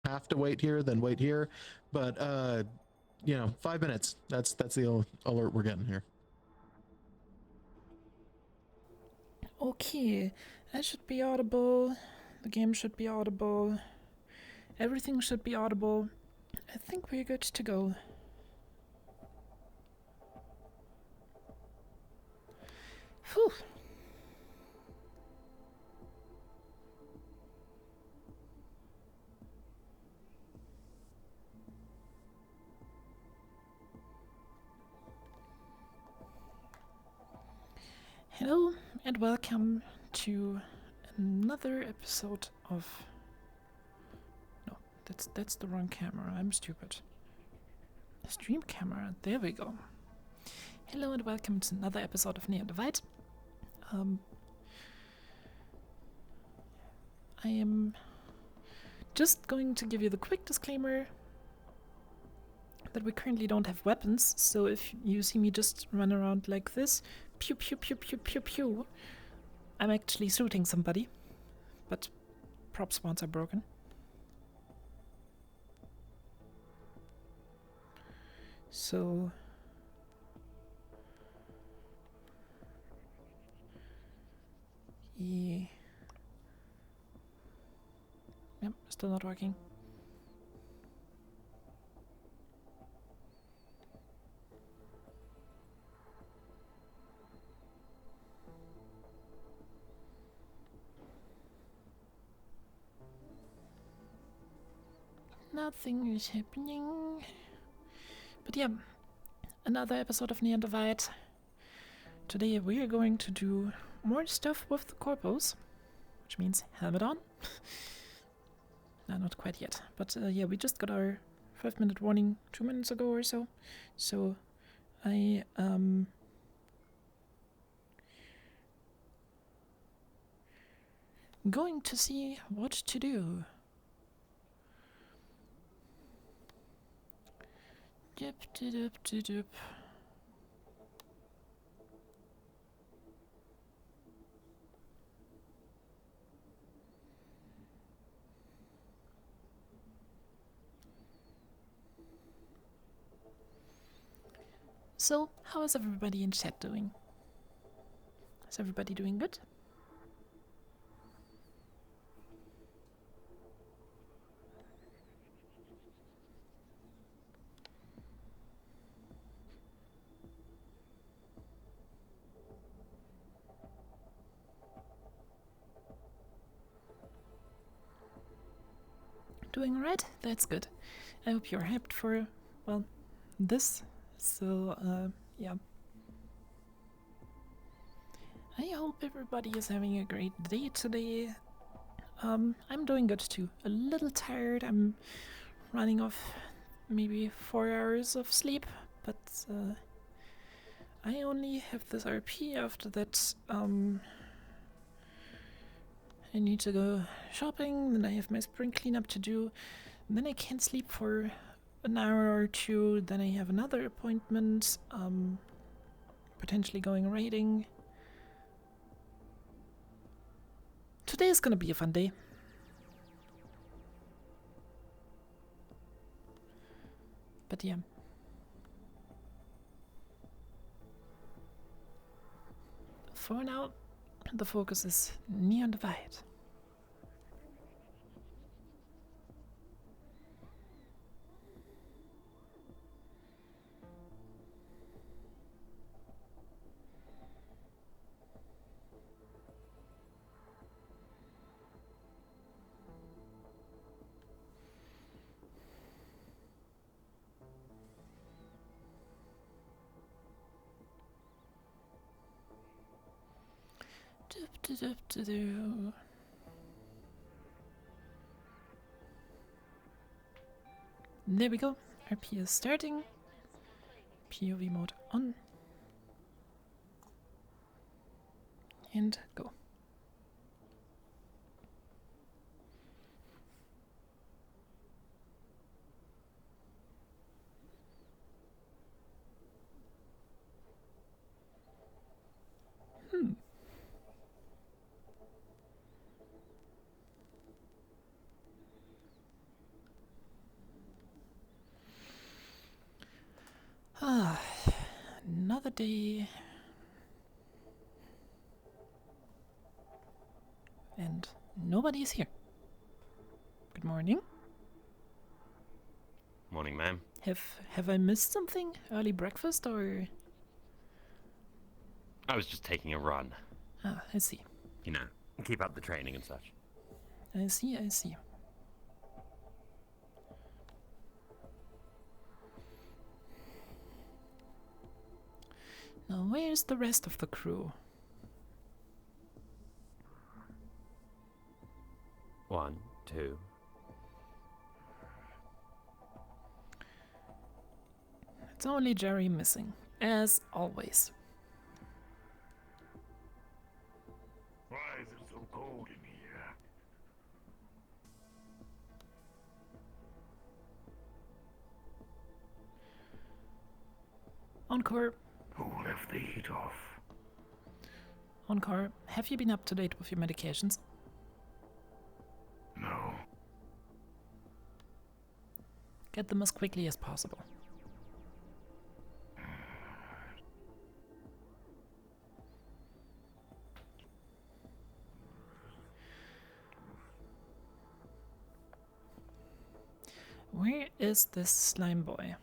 have to wait here, then wait here. But 5 minutes. That's the alert we're getting here. Okay, I should be audible. The game should be audible. Everything should be audible. I think we're good to go. Whew. Hello and welcome to another episode of... No, that's the wrong camera. I'm stupid. Stream camera. There we go. Hello and welcome to another episode of Neon Divide. I am just going to give you the quick disclaimer that we currently don't have weapons, so if you see me just run around like this, pew pew pew pew pew pew, I'm actually shooting somebody, but prop spawns are broken. So yeah. Yep, still not working. Nothing is happening. But yeah, another episode of Neon Divide. Today we are going to do more stuff with the corpos, which means helmet on. No, not quite yet. But yeah, we just got our 5-minute warning 2 minutes ago or so. So I going to see what to do. Dip, dip, dip, dip. So, how is everybody in chat doing? Is everybody doing good? Doing alright? That's good. I hope you're hyped for, well, this. So, yeah. I hope everybody is having a great day today. I'm doing good too. A little tired. I'm running off maybe 4 hours of sleep, but I only have this RP. After that, I need to go shopping, then I have my spring cleanup to do, then I can't sleep for an hour or two, then I have another appointment, potentially going raiding. Today is gonna be a fun day. But yeah. For now, the focus is Neon Divide. There we go. RP is starting. POV mode on. And go. day. And nobody's here. Good morning. Morning, ma'am. Have I missed something? Early breakfast or... I was just taking a run. Ah, I see. You know, keep up the training and such. I see, I see. Now, where's the rest of the crew? 1, 2. It's only Jerry missing, as always. Why is it so cold in here? Encore, Who left the heat off? Encore, have you been up to date with your medications? No. Get them as quickly as possible. Where is this slime boy?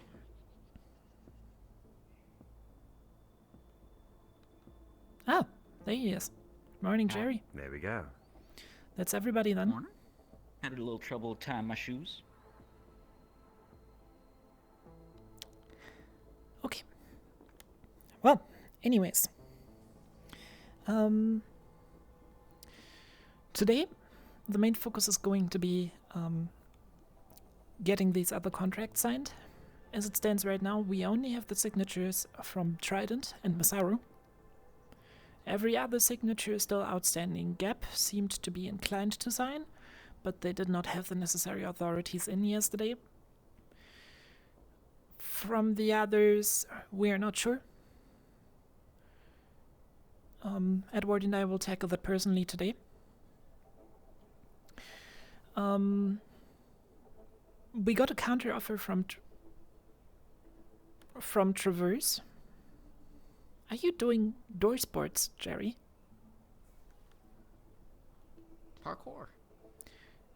Oh, there he is. Morning, Jerry. There we go. That's everybody then. Morning. Had a little trouble tying my shoes. Okay. Well, anyways. Today, the main focus is going to be getting these other contracts signed. As it stands right now, we only have the signatures from Trident and Masaru. Every other signature is still outstanding. Gap seemed to be inclined to sign, but they did not have the necessary authorities in yesterday. From the others, we are not sure. Edward and I will tackle that personally today. We got a counter offer from Traverse. Are you doing door sports, Jerry? Parkour.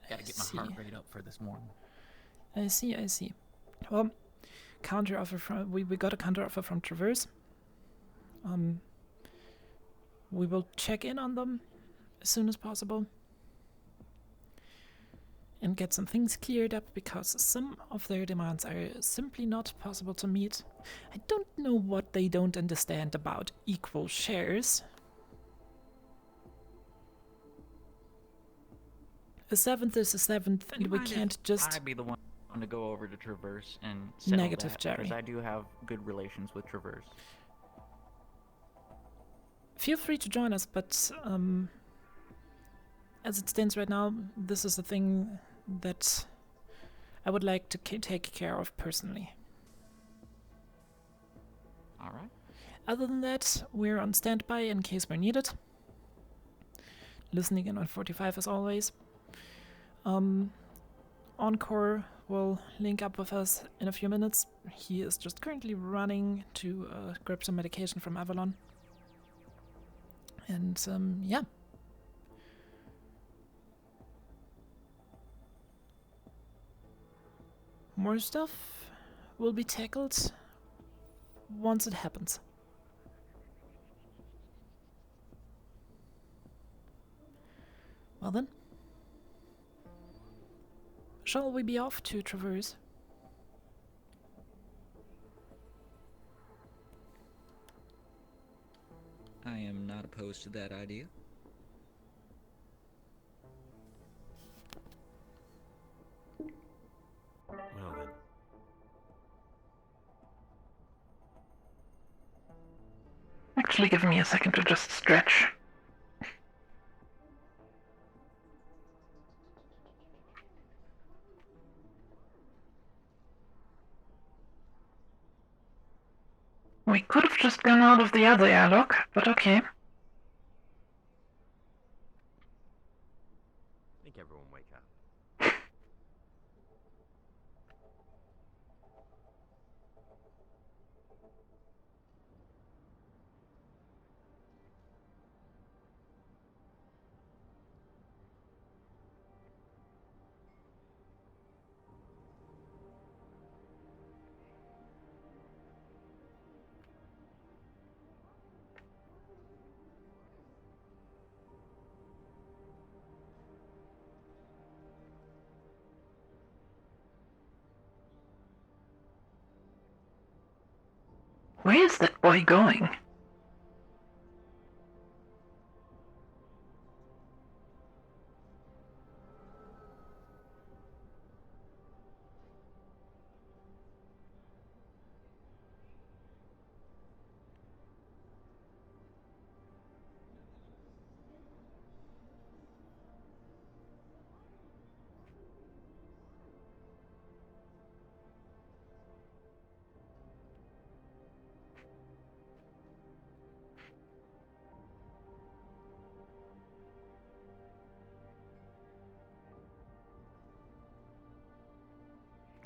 Gotta get my heart rate up for this morning. I see, I see. Well, counter offer from we got a counter offer from Traverse. We will check in on them as soon as possible and get some things cleared up because some of their demands are simply not possible to meet. I don't know what they don't understand about equal shares. A seventh is a seventh, and You we mind if can't just... I'd be the one to go over to Traverse and settle Negative, that, Jerry. because I do have good relations with Traverse. Feel free to join us, but as it stands right now, this is the thing that I would like to take care of personally. All right. Other than that, we're on standby in case we're needed. Listening in on 45 as always. Encore will link up with us in a few minutes. He is just currently running to grab some medication from Avalon. And yeah. More stuff will be tackled once it happens. Well then. Shall we be off to Traverse? I am not opposed to that idea. Well then. Actually, give me a second to just stretch. We could have just gone out of the other airlock, but okay. I think everyone wake up. Where is that boy going?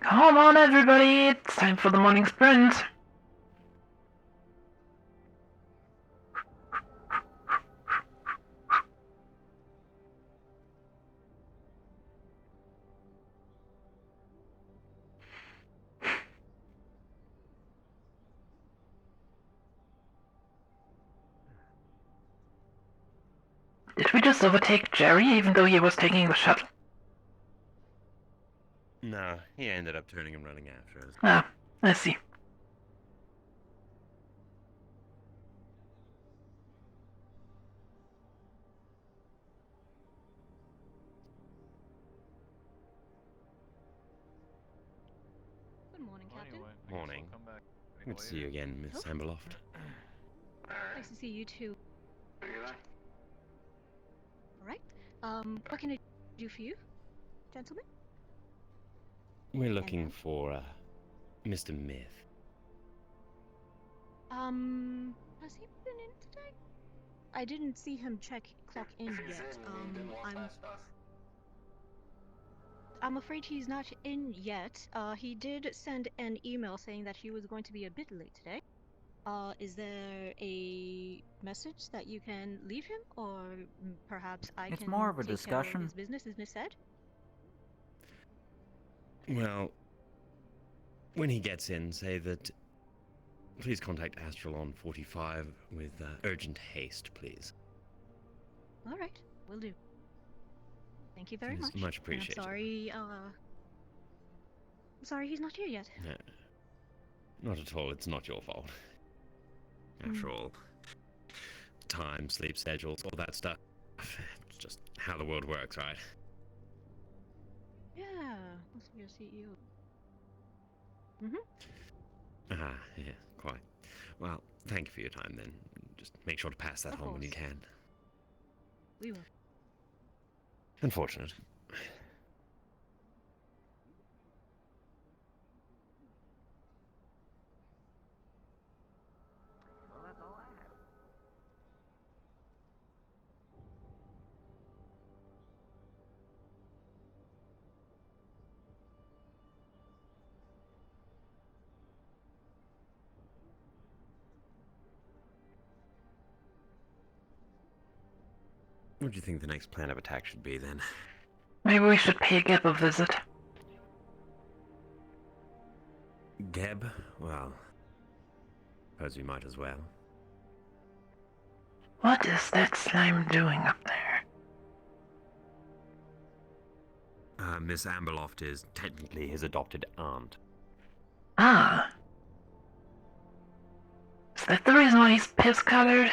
Come on, everybody! It's time for the morning sprint! Did we just overtake Jerry even though he was taking the shuttle? No, he ended up turning and running after us. Ah, I see. Good morning, Captain. Morning. Good to see you again, Miss Amberloft. Nice to see you too. Alright. What can I do for you, gentlemen? We're looking for, Mr. Myth. Has he been in today? I didn't see him clock in yet. I'm afraid he's not in yet. He did send an email saying that he was going to be a bit late today. Is there a message that you can leave him, or perhaps I It's can more of a take care discussion. of his business, as Miss said? Well, when he gets in, say that... Please contact Astralon 45 with urgent haste, please. All right, will do. Thank you very It is much. much And appreciated. I'm sorry he's not here yet. No, not at all. It's not your fault. After all, time, sleep schedules, all that stuff. It's just how the world works, right? Yeah, must be your CEO. Yeah, quite. Well, thank you for your time then. Just make sure to pass that Of on when you course. can. We will. Unfortunate. Well, that's all I have. What do you think the next plan of attack should be then? Maybe we should pay Geb a visit. Geb? Well, suppose we might as well. What is that slime doing up there? Miss Amberloft is technically his adopted aunt. Ah. Is that the reason why he's piss-colored?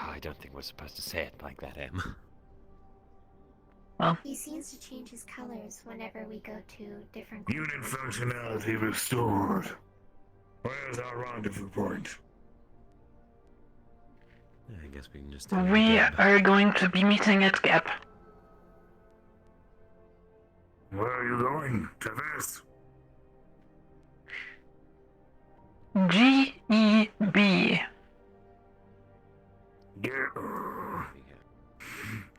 I don't think we're supposed to say it like that, Em. He seems to change his colors whenever we go to different Unit functionality restored. Where's our rendezvous point? I guess we can just tell We Geb. are going to be meeting at Geb. Where are you going? Traverse? G-E-B. Get.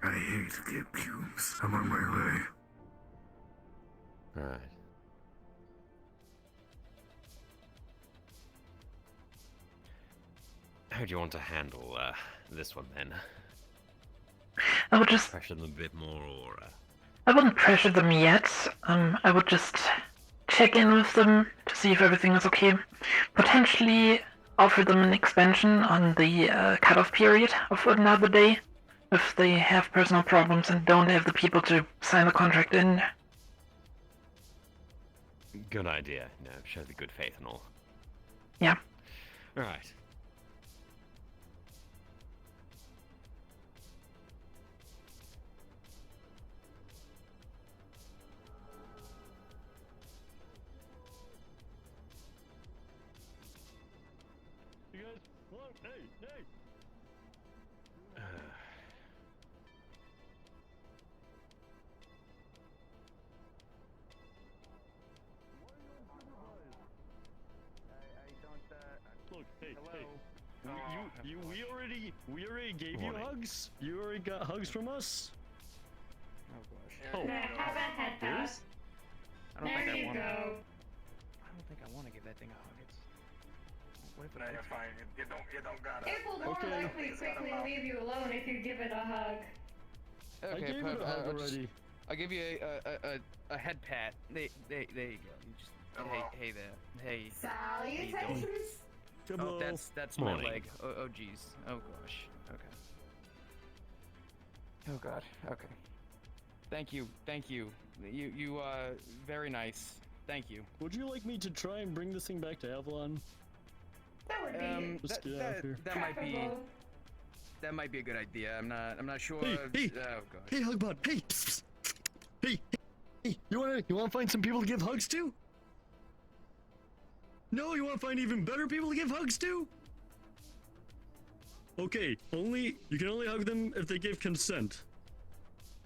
I hate to get pubes. I'm on my way. Alright. How do you want to handle this one then? I would just... Pressure them a bit more, or I wouldn't pressure them yet. I would just check in with them to see if everything is okay. Potentially offer them an expansion on the cutoff period of another day if they have personal problems and don't have the people to sign the contract in. Good idea. No, show the good faith and all. Yeah. Right. You guys, come on, hey! Look, hey, we already gave you hugs. You already got hugs from us. Oh gosh. Oh, Have a head yours? I don't There think I you want. go. I don't think I want to give that thing a hug. It's. What if it? You're fine. You don't gotta. It will more Okay. likely quickly leave you alone if you give it a hug. I gave it a hug already. I'll give you a head pat. There you go. You just hey there. Hey. How you doing? Salutations. Oh, that's my Morning. leg. Oh geez. Oh gosh. Okay. Oh god. Okay. Thank you. You very nice. Thank you. Would you like me to try and bring this thing back to Avalon? That would be Let's get out of here. preferable. That might be a good idea. I'm not sure. Hey, Oh gosh. hey, Hugbot. Hey, psst, psst. Hey. You wanna find some people to give hugs to? No, you wanna find even better people to give hugs to? Okay, you can only hug them if they give consent.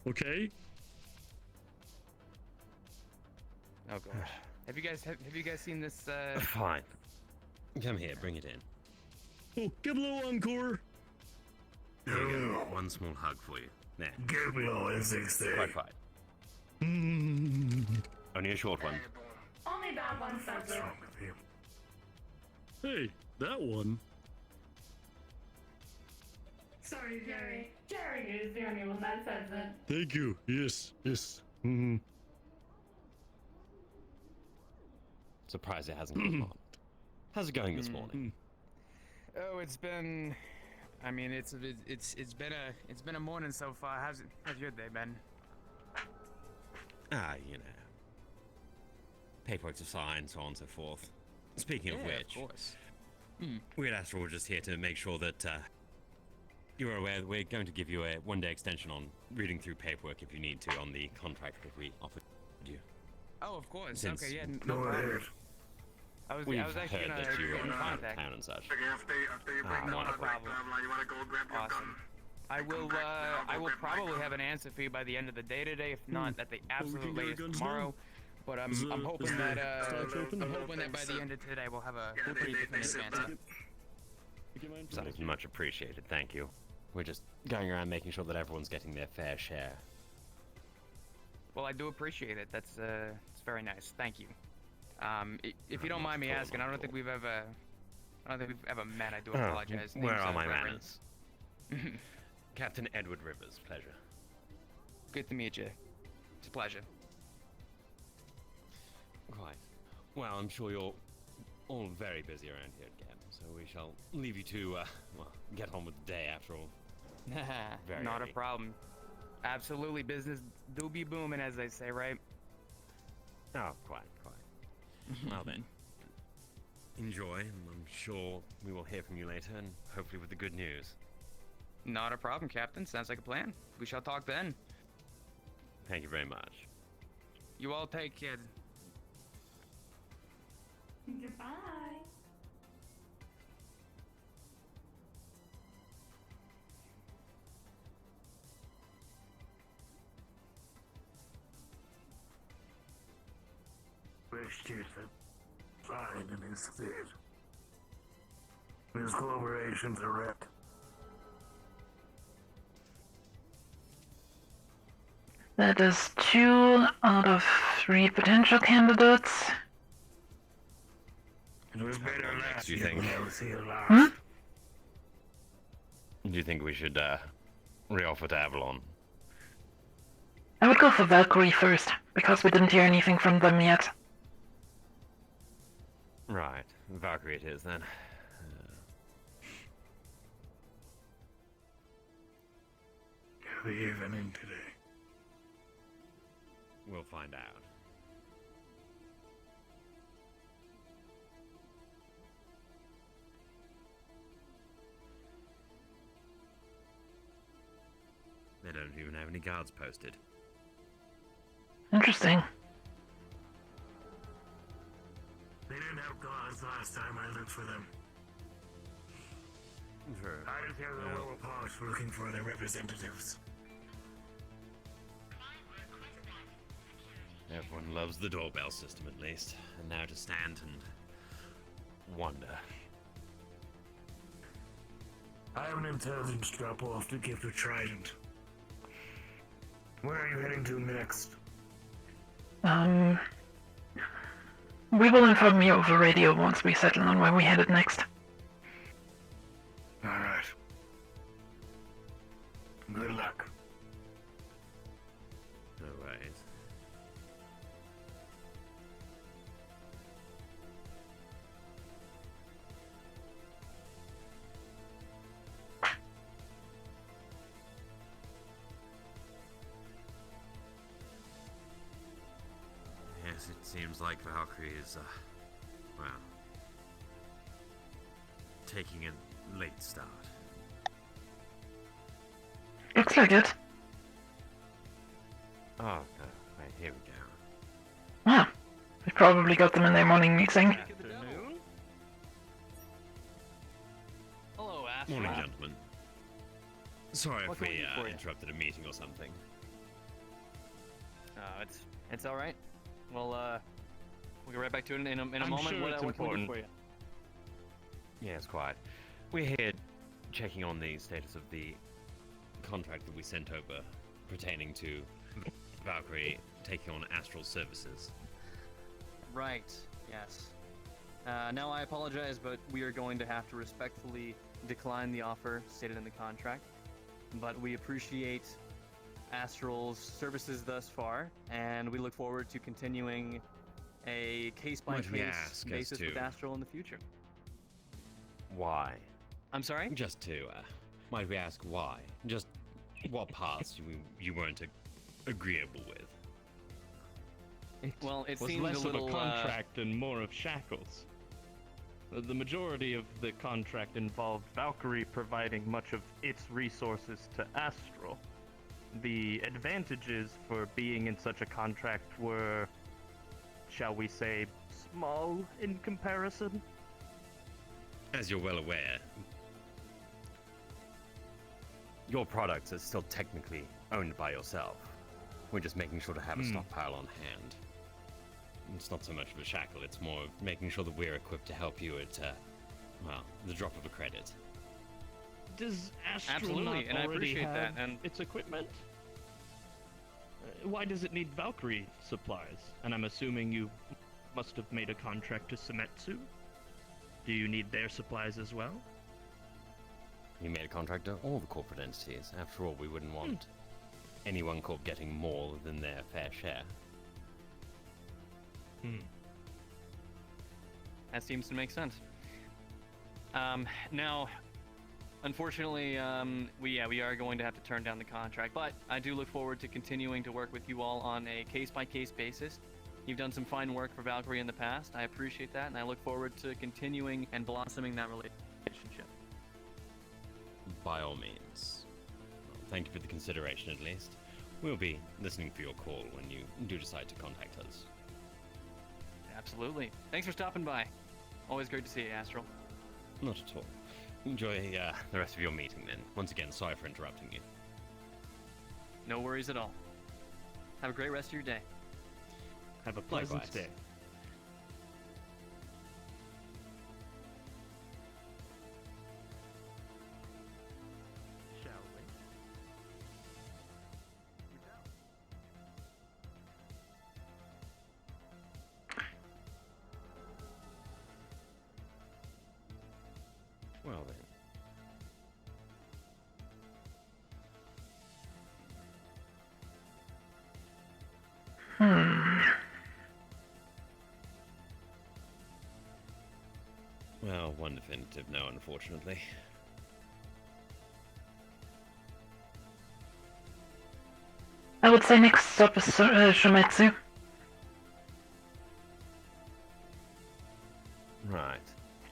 Okay? Oh gosh. Have you guys seen this? Fine. Come here, bring it in. Oh, give a little encore. There you go. One small hug for you. There. Gabriel is Quite. Only a short one. Only that one says it. Hey, that one. Sorry, Jerry. Jerry is the only one that says it. Thank you. Yes. Surprised it hasn't come on. How's it going this morning? Oh, it's been. I mean, it's been a morning so far. How's your day been? You know. Paperwork to sign, so on and so forth. Speaking of which, of course. we at Astral were just here to make sure that you are aware that we're going to give you a one-day extension on reading through paperwork if you need to on the contract that we offered you. Oh, of course. Since Okay, yeah, no problem. I was actually heard gonna that you get in were contact. town and such. Not a problem. Awesome. I will probably have an answer for you by the end of the day today, if not at the absolute latest tomorrow. But I'm hoping that by the end of today we'll have a pretty definitive answer. That is much appreciated, thank you. We're just going around making sure that everyone's getting their fair share. Well, I do appreciate it. That's it's very nice. Thank you. If you don't mind me asking, I don't think we've ever met. I do apologize. Where Name's, are my Reverend. manners? Captain Edward Rivers, pleasure. Good to meet you. It's a pleasure. Quite. Well, I'm sure you're all very busy around here again, so we shall leave you to, get on with the day after all. Very Not early. a problem. Absolutely, business do be booming, as they say, right? Oh, quite. Well then, enjoy, and I'm sure we will hear from you later, and hopefully with the good news. Not a problem, Captain. Sounds like a plan. We shall talk then. Thank you very much. You all take care. Goodbye. Rescued fine in his state. His collaboration's a wreck. That is 2 out of 3 potential candidates. It was better last Do you year think? when I was here last. Do you think we should, reoffer to Avalon? I would go for Valkyrie first, because we didn't hear anything from them yet. Right. Valkyrie it is, then. Are they even in today? We'll find out. don't even have any guards posted. Interesting. They didn't have guards last time I looked for them. Sure. I just have the lower parts looking for their representatives. Everyone loves the doorbell system, at least. And now to stand and wonder. I have an intelligence drop-off to give to Trident. Where are you heading to next? We will inform you over radio once we settle on where we headed next. Alright. Good luck. No worries. Yes, it seems like Valkyrie is, well, taking a late start. Looks like it. Oh, no. Right, here we go. Well, we probably got them in their morning meeting. Afternoon. Hello, Astro. Morning, gentlemen. Sorry What if can we we do for you? interrupted a meeting or something. It's all right. Well, we'll get right back to it in a I'm moment. sure What it's can we do important. for you? Yeah, it's quiet. We're here checking on the status of the contract that we sent over pertaining to Valkyrie taking on Astral Services. Right. Yes. Now I apologize, but we are going to have to respectfully decline the offer stated in the contract. But we appreciate Astral's services thus far, and we look forward to continuing a Might we case-by-case ask as basis with to- Astral in the future. Why? I'm sorry? Just to, might we ask why? Just what parts you weren't agreeable with? Well, it was seemed less a little, of a contract and more of shackles. The majority of the contract involved Valkyrie providing much of its resources to Astral. The advantages for being in such a contract were, shall we say, small in comparison. As you're well aware, your products are still technically owned by yourself. We're just making sure to have a stockpile on hand. It's not so much of a shackle, it's more of making sure that we're equipped to help you at, well, the drop of a credit. Does Astral Absolutely, not and I already appreciate have that, and- its equipment? Why does it need Valkyrie supplies? And I'm assuming you must have made a contract to Semetsu? Do you need their supplies as well? We made a contract to all the corporate entities. After all, we wouldn't want any one corp getting more than their fair share. That seems to make sense. Now, unfortunately, we are going to have to turn down the contract, but I do look forward to continuing to work with you all on a case-by-case basis. You've done some fine work for Valkyrie in the past. I appreciate that, and I look forward to continuing and blossoming that relationship. By all means. Well, thank you for the consideration, at least. We'll be listening for your call when you do decide to contact us. Absolutely. Thanks for stopping by. Always great to see you, Astral. Not at all. Enjoy the rest of your meeting, then. Once again, sorry for interrupting you. No worries at all. Have a great rest of your day. Have a pleasant Likewise. stay. Shall we? Well, then. Well, one definitive no, unfortunately. I would say next stop is Shumetsu. Right.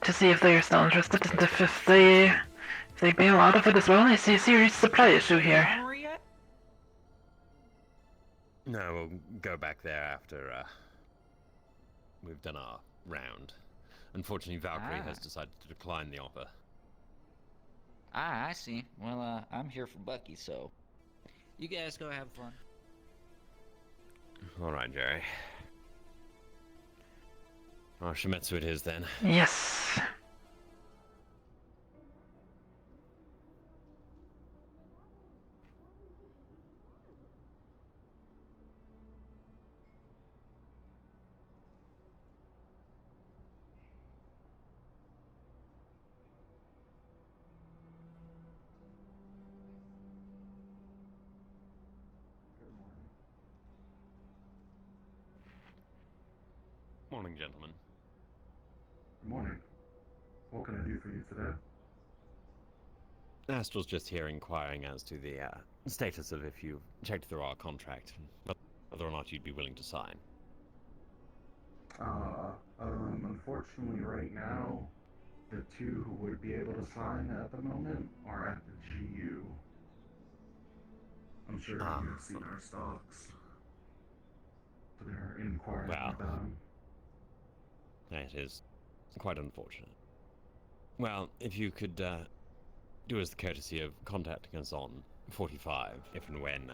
To see if they are still interested, and if they bail out of it as well, I see a serious supply issue here. No, we'll go back there after we've done our round. Unfortunately, Valkyrie has decided to decline the offer. Ah, I see. Well, I'm here for Bucky, so you guys go have fun. All right, Jerry. Well, Shimetsu it is then. Yes. Morning, gentlemen. Good morning. What can I do for you today? Astral's just here inquiring as to the status of if you've checked through our contract, whether or not you'd be willing to sign. Unfortunately right now, the two who would be able to sign at the moment are at the GU. I'm sure you've seen our stocks. So they're inquiring about them. That is quite unfortunate. Well, if you could do us the courtesy of contacting us on 45, if and when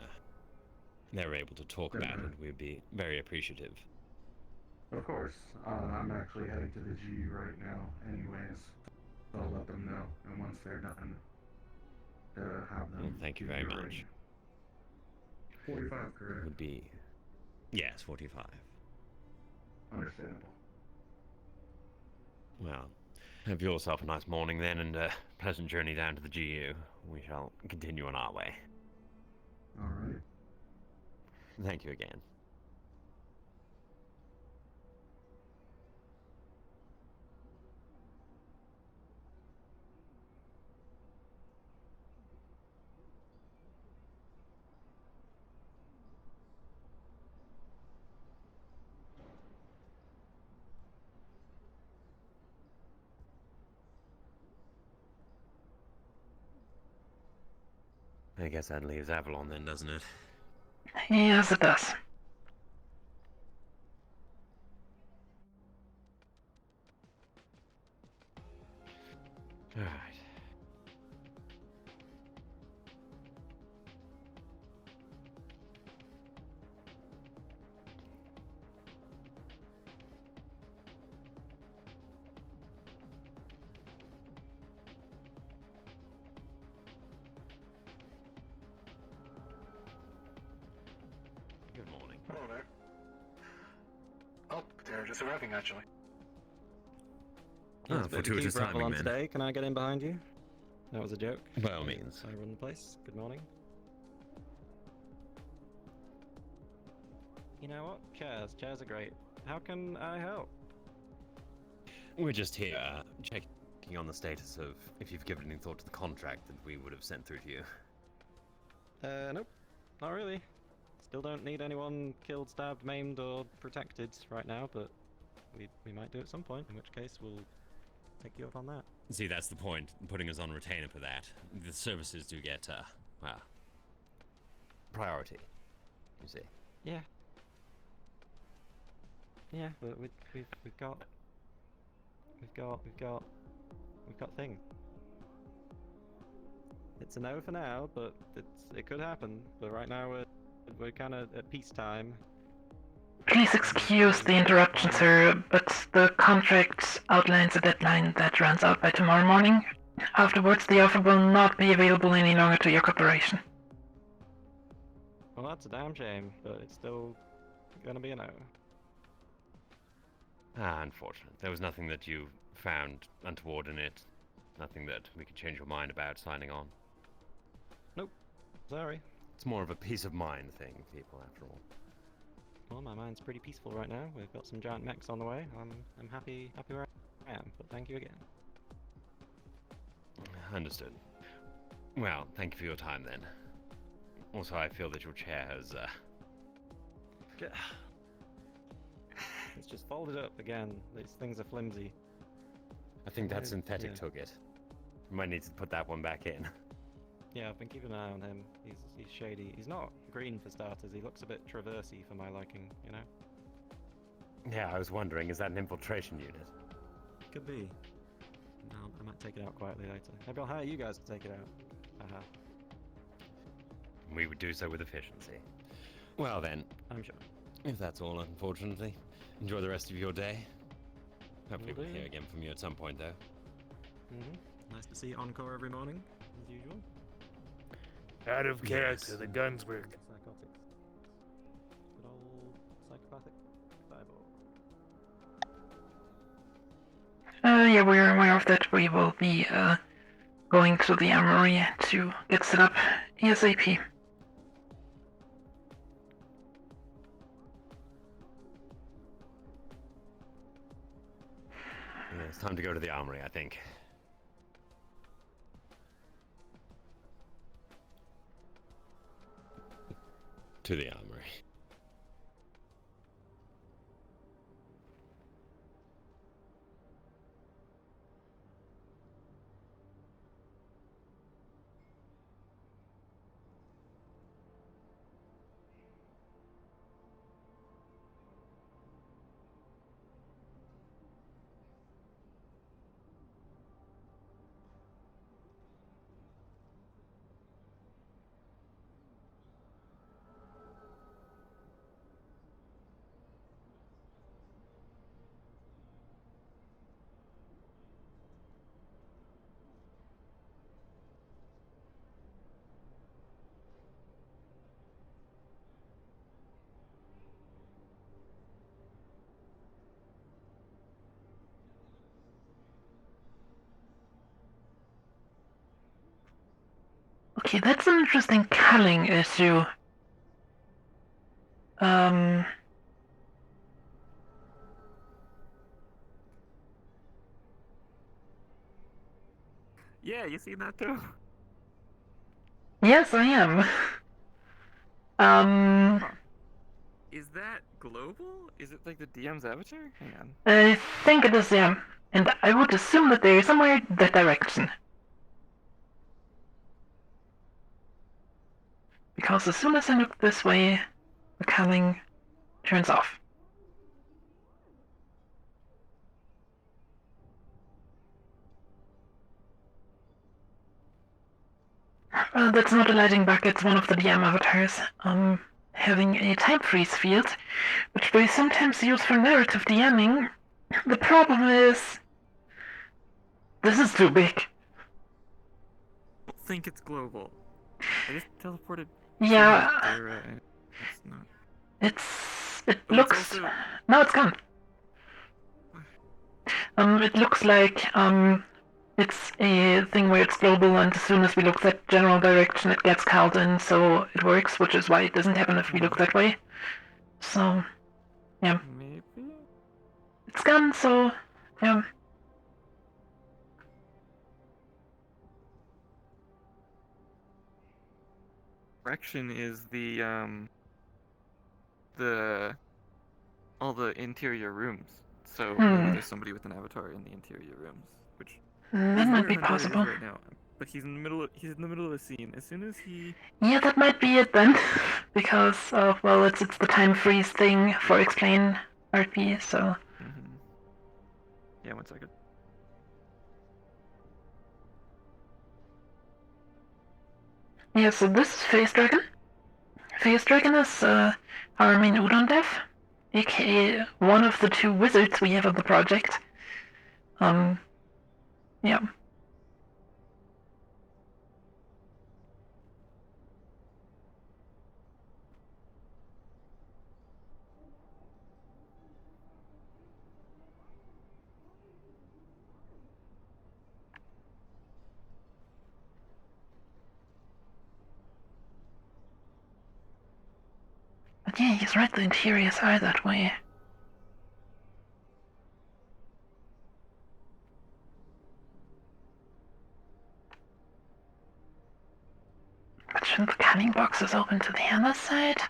they're able to talk about it, we'd be very appreciative. Of course. I'm actually heading to the GU right now anyways. So I'll let them know, and once they're done, have them... Well, thank you very much. 45, correct? Would be... Yes, 45. Understandable. Well, have yourself a nice morning then, and a pleasant journey down to the GU. We shall continue on our way. Alright. Thank you again. I guess that leaves Avalon then, doesn't it? Yes, it does. Alright. Good morning. Hello there. Oh, they're just arriving, actually. Ah, fortuitous timing, on then. today. Can I get in behind you? That was a joke. By all means. I run the place. Good morning. You know what? Chairs. Chairs are great. How can I help? We're just here checking on the status of if you've given any thought to the contract that we would have sent through to you. Nope. Not really. Still don't need anyone killed, stabbed, maimed, or protected right now, but we might do at some point, in which case we'll take you up on that. See, that's the point, putting us on retainer for that. The services do get, well, priority, you see. Yeah. Yeah, but we've got thing. It's a no for now, but it could happen. But right now we're kind of at peacetime. Please excuse the interruption, sir, but the contract outlines a deadline that runs out by tomorrow morning. Afterwards, the offer will not be available any longer to your corporation. Well, that's a damn shame, but it's still gonna be a no. Ah, unfortunate. There was nothing that you found untoward in it. Nothing that we could change your mind about signing on. Nope. Sorry. It's more of a peace of mind thing, people, after all. Well, my mind's pretty peaceful right now. We've got some giant mechs on the way. I'm happy where I am, but thank you again. Understood. Well, thank you for your time then. Also, I feel that your chair has, It's just folded up again. These things are flimsy. I think that synthetic took it. We might need to put that one back in. Yeah, I've been keeping an eye on him. He's shady. He's not green for starters. He looks a bit traversy for my liking, you know? Yeah, I was wondering, is that an infiltration unit? Could be. No, I might take it out quietly later. Maybe I'll hire you guys to take it out. Haha. We would do so with efficiency. Well then, I'm sure. if that's all, unfortunately, enjoy the rest of your day. Hopefully Will we'll do. hear again from you at some point, though. Nice to see Encore every morning, as usual. Out of character, Yes. the guns work. Psychotics. Good old psychopathic fireball. Yeah, we're aware of that. We will be, going to the armory to get set up ASAP. Yeah, it's time to go to the armory, I think. To the armory. Okay, that's an interesting culling issue. Yeah, you seen that too? Yes, I am. Is that global? Is it like the DM's avatar? Hang on. I think it is, yeah. And I would assume that they're somewhere in that direction. Because as soon as I look this way, the culling turns off. That's not a lighting bug, it's one of the DM avatars. Having a time freeze field, which they sometimes use for narrative DMing. The problem is, this is too big. I don't think it's global. I just teleported. Yeah. It's not. It Oh, looks. it's also... No, it's gone. It looks like it's a thing where it's global, and as soon as we look that general direction, it gets called in, so it works, which is why it doesn't happen if we look that way. So, yeah. Maybe? It's gone, so, yeah. Direction is all the interior rooms. So maybe there's somebody with an avatar in the interior rooms, which That is might where be Honduras is possible. right now. But he's in the middle of a scene. As soon as he Yeah, that might be it then, because, well, it's the time freeze thing for explain RP, so... Yeah, 1 second. Yeah, so this is Face Dragon. Face Dragon is our main Udon dev, aka one of the 2 wizards we have on the project. Yeah. But yeah, he's right, the interiors are that way. But shouldn't the canning boxes open to the other side?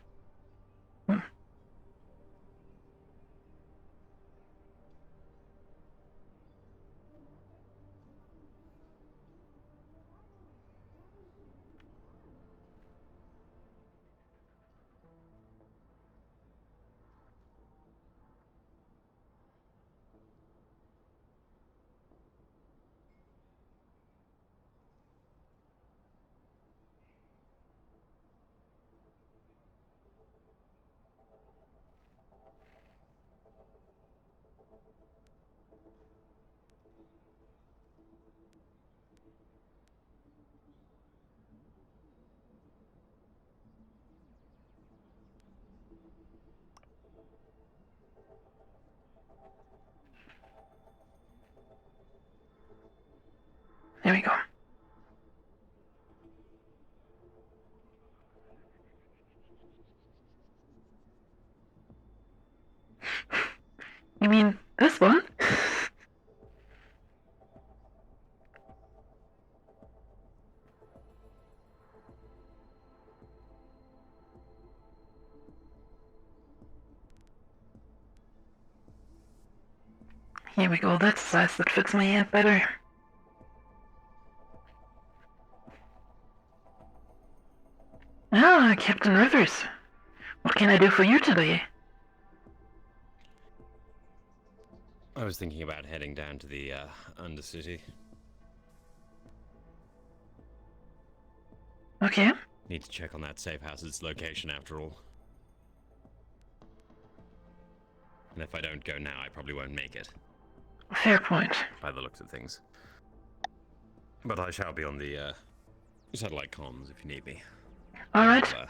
Here we go, that's a size that fits my hand better. Ah, Captain Rivers. What can I do for you today? I was thinking about heading down to the Undercity. Okay. Need to check on that safe house's location after all. And if I don't go now, I probably won't make it. Fair point. By the looks of things. But I shall be on the satellite comms if you need me. Alright. I'll,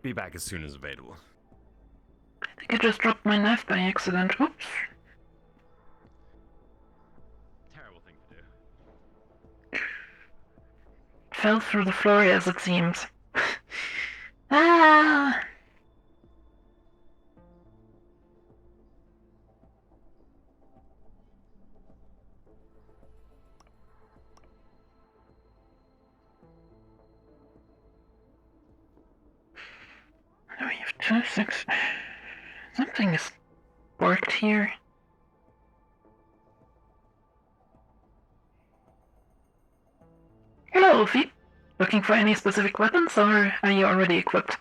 be back as soon as available. I think I just dropped my knife by accident. Oops. Terrible thing to do. Fell through the floor as it seems. Ah! We have 2, 6. Something is worked here. Hello, Wolfie. Looking for any specific weapons, or are you already equipped?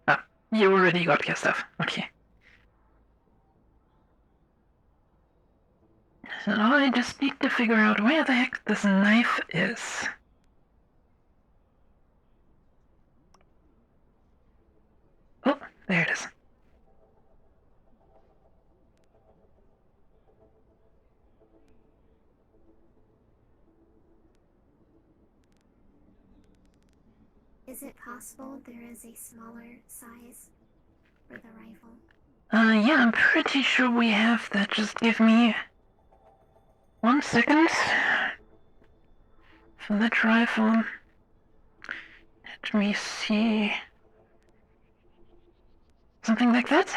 Ah, you already got your stuff. Okay. So now I just need to figure out where the heck this knife is. Oh, there it is. Is it possible there is a smaller size for the rifle? Yeah, I'm pretty sure we have that. Just give me 1 second. For that rifle, let me see. Something like that?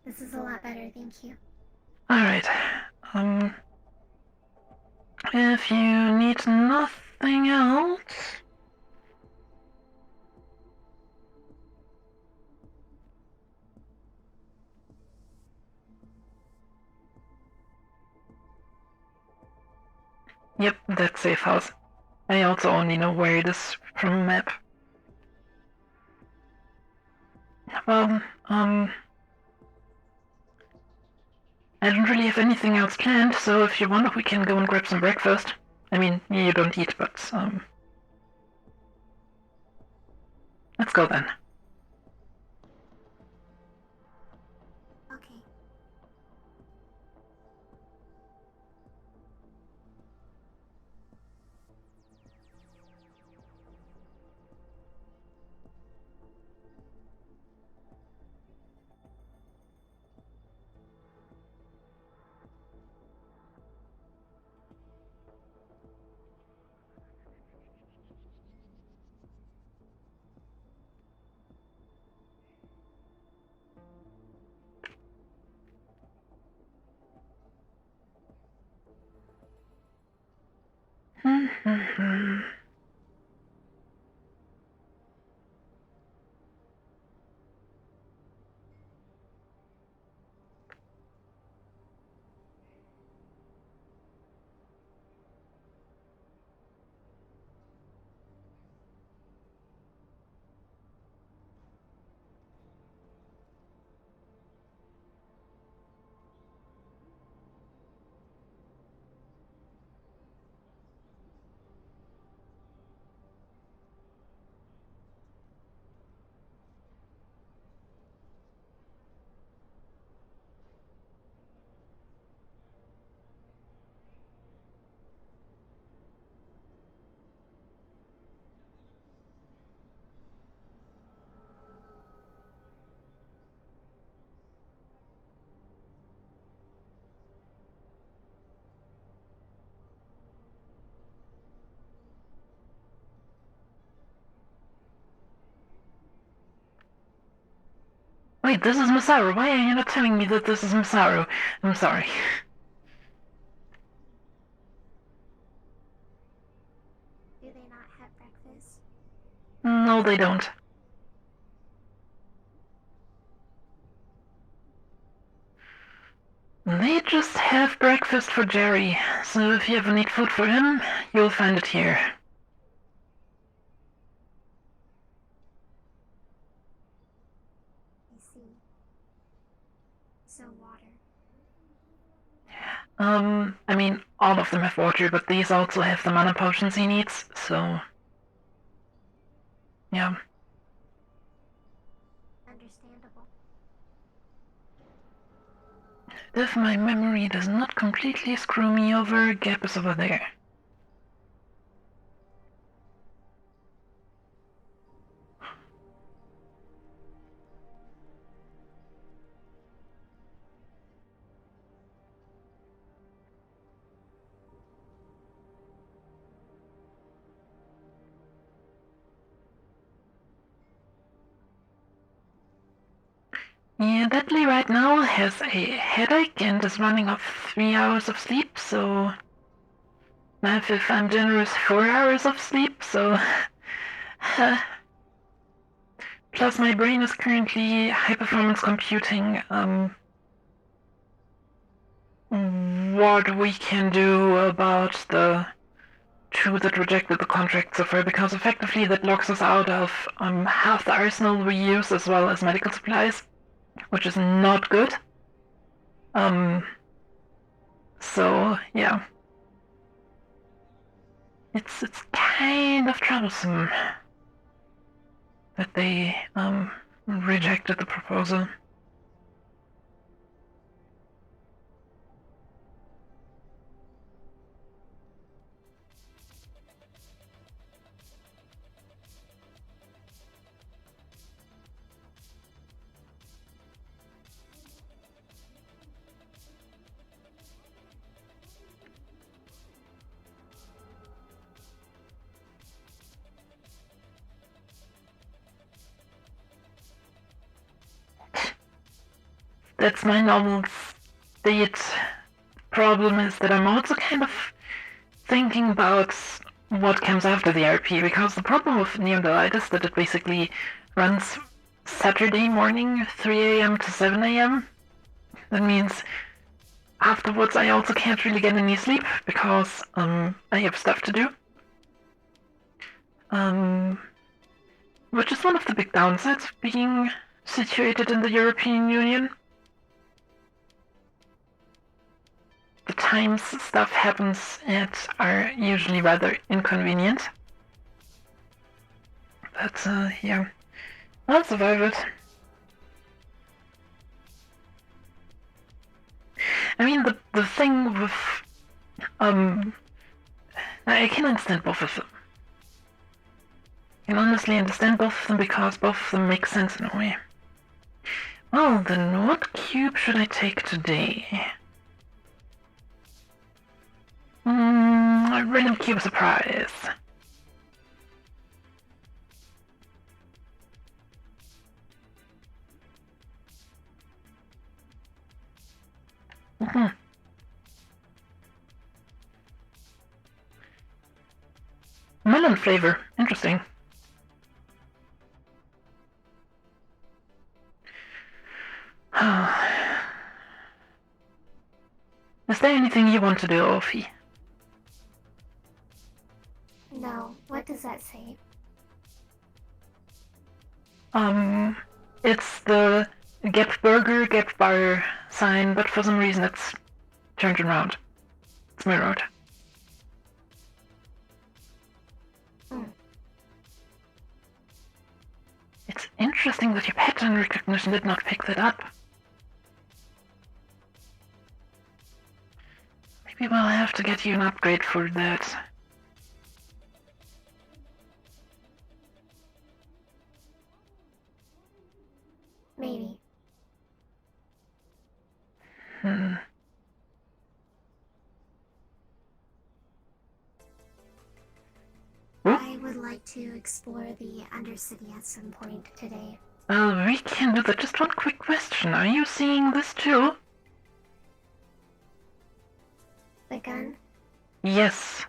This is a lot better, thank you. Alright. If you need nothing else... Yep, that's safe house. I also only know where it is from a map. Well, I don't really have anything else planned, so if you want, we can go and grab some breakfast. I mean, you don't eat, but, let's go then. Okay. Wait, this is Masaru. Why are you not telling me that this is Masaru? I'm sorry. Do they not have breakfast? No, they don't. They just have breakfast for Jerry, so if you ever need food for him, you'll find it here. I see. So water. I mean, all of them have water, but these also have the mana potions he needs, so... yeah. Understandable. If my memory does not completely screw me over, Gap is over there. Yeah, Deadly right now has a headache and is running off 3 hours of sleep, so... if I'm generous, 4 hours of sleep, so... Plus my brain is currently high-performance computing, what we can do about the two that rejected the contract so far, because effectively that locks us out of half the arsenal we use as well as medical supplies, which is not good. So yeah. It's kind of troublesome that they rejected the proposal. That's my normal state. Problem is that I'm also kind of thinking about what comes after the RP, because the problem with Neondelight is that it basically runs Saturday morning, 3 a.m. to 7 a.m. That means afterwards I also can't really get any sleep, because I have stuff to do. Which is one of the big downsides of being situated in the European Union. The times stuff happens at are usually rather inconvenient. But, yeah. I'll survive it. I mean, the thing with, I can understand both of them. I can honestly understand both of them because both of them make sense in a way. Well, then what cube should I take today? A random cube surprise. Melon flavor. Interesting. Is there anything you want to do, Ophi? No, what does that say? It's the Gap Burger, Gap Bar sign, but for some reason it's turned around. It's mirrored. It's interesting that your pattern recognition did not pick that up. Maybe we'll have to get you an upgrade for that. Maybe. I would like to explore the Undercity at some point today. We can do that. Just one quick question. Are you seeing this too? The gun? Yes.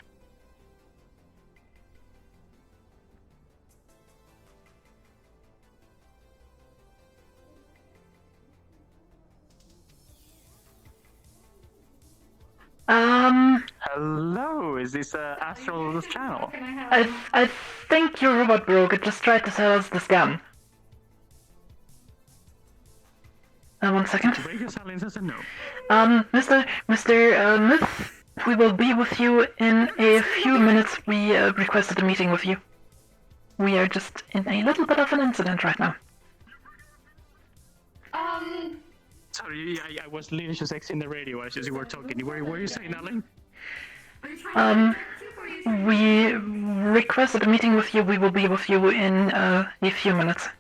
Hello, is this Astral's channel? I think your robot broke. It just tried to sell us this gun. 1 second. Did you break your silence as a no? Mr. Myth, we will be with you in a few minutes. We requested a meeting with you. We are just in a little bit of an incident right now. Sorry, I was literally just in the radio as you were talking. What were you saying, Alan? We requested a meeting with you. We will be with you in a few minutes.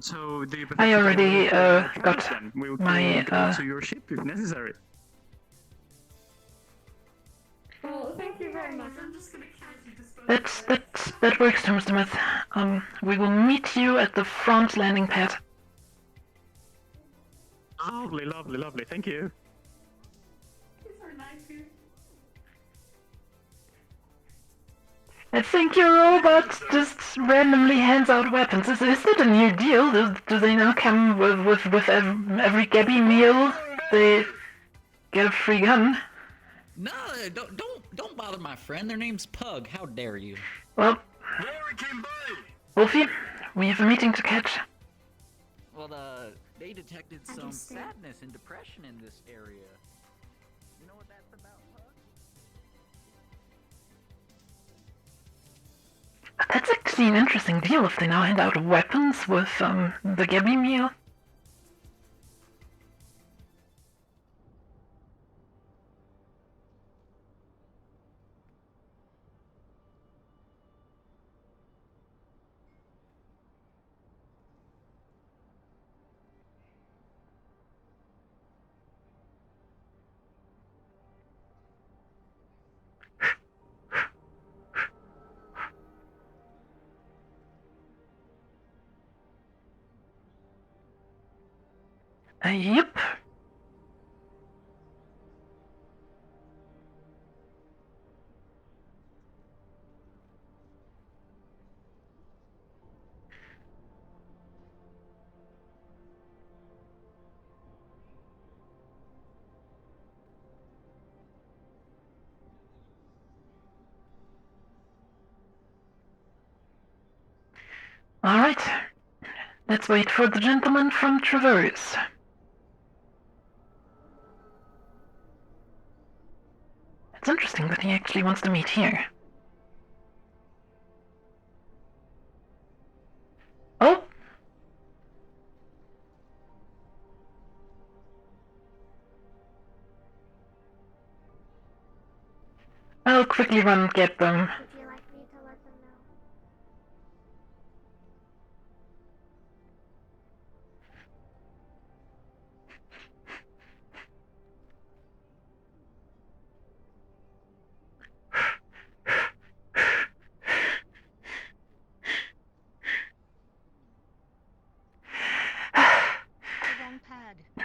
So do you I already got we will my go to your ship if necessary. Well, thank you very much. I'm just gonna catch you that works, Mr. Myth. We will meet you at the front landing pad. Lovely, lovely, lovely. Thank you. These are nice here. I think your robot just randomly hands out weapons. Is that a new deal? Do they now come with every Gabby meal? They get a free gun? No, don't bother my friend. Their name's Pug. How dare you? Well, Wolfie, we have a meeting to catch. Well, they detected some sadness and depression in this area. You know what that's about, Pug? That's actually an interesting deal if they now hand out weapons with the Gabby meal. Yep. All right. Let's wait for the gentleman from Traverse. It's interesting that he actually wants to meet here. Oh! I'll quickly run and get them. Would you like me to let them know?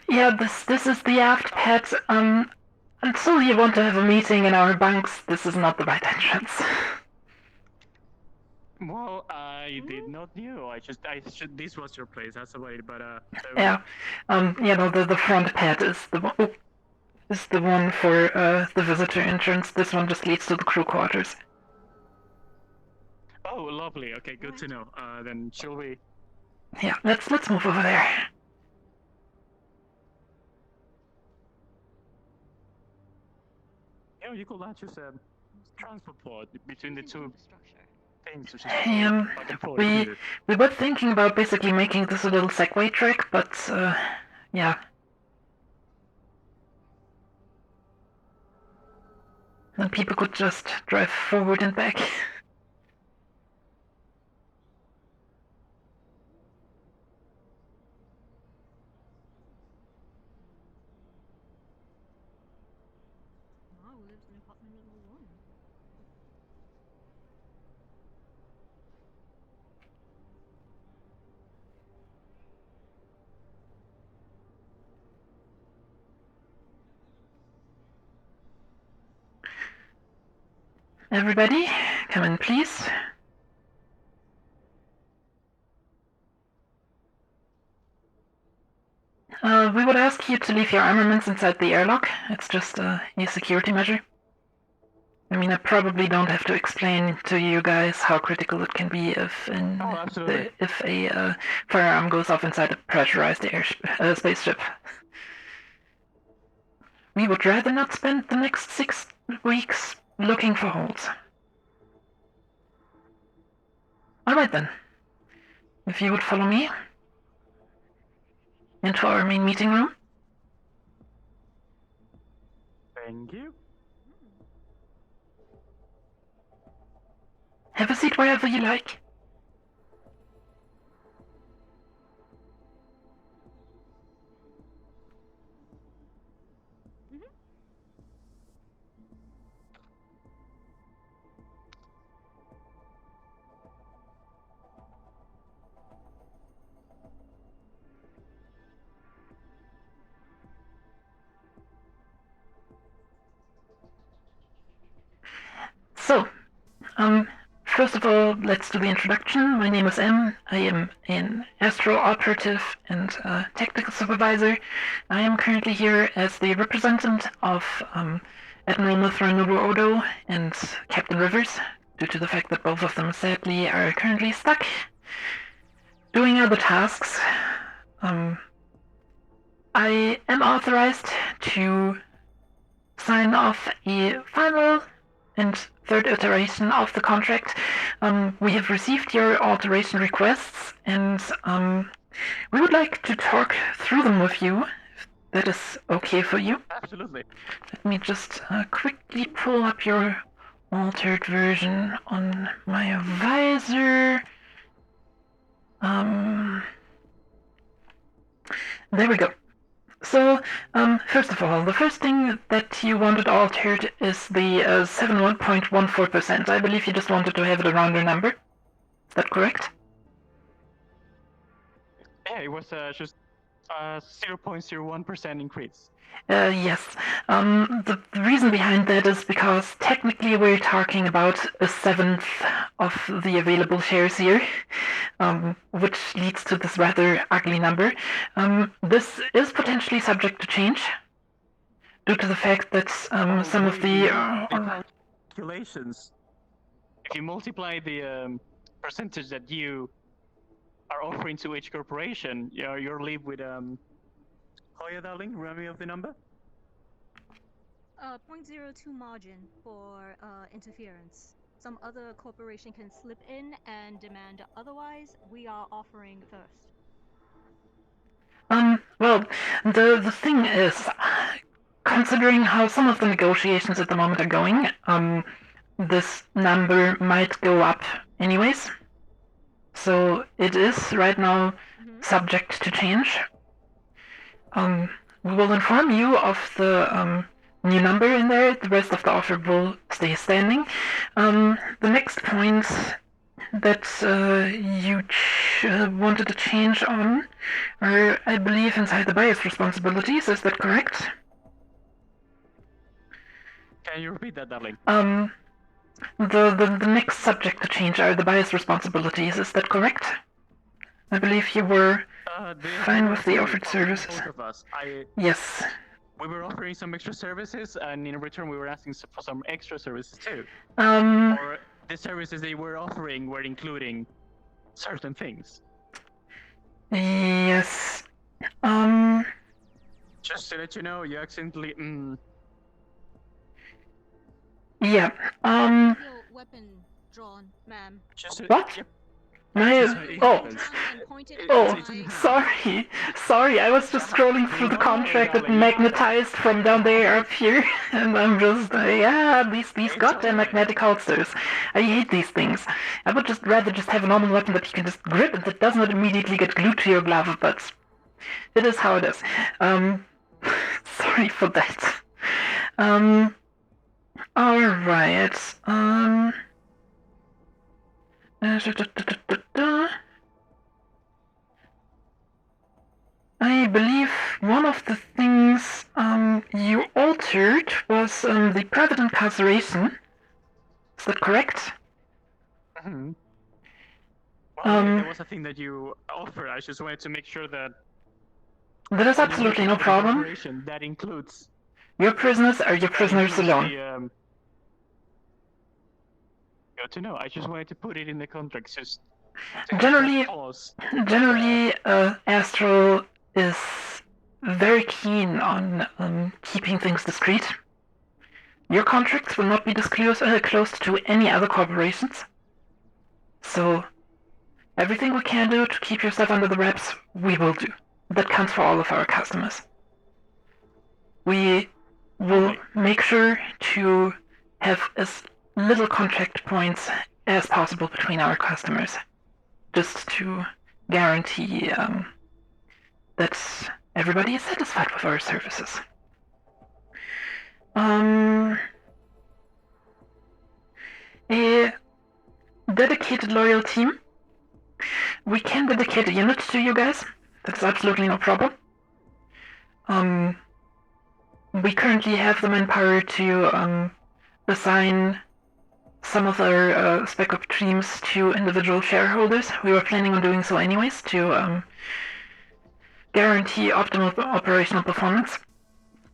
Yeah, this is the aft pad. Until you want to have a meeting in our bunks, this is not the right entrance. Well, I did not know. This was your place. That's the way. But Yeah. The front pad is the one for the visitor entrance. This one just leads to the crew quarters. Oh, lovely. Okay, good to know. Then shall we? Yeah, let's move over there. Yeah, you could launch a transport pod between the two things. We were thinking about basically making this a little Segway track, but yeah. Then people could just drive forward and back. Everybody, come in, please. We would ask you to leave your armaments inside the airlock. It's just a security measure. I mean, I probably don't have to explain to you guys how critical it can be if a firearm goes off inside a pressurized spaceship. We would rather not spend the next 6 weeks looking for holes. Alright then. If you would follow me into our main meeting room. Thank you. Have a seat wherever you like. So, first of all, let's do the introduction. My name is M. I am an astro operative and tactical supervisor. I am currently here as the representative of Admiral Mithra Odo and Captain Rivers, due to the fact that both of them sadly are currently stuck doing other tasks. I am authorized to sign off a final and third iteration of the contract. We have received your alteration requests, and we would like to talk through them with you, if that is okay for you. Absolutely. Let me just quickly pull up your altered version on my advisor. There we go. So, first of all, the first thing that you wanted altered is the 71.14%. I believe you just wanted to have it a rounder number. Is that correct? Yeah, it was just 0.01% increase. Yes. The reason behind that is because technically we're talking about a seventh of the available shares here, which leads to this rather ugly number. This is potentially subject to change due to the fact that some of the calculations. If you multiply the percentage that you are offering to each corporation, you'll leave with Hoya, darling, remind me of the number? 0.02 margin for interference. Some other corporation can slip in and demand otherwise. We are offering first. Well, the thing is, considering how some of the negotiations at the moment are going, this number might go up anyways. So it is right now subject to change. We will inform you of the new number in there. The rest of the offer will stay standing. The next point that you wanted to change on are, I believe, inside the bias responsibilities. Is that correct? Can you repeat that, darling? The next subject to change are the bias responsibilities. Is that correct? I believe you were fine with the offered services. Both of us. Yes. We were offering some extra services, and in return we were asking for some extra services too. Or the services they were offering were including certain things. Yes. Just to let you know, you accidentally Yeah. Your weapon drawn, ma'am. What? Yep. Sorry, I was just scrolling through the contract that magnetized from down there up here, and I'm just, these goddamn magnetic holsters. I hate these things. I would just rather just have a normal weapon that you can just grip and that does not immediately get glued to your glove, but it is how it is. Sorry for that. Alright, I believe one of the things you altered was the private incarceration. Is that correct? Well, that was a thing that you offered. I just wanted to make sure that That is absolutely no problem. Corporation, that includes. Your prisoners are your prisoners alone. Good to know. I just wanted to put it in the contract. Just Generally, Astral is very keen on keeping things discreet. Your contracts will not be disclosed to any other corporations. So, everything we can do to keep yourself under the wraps, we will do. That counts for all of our customers. We will make sure to have as little contact points as possible between our customers, just to guarantee that everybody is satisfied with our services. A dedicated loyal team. We can dedicate a unit to you guys. That's absolutely no problem. We currently have the manpower to assign some of our spec op teams to individual shareholders. We were planning on doing so anyways to guarantee optimal operational performance.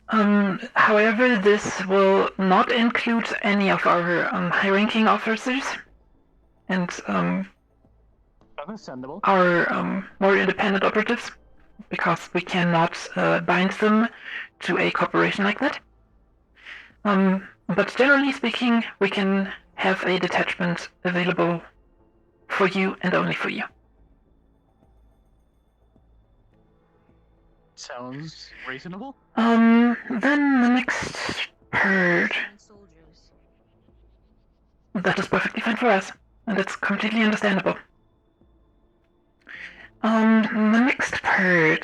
However, this will not include any of our high-ranking officers and understandable. Our more independent operatives, because we cannot bind them to a corporation like that. But generally speaking, we can have a detachment available for you and only for you. Sounds reasonable. Then the next part. That is perfectly fine for us, and it's completely understandable. The next part,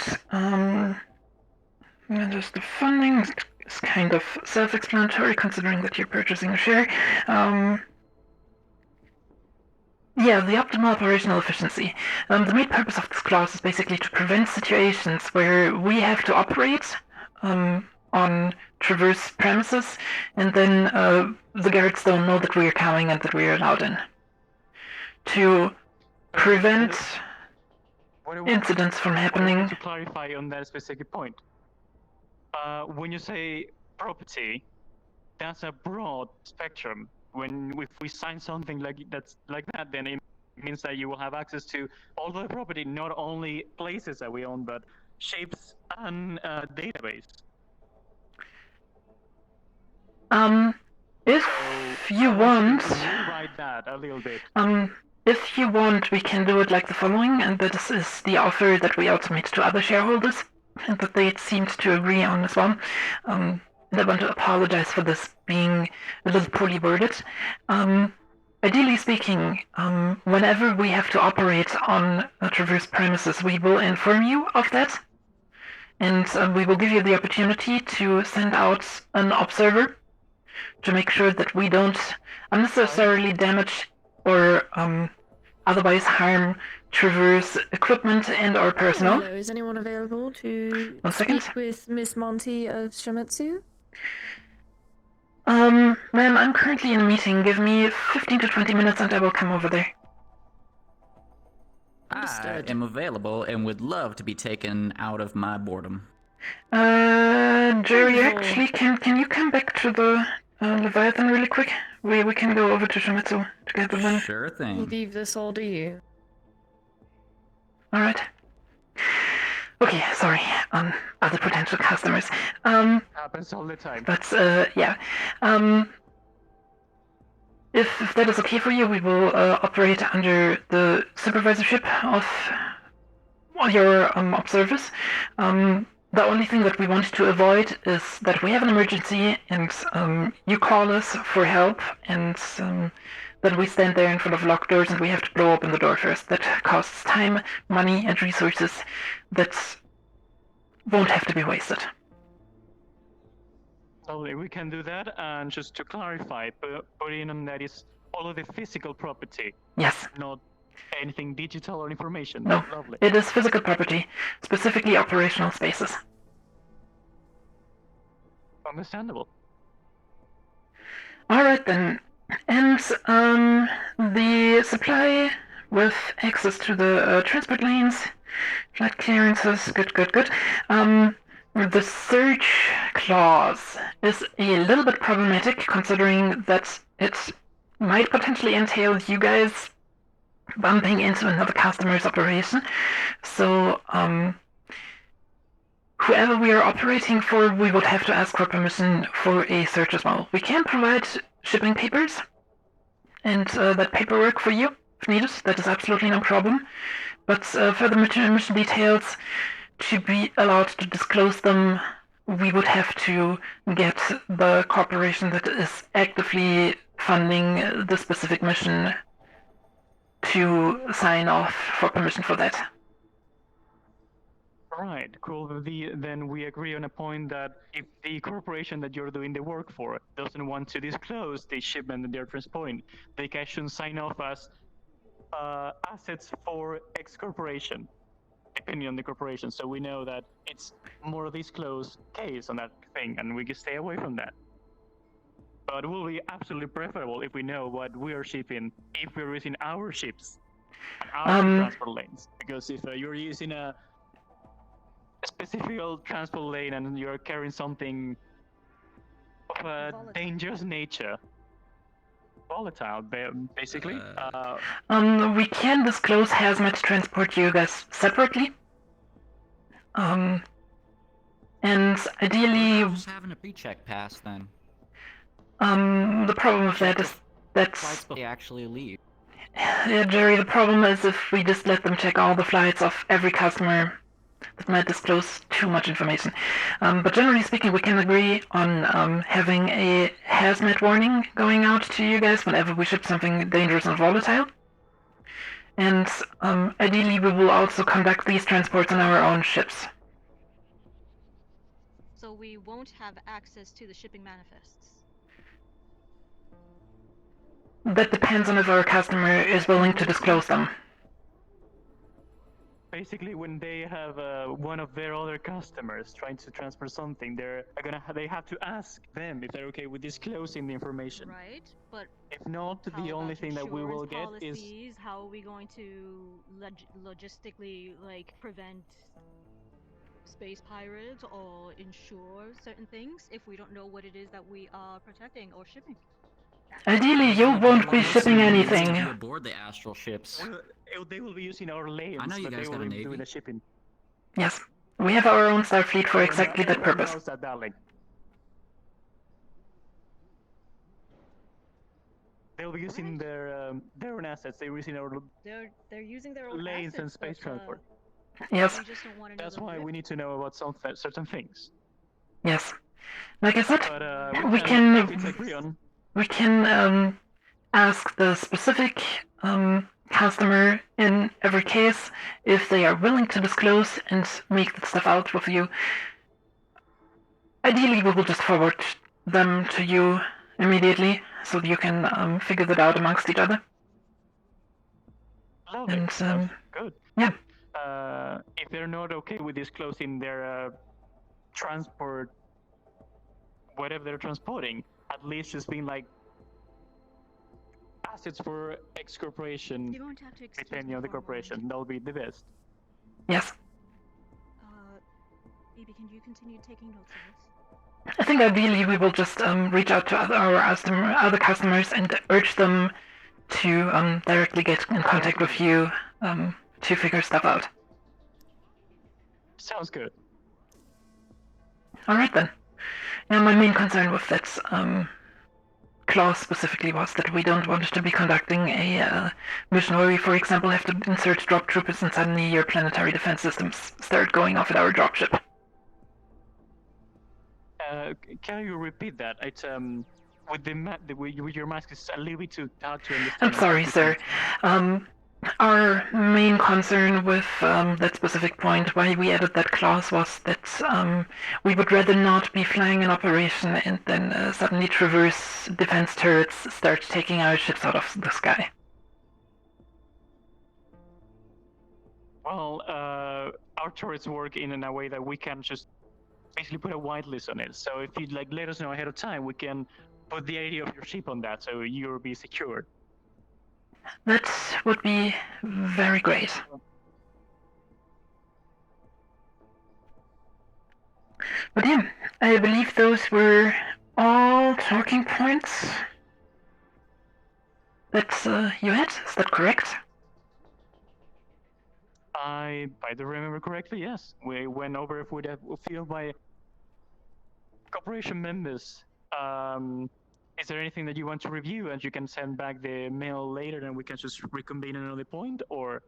just the funding is kind of self-explanatory, considering that you're purchasing a share. Yeah, the optimal operational efficiency. The main purpose of this clause is basically to prevent situations where we have to operate on traverse premises, and then the guards don't know that we are coming and that we are allowed in. To prevent incidents from happening. To clarify on that specific point, when you say property, that's a broad spectrum. If we sign something like that, then it means that you will have access to all the property, not only places that we own, but shapes and database. If you want, rewrite that a little bit. If you want, we can do it like the following, and this is the offer that we also made to other shareholders, and that they seemed to agree on as well. And I want to apologize for this being a little poorly worded. Ideally speaking, whenever we have to operate on a traverse premises, we will inform you of that, and we will give you the opportunity to send out an observer to make sure that we don't unnecessarily damage or otherwise harm traverse equipment and our personnel. Hello, is anyone available to speak with Miss Monty of Shimizu? Ma'am, I'm currently in a meeting. Give me 15 to 20 minutes and I will come over there. I am available and would love to be taken out of my boredom. Jerry, actually, can you come back to the Leviathan really quick? We can go over to Shimizu together then. Sure thing. We'll leave this all to you. Alright. Okay, sorry, other potential customers. Happens all the time. But, yeah. If that is okay for you, we will operate under the supervisorship of your observers. The only thing that we want to avoid is that we have an emergency and you call us for help, and then we stand there in front of locked doors and we have to blow open the door first. That costs time, money, and resources that won't have to be wasted. Totally, we can do that, and just to clarify, put in on that is all of the physical property. Yes. Not anything digital or information. No, Lovely. It is physical property, specifically operational spaces. Understandable. Alright then. And the supply with access to the transport lanes Flight clearances, good. The search clause is a little bit problematic, considering that it might potentially entail you guys bumping into another customer's operation. So, whoever we are operating for, we would have to ask for permission for a search as well. We can provide shipping papers and that paperwork for you if needed. That is absolutely no problem. But further mission details, to be allowed to disclose them, we would have to get the corporation that is actively funding the specific mission to sign off for permission for that. Right, cool. Then we agree on a point that if the corporation that you're doing the work for doesn't want to disclose the shipment that they're transporting, they can sign off as assets for X corporation, depending on the corporation. So we know that it's more disclosed case on that thing, and we can stay away from that. But it will be absolutely preferable if we know what we are shipping, if we're using our ships and our transport lanes. Because if you're using a specific transport lane and you're carrying something of a dangerous nature, volatile, basically. We can disclose hazmat transport you guys separately. And ideally, Just having a pre-check pass then. the problem with that is that's Flights they actually leave. yeah, Jerry. The problem is if we just let them check all the flights of every customer, that might disclose too much information. But generally speaking, we can agree on having a hazmat warning going out to you guys whenever we ship something dangerous and volatile. And ideally, we will also conduct these transports on our own ships. So we won't have access to the shipping manifests. That depends on if our customer is willing to disclose them. Basically, when they have one of their other customers trying to transfer something, they have to ask them if they're okay with disclosing the information. Right, but if not, the only thing that we will get is how are we going to logistically prevent space pirates or ensure certain things if we don't know what it is that we are protecting or shipping? Ideally, you won't be shipping anything. Aboard the astral ships. They will be using our lanes, I know you guys got a navy. doing the shipping. Yes, we have our own Starfleet for exactly that purpose. They'll be using their own assets. They're using our they're using their own lanes assets, and space transport. Yes. We just don't want to know That's why we need to know about certain things. Yes. Like I said, But, we can ask the specific customer in every case if they are willing to disclose and make that stuff out with you. Ideally, we will just forward them to you immediately so that you can figure that out amongst each other. Lovely. And good. Yeah. If they're not okay with disclosing their transport, whatever they're transporting, at least just being like assets for X corporation, depending on the corporation, that'll be the best. Yes. Phoebe, can you continue taking notes of this? I think ideally we will just reach out to our other customers and urge them to directly get in contact with you to figure stuff out. Sounds good. Alright then. Now my main concern with that clause specifically was that we don't want to be conducting a mission where we, for example, have to insert drop troopers and suddenly your planetary defense systems start going off at our dropship. Can you repeat that? It's with your mask is a little bit too hard to understand. I'm sorry, sir. Our main concern with that specific point, why we added that clause, was that we would rather not be flying an operation and then suddenly traverse defense turrets, start taking our ships out of the sky. Well, our turrets work in a way that we can just basically put a whitelist on it. So if you'd let us know ahead of time, we can put the ID of your ship on that, so you'll be secured. That would be very great. But yeah, I believe those were all talking points that you had. Is that correct? If I do remember correctly, yes. We went over if we'd have a few of my corporation members. Is there anything that you want to review and you can send back the mail later and we can just reconvene at another point, or?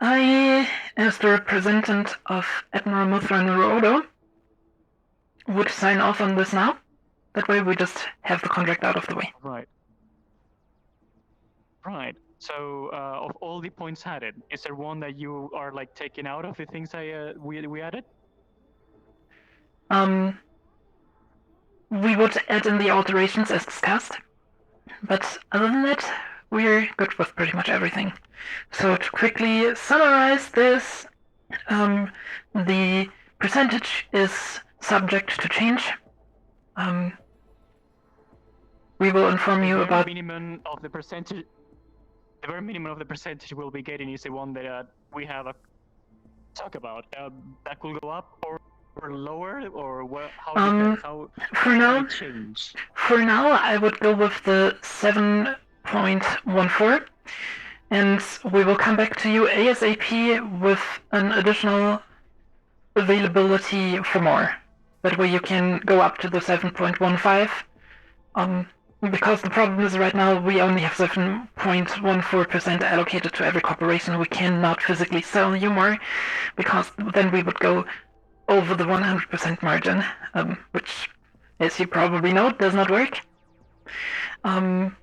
I, as the representative of Admiral Muthra Nurodo, would sign off on this now. That way we just have the contract out of the way. Right. Right. So, of all the points added, is there one that you are like taking out of the things we added? We would add in the alterations as discussed, but other than that, we're good with pretty much everything. So to quickly summarize this, the percentage is subject to change. We will inform you about minimum of the percentage. The very minimum of the percentage we'll be getting is the one that we have a talk about. That will go up or lower, or what? How for now, change? For now, I would go with the 7.14, and we will come back to you ASAP with an additional availability for more. That way you can go up to the 7.15. Because the problem is right now we only have 7.14% allocated to every corporation. We cannot physically sell you more, because then we would go over the 100% margin, which, as you probably know, does not work. I'm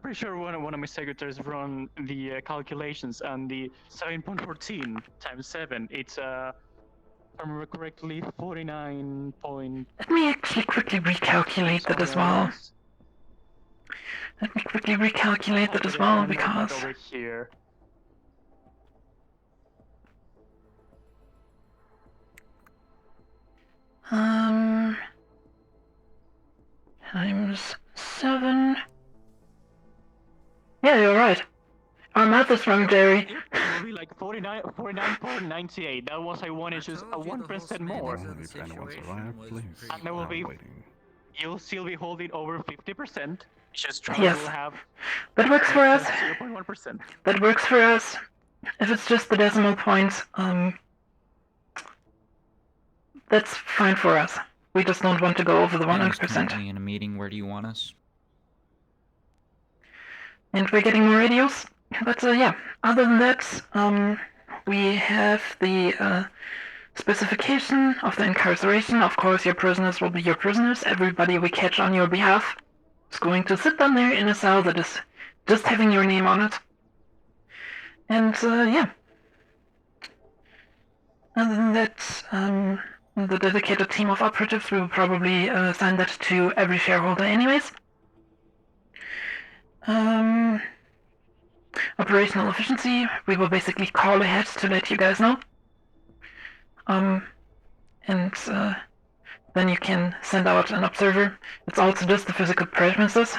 pretty sure one of my secretaries run the calculations, and the 7.14 times 7, it's if I remember correctly, 49 point... Let me actually quickly recalculate that as well. Because... Over here. Times 7... Yeah, you're right. Our math is wrong, Jerry. It will be like 49.98. That was I wanted just a 1% more. And there will be... You'll still be holding over 50%. Just try yes. will have... That works for us. 0.1%. That works for us. If it's just the decimal points, that's fine for us. We just don't want to go over the 100%. In a meeting, where do you want us? And we're getting more radios. But yeah, other than that, we have the specification of the incarceration. Of course, your prisoners will be your prisoners. Everybody we catch on your behalf is going to sit down there in a cell that is just having your name on it. And yeah. Other than that, the dedicated team of operatives, we will probably assign that to every shareholder anyways. Operational efficiency, we will basically call ahead to let you guys know. And then you can send out an observer. It's also just the physical premises.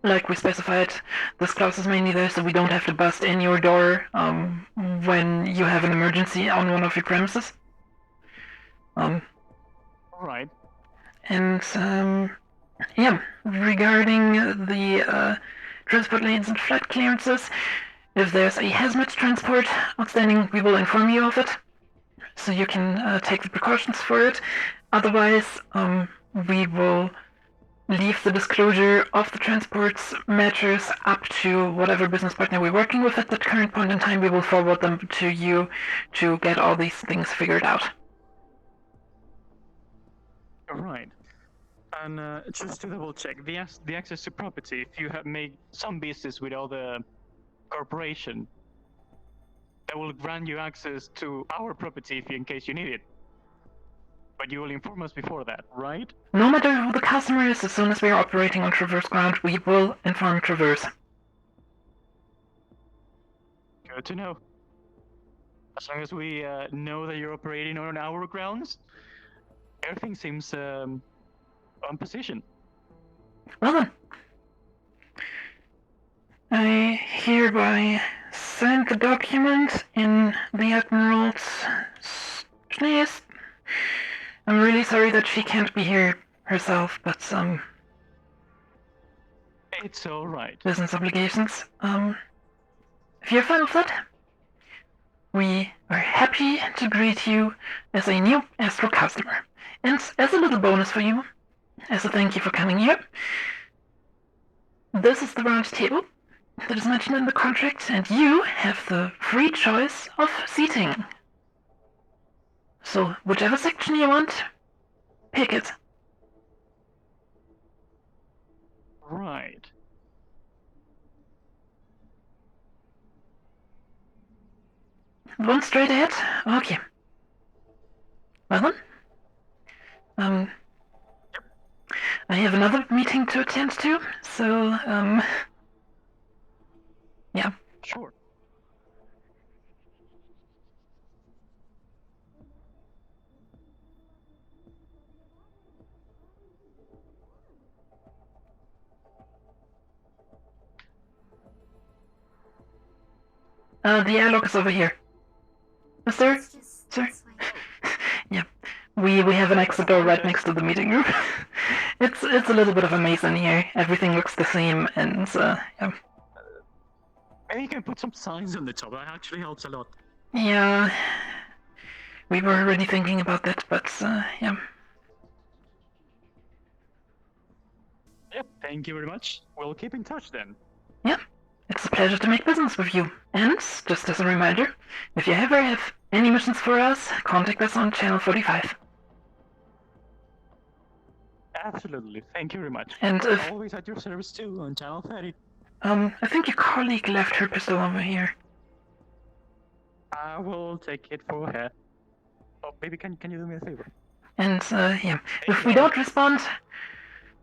Like we specified, this clause is mainly there so we don't have to bust in your door when you have an emergency on one of your premises. Right. And yeah, regarding the transport lanes and flight clearances, if there's a hazmat transport outstanding, we will inform you of it, so you can take the precautions for it. Otherwise, we will leave the disclosure of the transports matters up to whatever business partner we're working with at the current point in time. We will forward them to you to get all these things figured out. Right. And just to double check, the access to property, if you have made some business with other corporation, that will grant you access to our property in case you need it. But you will inform us before that, right? No matter who the customer is, as soon as we are operating on Traverse ground, we will inform Traverse. Good to know. As long as we know that you're operating on our grounds, everything seems on position. Well then. I hereby sign the document in the Admiral's name. I'm really sorry that she can't be here herself, but It's all right. business obligations. If you're fine with that, we are happy to greet you as a new Astro customer. And as a little bonus for you, as a thank you for coming here, this is the round table that is mentioned in the contract, and you have the free choice of seating. So, whichever section you want, pick it. Right. One straight ahead? Okay. Well then. I have another meeting to attend to, so, yeah. Sure. The airlock is over here. Sir? Sir? Yeah. We have an exit door right next to the meeting room. It's a little bit of a maze in here. Everything looks the same, and, yeah. Maybe you can put some signs on the top. That actually helps a lot. Yeah. We were already thinking about that, but, yeah. Yep, thank you very much. We'll keep in touch then. Yeah. It's a pleasure to make business with you. And, just as a reminder, if you ever have any missions for us, contact us on Channel 45. Absolutely, thank you very much. And We're if- always at your service too on Channel 30. I think your colleague left her pistol over here. I will take it for her. Oh, maybe can you do me a favor? And, yeah. If we don't respond,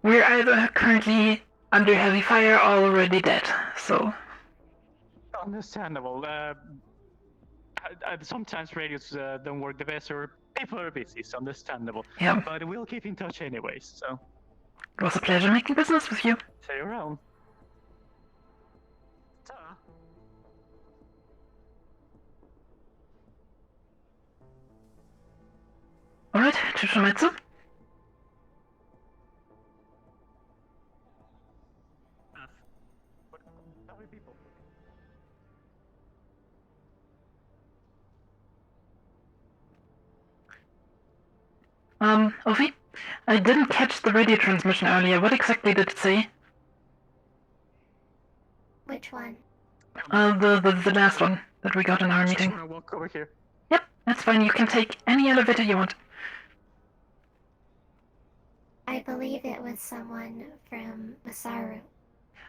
we're either currently under heavy fire or already dead, so... Understandable. Sometimes radios don't work the best, or people are busy, so understandable. Yeah. But we'll keep in touch anyways, so... It was a pleasure making business with you. See you around. Ta. Alright, to Shumetsu. Ovi? I didn't catch the radio transmission earlier. What exactly did it say? Which one? The last one that we got in our meeting. Just wanna walk over here. Yep, that's fine. You can take any elevator you want. I believe it was someone from Masaru,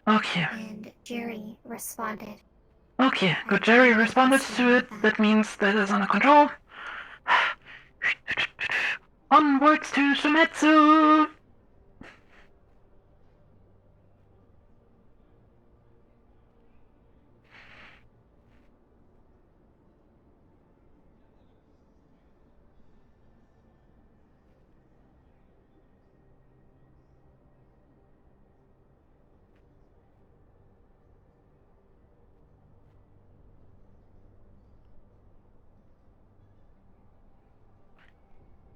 Okay. and Jerry responded. Okay, good. Jerry responded to it. That means that is under control. Onwards to Shumetsu!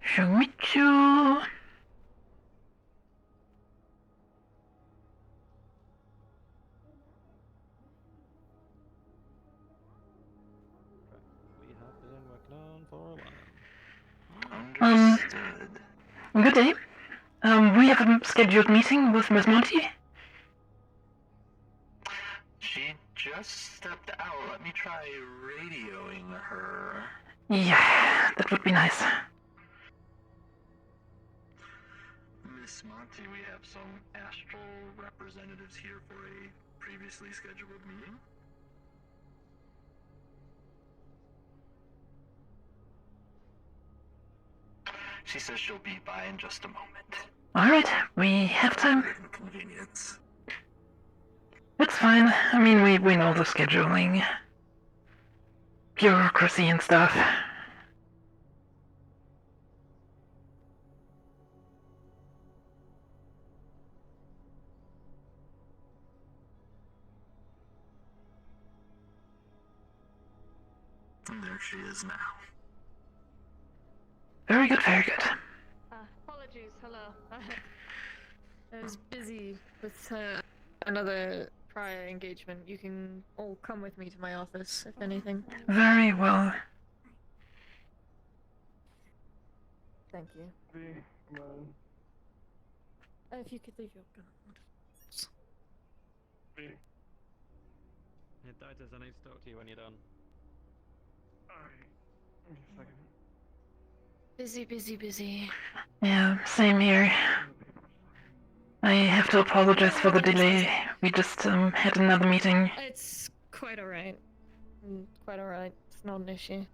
Shumetsu! We have been working on for a while. Good day. We have a scheduled meeting with Miss Monty. She just stepped out. Let me try radioing her. Yeah, that would be nice. Miss Monty, we have some astral representatives here for a previously scheduled meeting. She says she'll be by in just a moment. Alright, we have time. Inconvenience. It's fine. I mean, we know the scheduling. Bureaucracy and stuff. And there she is now. Very good, very good. Apologies, hello. I was busy with another prior engagement. You can all come with me to my office, if anything. Very well. Thank you. If you could leave your gun. Yeah, Titus, I need to talk to you when you're done. Busy. Yeah, same here. I have to apologize for the delay. We just had another meeting. It's quite alright. Quite alright. It's not an issue.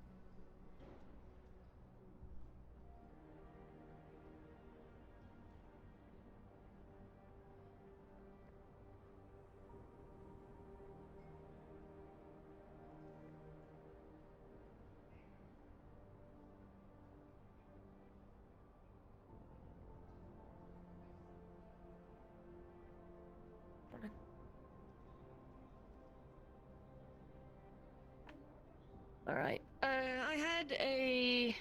Alright. I had a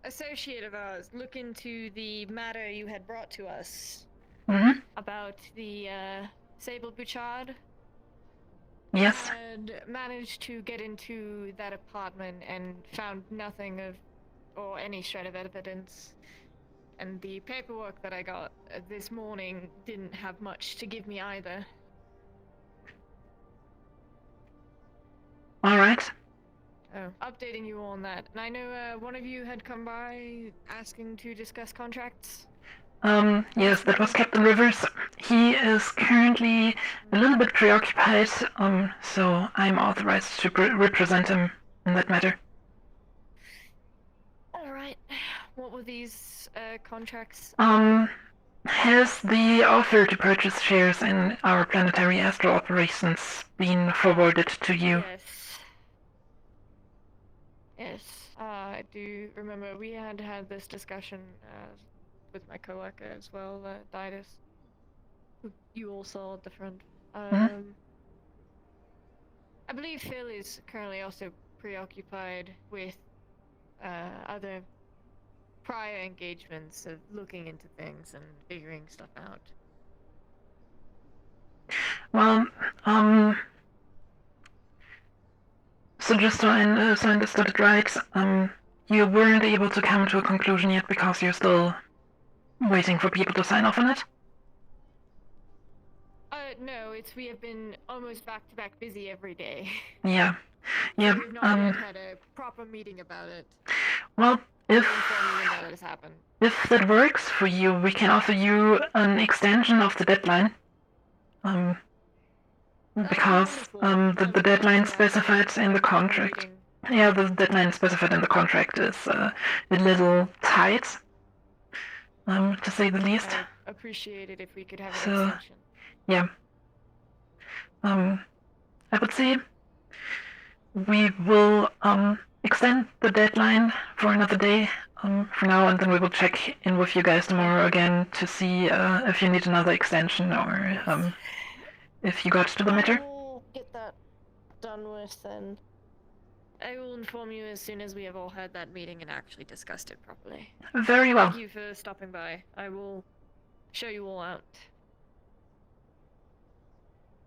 associate of ours look into the matter you had brought to us about the Sable Bouchard. Yes. Had managed to get into that apartment and found nothing of or any shred of evidence. And the paperwork that I got this morning didn't have much to give me either. Alright. Oh, updating you on that. And I know one of you had come by asking to discuss contracts. Yes, that was Captain Rivers. He is currently a little bit preoccupied, so I'm authorized to represent him in that matter. Alright. What were these contracts? Has the offer to purchase shares in our planetary astral operations been forwarded to you? Yes, I do remember we had this discussion with my coworker as well, Didas, who you all saw at the front. I believe Phil is currently also preoccupied with other prior engagements of looking into things and figuring stuff out. Well, so just so I understood it right, you weren't able to come to a conclusion yet because you're still waiting for people to sign off on it? No, we have been almost back-to-back busy every day. Yeah. Yeah, so we've not yet had a proper meeting about it. Well, if that has happened. If that works for you, we can offer you an extension of the deadline. Because the deadline specified in the contract. Yeah, the deadline specified in the contract is a little tight, to say the least. I'd appreciate it if we could have an So, extension. yeah. I would say we will extend the deadline for another day for now, and then we will check in with you guys tomorrow again to see if you need another extension or if you got to the matter. I'll get that done with then. I will inform you as soon as we have all had that meeting and actually discussed it properly. Very well. Thank you for stopping by. I will show you all out.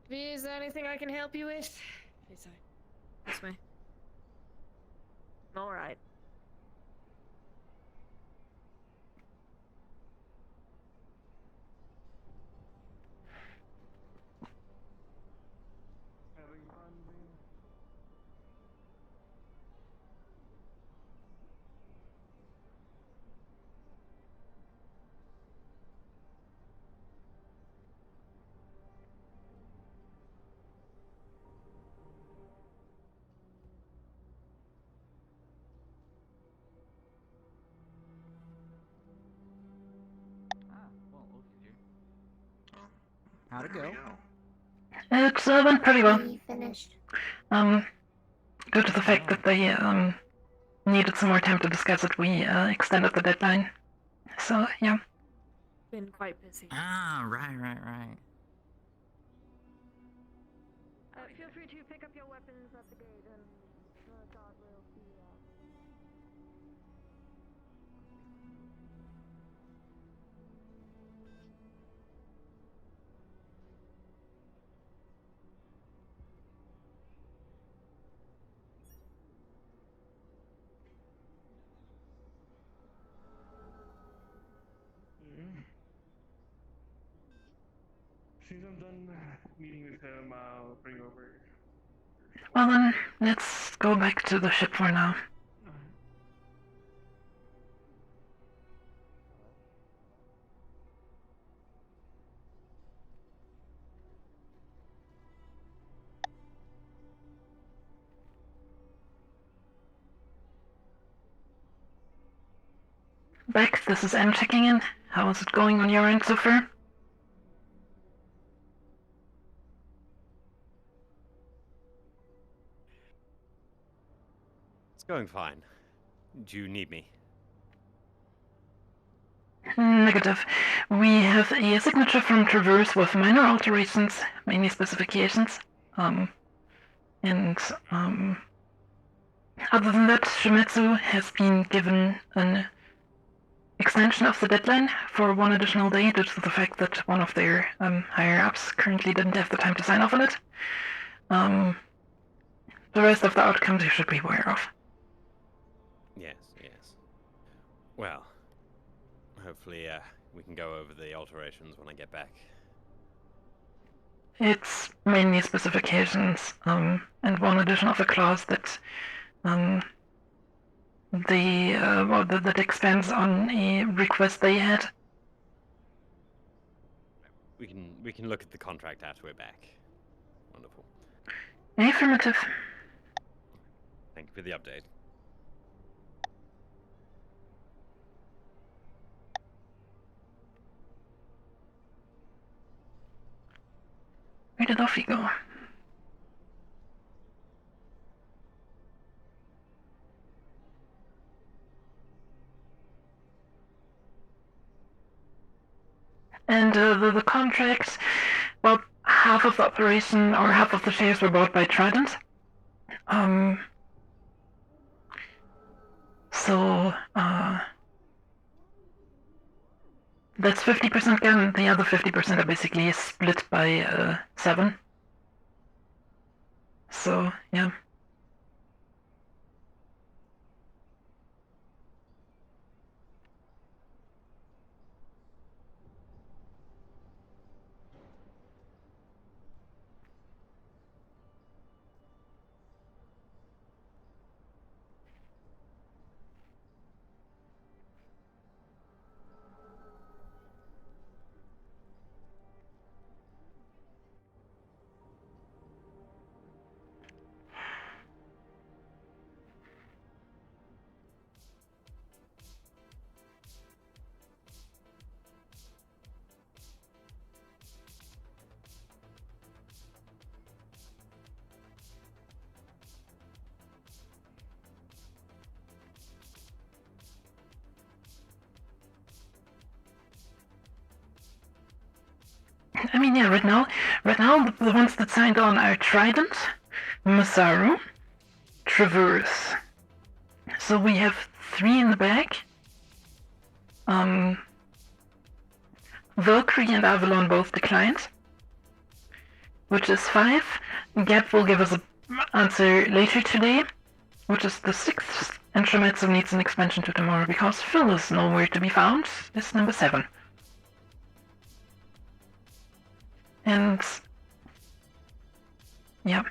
V, is there anything I can help you with? This way. Alright. How'd it go? It went pretty well. Finished. Due to the fact that they needed some more time to discuss it, we extended the deadline. So, yeah. Been quite busy. Ah, right. feel free to pick up your weapons at the gate, and the guard will see you out. As soon as I'm done meeting with him, I'll bring over. Well then, let's go back to the ship for now. Beck, this is Em checking in. How is it going on your end so far? It's going fine. Do you need me? Negative. We have a signature from Traverse with minor alterations, mainly specifications. Other than that, Shimetsu has been given an extension of the deadline for one additional day due to the fact that one of their higher-ups currently didn't have the time to sign off on it. The rest of the outcomes you should be aware of. Yes, yes. Well, hopefully we can go over the alterations when I get back. It's mainly specifications, and one addition of a clause that that expands on a request they had. We can look at the contract after we're back. Wonderful. Affirmative. Thank you for the update. Where did Offie go? And the contract, well, half of the operation, or half of the shares were bought by Trident. That's 50% gun, the other 50% are basically split by 7. So, yeah. I mean, yeah, right now, the ones that signed on are Trident, Masaru, Traverse. So we have 3 in the bag. Valkyrie and Avalon both declined, which is 5. Gap will give us an answer later today, which is the 6th. And Shimetsu needs an expansion to tomorrow because Phil is nowhere to be found. It's number 7. And yeah,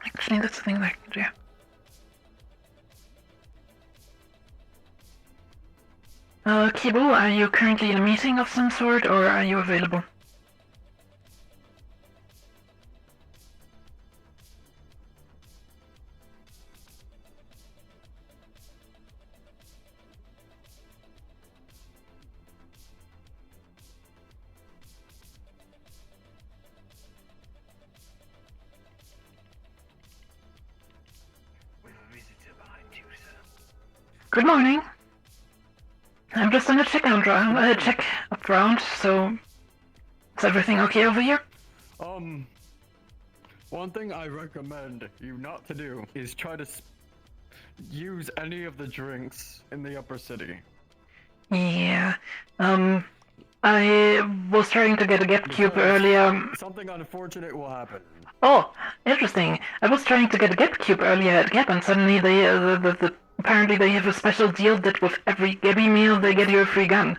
actually that's the thing that I can do. Kibo, are you currently in a meeting of some sort, or are you available? Good morning. I'm just on a check up round, so is everything okay over here? One thing I recommend you not to do is try to use any of the drinks in the upper city. Yeah. I was trying to get a get cube earlier. Something unfortunate will happen. Oh, interesting. I was trying to get a get cube earlier at Gap, and suddenly they apparently they have a special deal that with every Gabby meal they get you a free gun.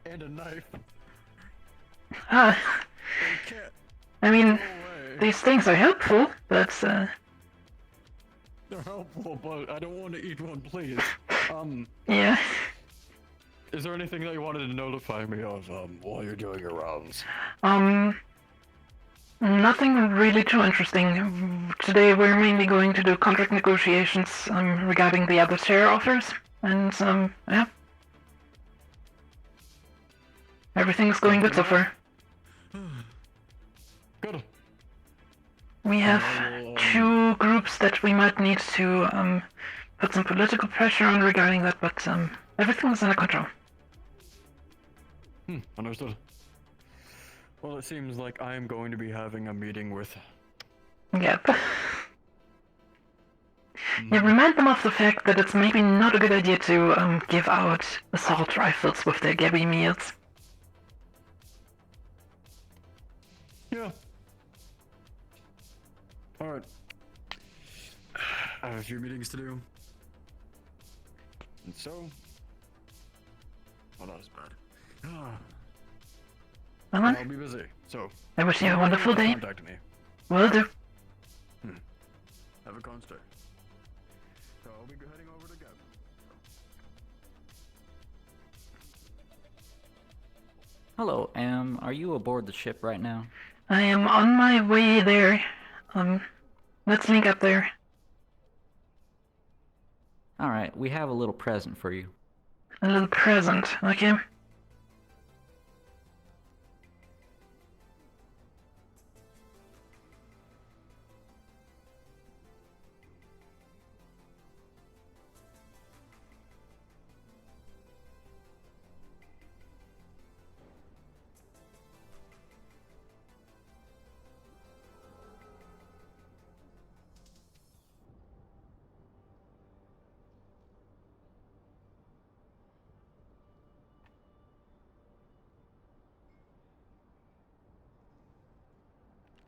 And a knife. Ah. I mean, these things are helpful, but They're helpful, but I don't want to eat one, please. Yeah. Is there anything that you wanted to notify me of while you're doing your rounds? Nothing really too interesting. Today we're mainly going to do contract negotiations regarding the other share offers, and yeah. Everything's going good so far. Good. We have two groups that we might need to put some political pressure on regarding that, but everything's under control. Understood. Well, it seems like I am going to be having a meeting with... Yep. Yeah, remind them of the fact that it's maybe not a good idea to give out assault rifles with their Gabby meals. Yeah. Alright. I have a few meetings to do. And so... Well, not as bad. Well, I'll be busy, so... I wish you a wonderful day. Contact me. Will do. Have a con stay. So I'll be heading over to Gab. Hello, are you aboard the ship right now? I am on my way there. Let's link up there. Alright, we have a little present for you. A little present, okay?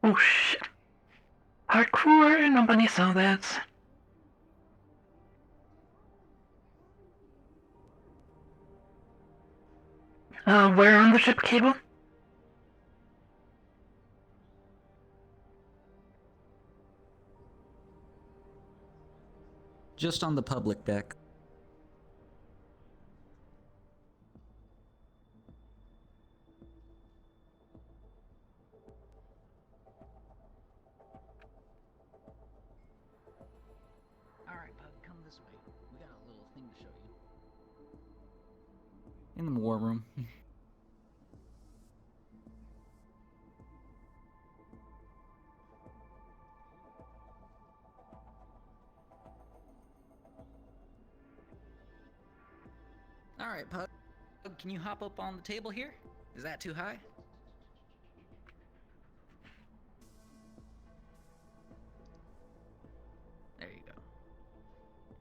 Oh shit. Parkour, nobody saw that. Where on the ship, Cable? Just on the public deck. Alright, bud, come this way. We got a little thing to show you. In the war room. Alright, Pug. Can you hop up on the table here? Is that too high? There you go.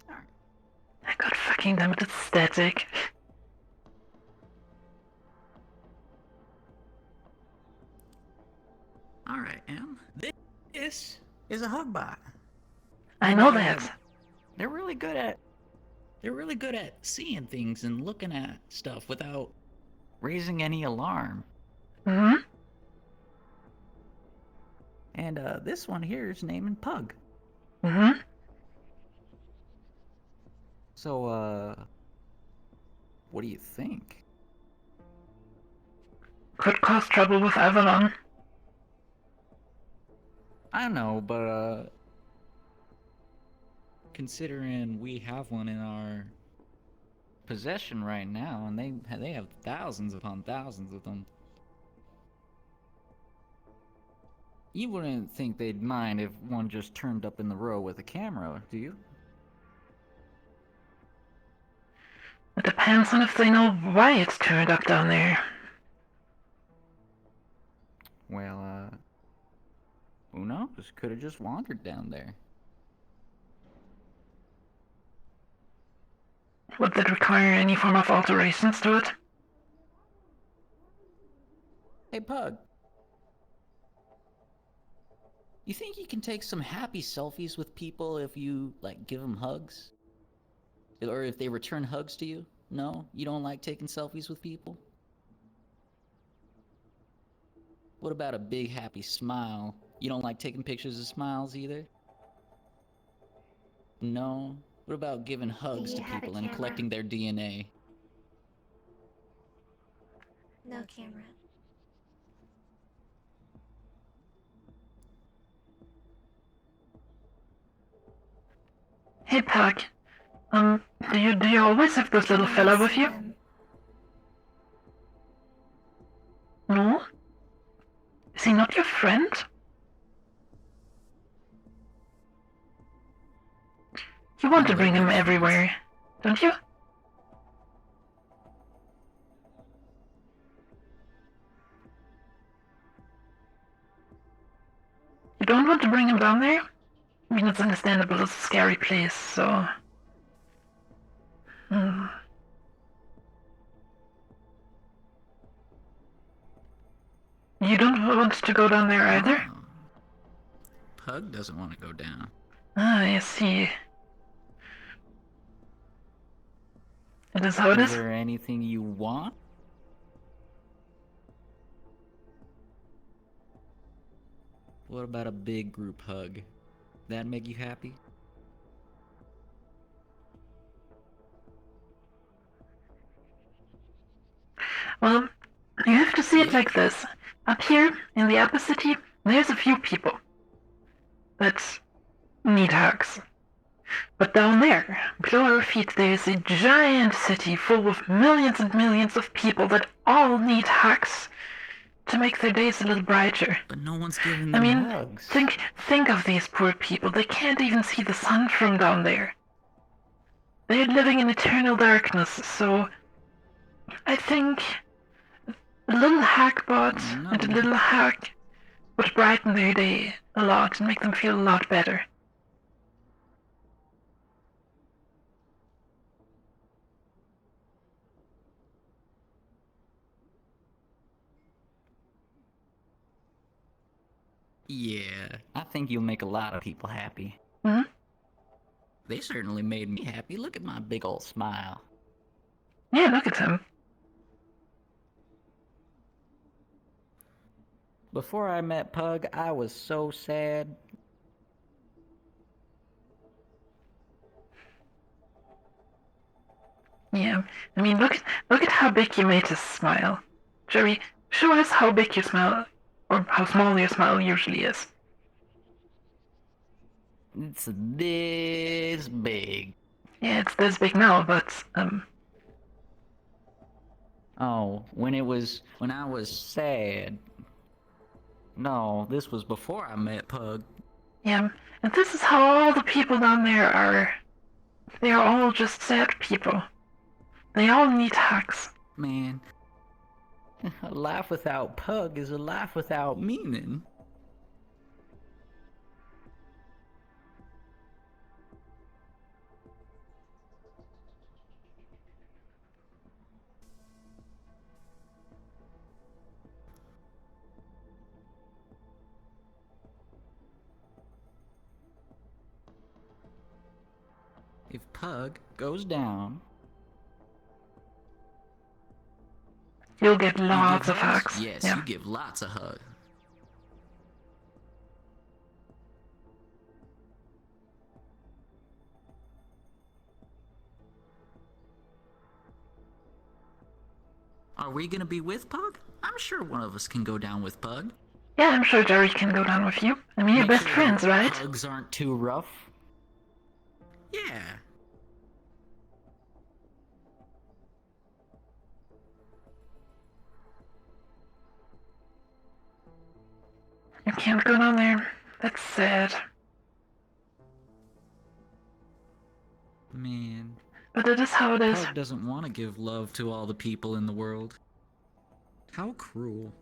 Alright. God fucking damn it, it's static. Alright, Em. This is a hug bot. I know that. They're really good at seeing things and looking at stuff without raising any alarm. Mm-hmm. And this one here is named Pug. Mm-hmm. So what do you think? Could cause trouble with Avalon. I know, but considering we have one in our possession right now, and they have thousands upon thousands of them, you wouldn't think they'd mind if one just turned up in the row with a camera, do you? It depends on if they know why it's turned up down there. Well, know, just could have just wandered down there. Would that require any form of alterations to it? Hey, Pug. You think you can take some happy selfies with people if you, like, give them hugs? Or if they return hugs to you? No? You don't like taking selfies with people? What about a big happy smile? You don't like taking pictures of smiles either? No? What about giving hugs to people and collecting their DNA? No camera. Hey, Pug. Do you always have this little fella with you? No? Is he not your friend? You want to bring him everywhere, don't you? You don't want to bring him down there? I mean, it's understandable, it's a scary place, so... You don't want to go down there either? Oh. Pug doesn't want to go down. Ah, I see. It is how it is? Is there anything you want? What about a big group hug? That make you happy? Well, you have to see it like this. Up here, in the Upper City, there's a few people that need hugs. But down there, below our feet, there's a giant city full of millions and millions of people that all need hugs to make their days a little brighter. But no one's giving them hugs. Think of these poor people. They can't even see the sun from down there. They're living in eternal darkness, so I think a little hackbot and a little hack would brighten their day a lot and make them feel a lot better. Yeah, I think you'll make a lot of people happy. Hmm? They certainly made me happy. Look at my big old smile. Yeah, look at him. Before I met Pug, I was so sad. Yeah, I mean, look at how big you made his smile. Jerry, show us how big your smile, or how small your smile usually is. It's this big. Yeah, it's this big now, but, Oh, when I was sad. No, this was before I met Pug. yeah, and this is how all the people down there are. They are all just sad people. They all need hugs. Man, a life without Pug is a life without meaning. If Pug goes down, you'll get lots of hugs. Yes, yeah. you give lots of hugs. Are we gonna be with Pug? I'm sure one of us can go down with Pug. Yeah, I'm sure Jerry can go down with you. I mean, you're best friends, right? Hugs aren't too rough. Yeah. You can't go down there. That's sad. Man. But it is how it is. Pug doesn't want to give love to all the people in the world. How cruel.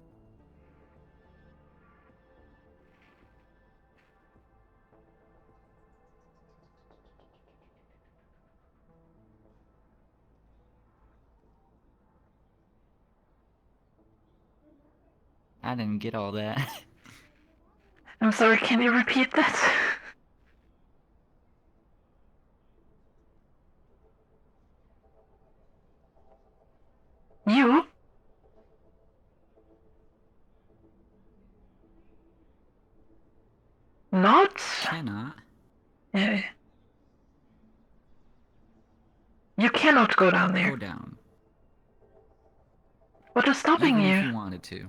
I didn't get all that. I'm sorry, can you repeat that? You? Not? Cannot. Yeah. You cannot go down there. Go down. What is stopping Even you? if you wanted to.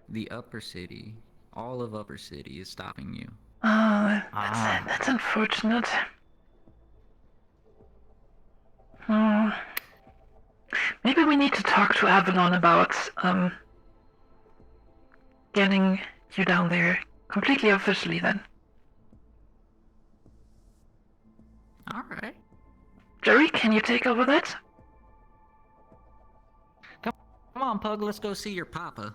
The upper city, all of upper city is stopping you. Oh, that's unfortunate. Oh. Maybe we need to talk to Avalon about, getting you down there completely officially then. Alright. Jerry, can you take over that? Come on, Pug, let's go see your papa.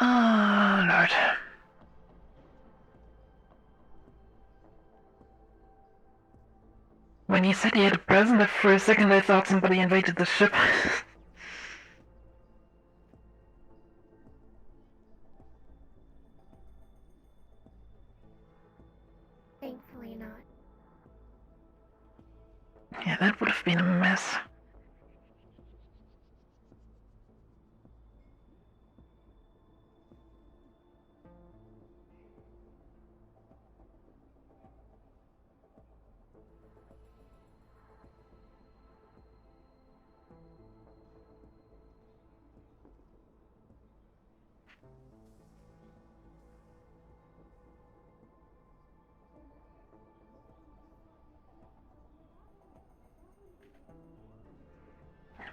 Oh, Lord. When he said he had a present, for a second I thought somebody invaded the ship. Thankfully not. Yeah, that would have been a mess.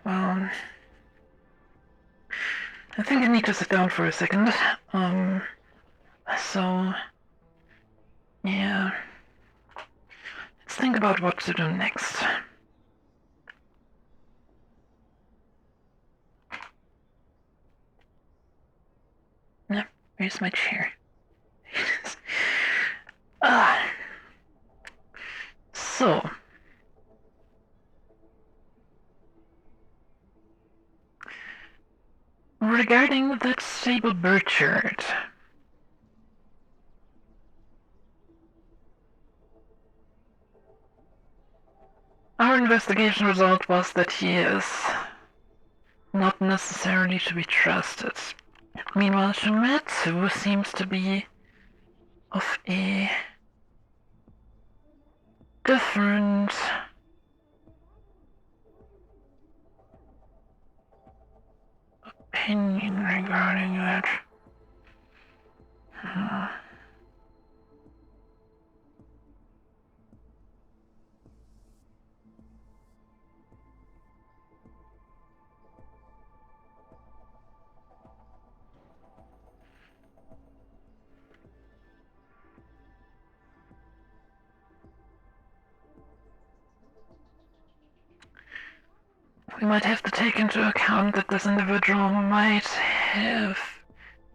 Well, I think I need to sit down for a second. So, yeah. Let's think about what to do next. No, where's my chair? So. Regarding that sable bird, our investigation result was that he is not necessarily to be trusted. Meanwhile, Shimetsu seems to be of a different opinion regarding that. We might have to take into account that this individual might have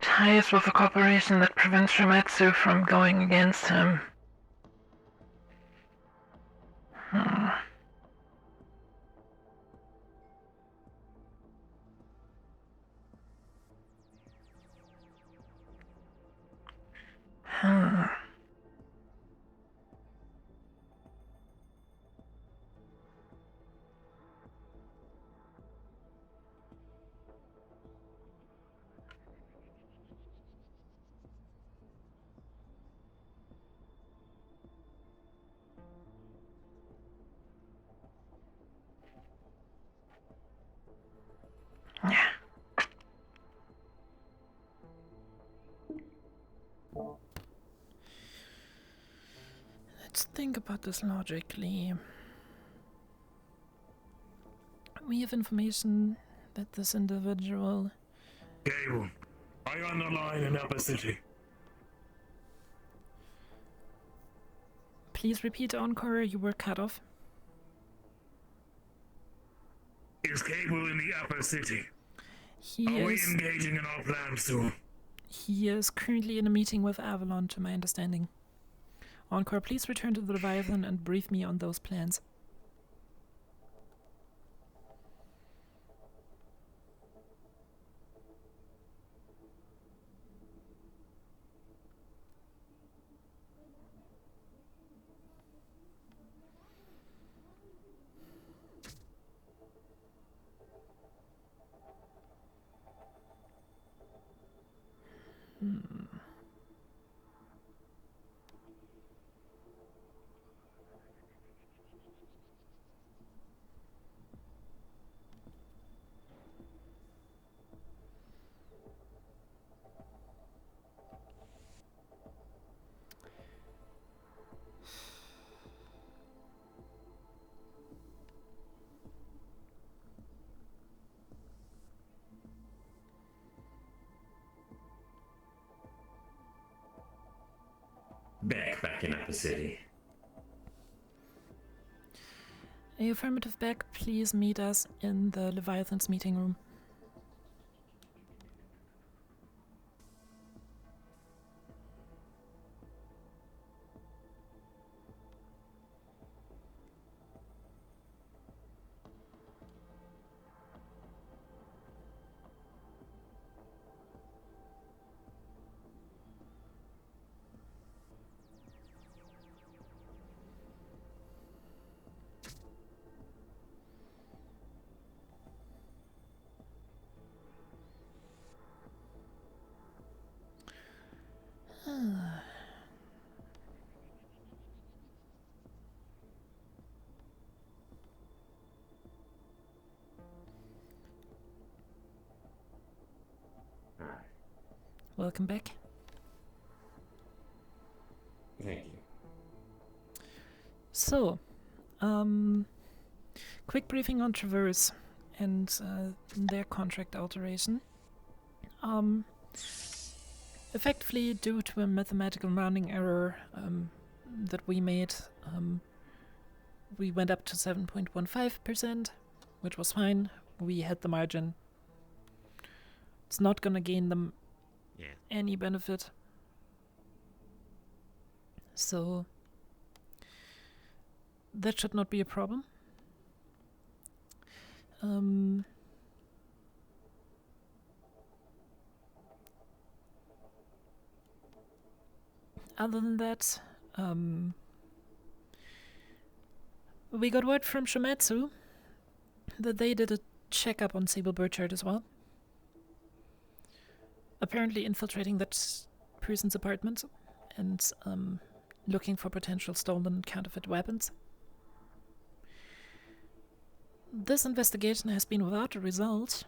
ties with a corporation that prevents Shimetsu from going against him. Yeah. Let's think about this logically. We have information that this individual... Gable, are you on the line in Upper City? Please repeat, Encore, you were cut off. Is Cable in the upper city? He Are we is... engaging in our plans soon? He is currently in a meeting with Avalon, to my understanding. Encore, please return to the Leviathan and brief me on those plans. Back in Upper City. Affirmative back, please meet us in the Leviathan's meeting room. Welcome back. Thank you. So, quick briefing on Traverse and their contract alteration. Effectively, due to a mathematical rounding error that we made, we went up to 7.15%, which was fine. We had the margin. It's not gonna gain them any benefit. So that should not be a problem. Other than that, we got word from Shimetsu that they did a checkup on Sable Burchard as well. Apparently infiltrating that person's apartment and looking for potential stolen counterfeit weapons. This investigation has been without a result,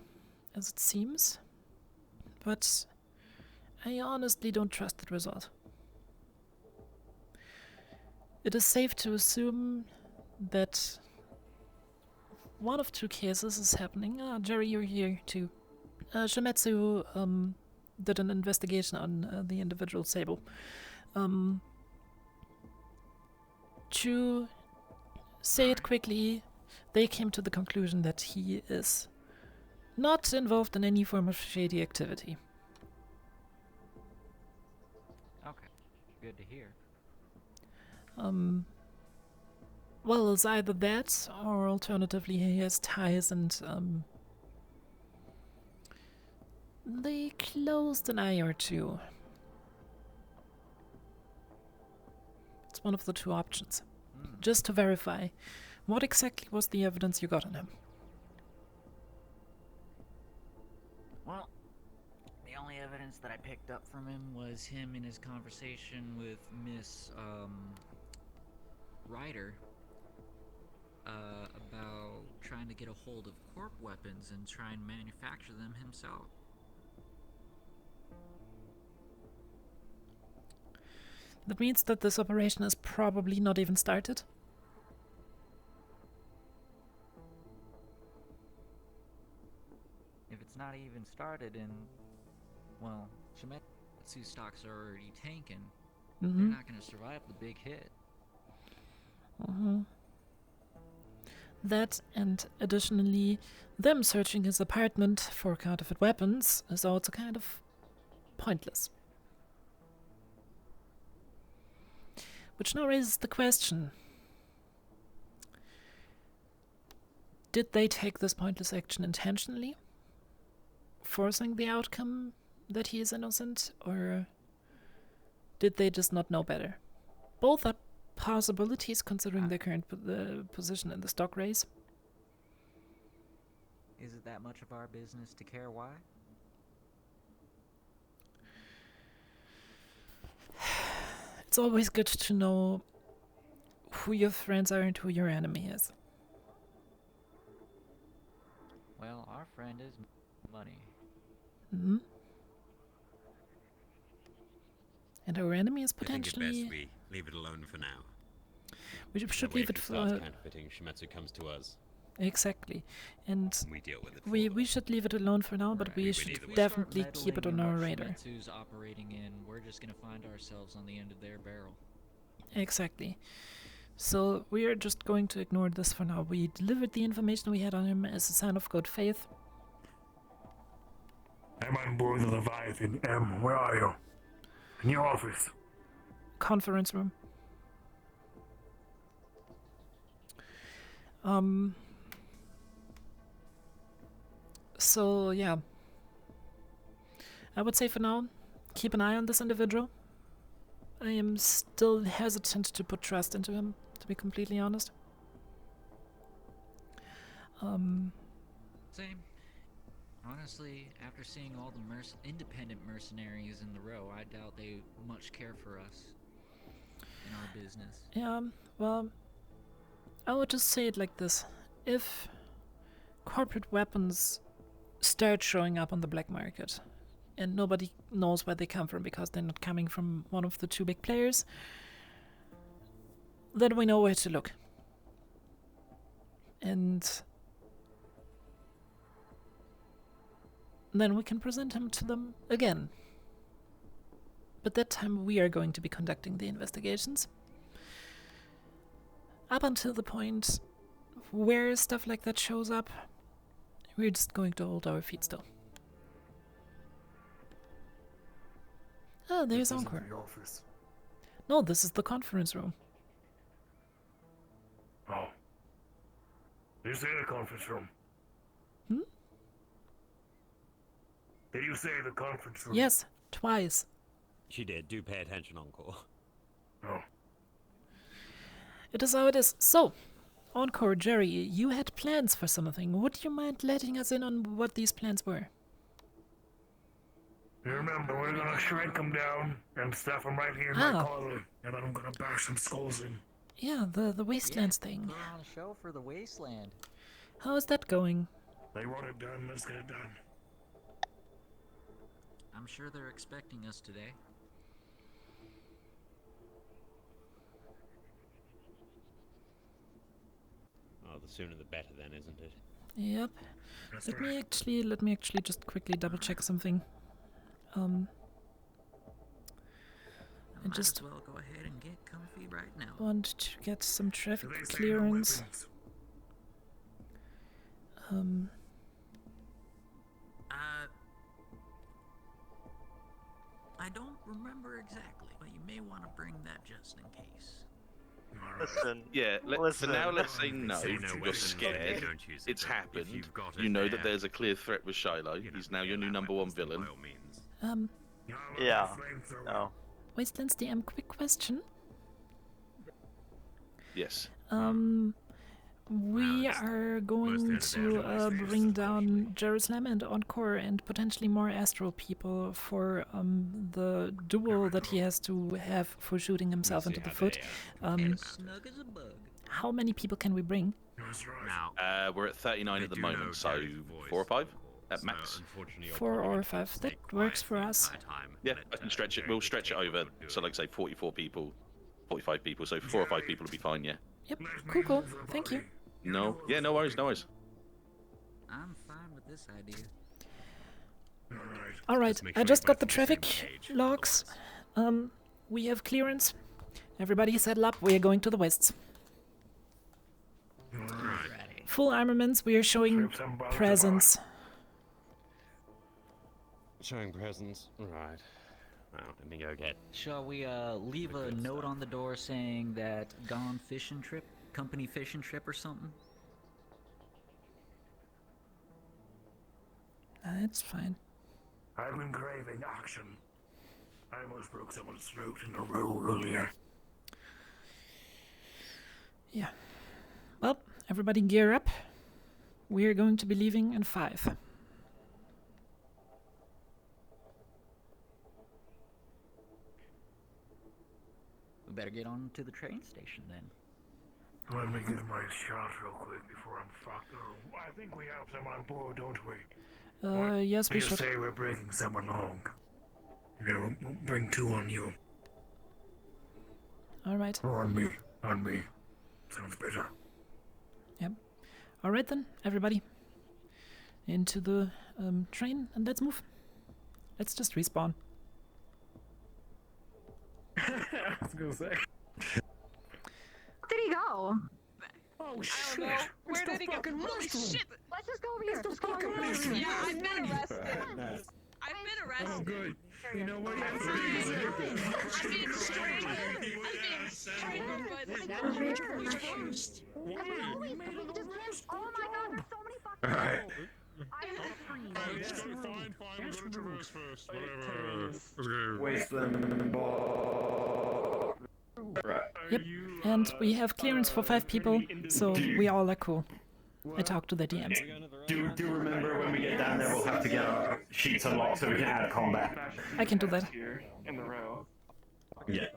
as it seems, but I honestly don't trust that result. It is safe to assume that one of two cases is happening. Jerry, you're here too. Shimetsu did an investigation on the individual Sable. To say it quickly, they came to the conclusion that he is not involved in any form of shady activity. Okay, good to hear. Well, it's either that, or alternatively he has ties and, they closed an eye or two. It's one of the two options. Just to verify, what exactly was the evidence you got on him? Well, the only evidence that I picked up from him was him in his conversation with Miss, Ryder, about trying to get a hold of corp weapons and try and manufacture them himself. That means that this operation is probably not even started? If it's not even started and, well, Shimetsu stocks are already tanking, they're not going to survive the big hit. That, and additionally, them searching his apartment for counterfeit weapons is also kind of pointless. Which now raises the question: did they take this pointless action intentionally, forcing the outcome that he is innocent, or did they just not know better? Both are possibilities considering their current position in the stock race. Is it that much of our business to care why? It's always good to know who your friends are and who your enemy is. Well, our friend is money. Mm-hmm. And our enemy is I think potentially... it best we leave it alone for now. We should That way leave if it he for... starts counterfeiting, Shimetsu comes to us. Exactly. And we deal with it. We should leave it alone for now, but we should definitely keep it on our radar. Shimetsu's operating in, we're just gonna find ourselves on the end of their barrel. Exactly. So we are just going to ignore this for now. We delivered the information we had on him as a sign of good faith. I'm on board the Leviathan. Where are you? In your office. Conference room. So yeah, I would say for now, keep an eye on this individual. I am still hesitant to put trust into him, to be completely honest. Same. Honestly, after seeing all the independent mercenaries in the row, I doubt they much care for us in our business. Yeah, well, I would just say it like this. If corporate weapons start showing up on the black market and nobody knows where they come from because they're not coming from one of the two big players, then we know where to look. And then we can present him to them again. But that time we are going to be conducting the investigations. Up until the point where stuff like that shows up, we're just going to hold our feet still. Oh, there's This isn't Encore. the office. No, this is the conference room. Oh. Did you say the conference room? Hmm? Did you say the conference room? Yes, twice. She did. Do pay attention, Encore. Oh. It is how it is. So, Encore, Jerry, you had plans for something. Would you mind letting us in on what these plans were? You remember, we're gonna shrink them down and stuff them right here in my collar, and then I'm gonna bash some skulls in. Yeah, the Wastelands thing. Put on a show for the Wasteland. How is that going? They want it done, let's get it done. I'm sure they're expecting us today. Oh, the sooner the better then, isn't it? Yep. Let me actually just quickly double check something. I Might just as well go ahead and get comfy right now. want to get some traffic clearance. I don't remember exactly, but you may want to bring that just in case. Listen, yeah, for now let's say no. You're scared. It's happened. You know that there's a clear threat with Shiloh. He's now your new #1 villain. Yeah. No. Wastelands DM, quick question. Yes. We are going to bring down Jerusalem and Encore and potentially more Astro people for the duel that he has to have for shooting himself into the foot. Snug as a bug. How many people can we bring? We're at 39 at the moment, so 4 or 5 at max. 4 or 5. That works for us. Yeah, I can stretch it. We'll stretch it over. So, like, say 44 people, 45 people. So 4 or 5 people will be fine. Yeah. Yep. Cool. Thank you. No. Yeah. No worries. No worries. I'm fine with this idea. Alright, I just got the traffic logs. We have clearance. Everybody settle up. We are going to the wests. full armaments. We are showing presence. Showing presence. Right. Well, let me go get. Shall we leave a note on the door saying that gone fishing trip, company fishing trip or something? That's fine. I've been craving action. I almost broke someone's throat in a row earlier. Yeah. Well, everybody gear up. We're going to be leaving in 5. We better get on to the train station then. Let me get my shot real quick before I'm fucked. Oh, I think we have some on board, don't we? Yes, we You should. say we're bringing someone along. You know, we'll bring 2 on you. All right. Or on me. On me. Sounds better. Yep. All right then, everybody. Into the train, and let's move. Let's just respawn. I was gonna say. Where did he go? Oh shit! Where did he go? Holy shit! Let's just go over here. Just go over here. Yeah, I've been arrested. I've been arrested. Oh good. You know what? I'm being strangled, Oh my god, there's so many fucking Alright. Fine, we'll go to traverse first. Waste them. Right. Yep. And we have clearance for 5 people, so we all are cool. I talked to the DMs. Do remember when we get down there, we'll have to get our sheets unlocked so we can add combat. I can do that. In the row. Yeah.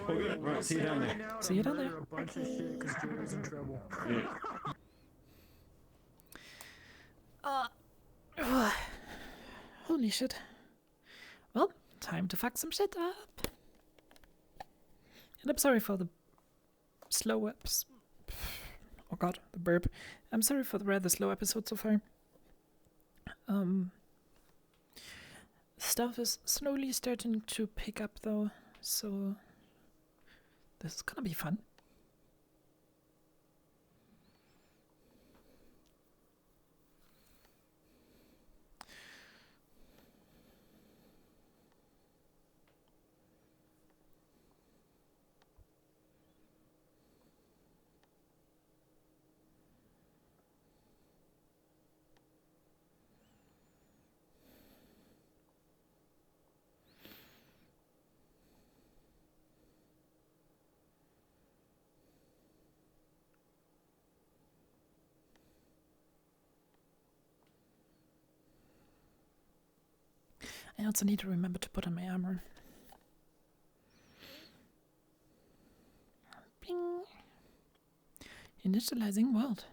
Right, see you down there. See you down there. A bunch of shit because Jerry's in trouble. Holy shit. Well, time to fuck some shit up. And I'm sorry for the slow ups. Oh god, the burp. I'm sorry for the rather slow episode so far. Stuff is slowly starting to pick up though, so this is gonna be fun. I also need to remember to put on my armor. Bing. Initializing world.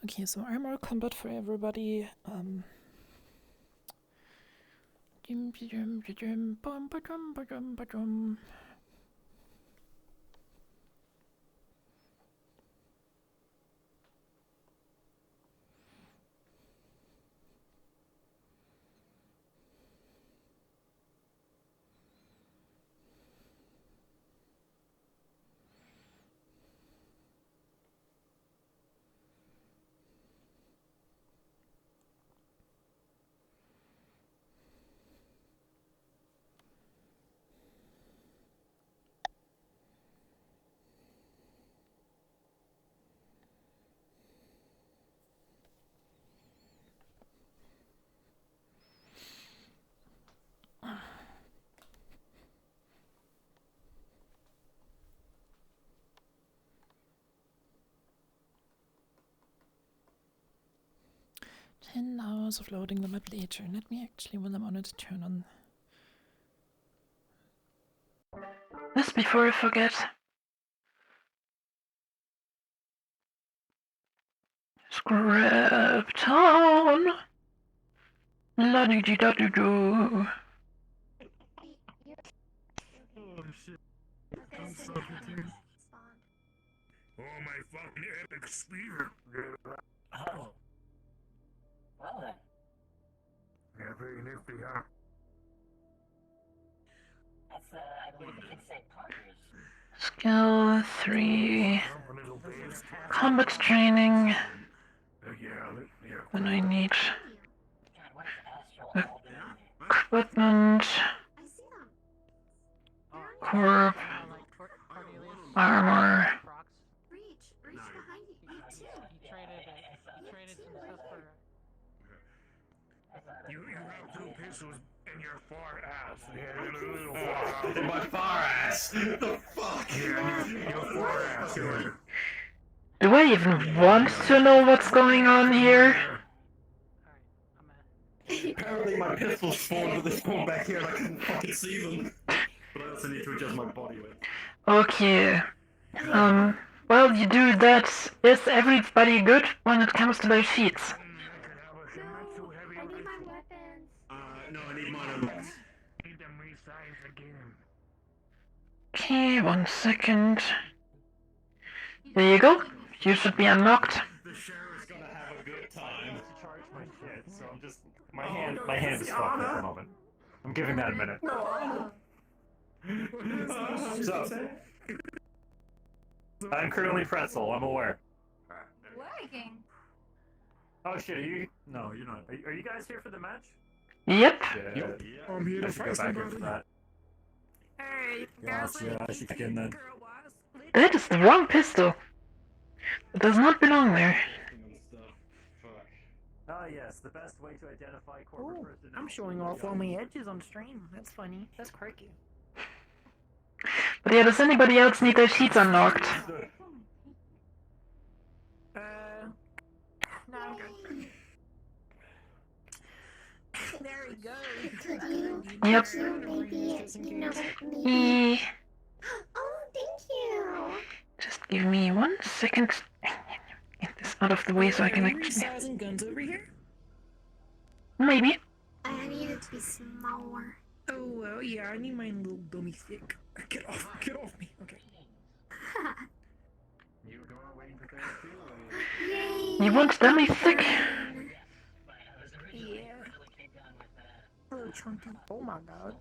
Okay, so armor combat for everybody. Hours of loading the map later. Let me actually, while I'm on it, turn on. Just before I forget. Scrap town. La dee dee da doo doo. Oh shit. I'm so confused. Oh my fucking epic spear. Oh. Well then. Yeah, very nifty, huh? That's, I believe the kids say partners. Skill 3. Combat training. Then I need equipment. Corp. Armor. Reach behind you. Me too. He traded some stuff for. You have 2 pistols in your far ass. Yeah, In my far ass. The fuck? Yeah, your far ass. Yeah. Do I even want to know what's going on here? Apparently my pistols spawned, but they spawned back here and I couldn't fucking see them. But I also need to adjust my body weight. Okay. Well, you do that. Is everybody good when it comes to their sheets? I need my weapons. No, I need mine unlocked. Need them resized again. Okay, 1 second. There you go. You should be unlocked. The sheriff's gonna have a good time. Charge my shit, so I'm just... My hand is fucked at the moment. I'm giving that a minute. So... I'm currently Pretzel, I'm aware. Lagging. Oh shit, are you... No, you're not. Are you guys here for the match? Yep. Yeah. I'm here I to should go fight back here for somebody. that. Hey, Gotcha, I should get in then. That is the wrong pistol. It does not belong there. Ah yes, the best way to identify corporate personnel. I'm showing off all my edges on stream. That's funny. That's quirky. But yeah, does anybody else need their sheets unlocked? No, I'm good. There we go. Yep. Oh, thank you. Just give me 1 second. Get this out of the way so I can Are you actually... resizing guns over here? Maybe. I need it to be smaller. Oh, well, yeah, I need mine a little dummy thick. Get off me. Okay. Yay! You want dummy thick? Yeah. Little chunky. Oh my god.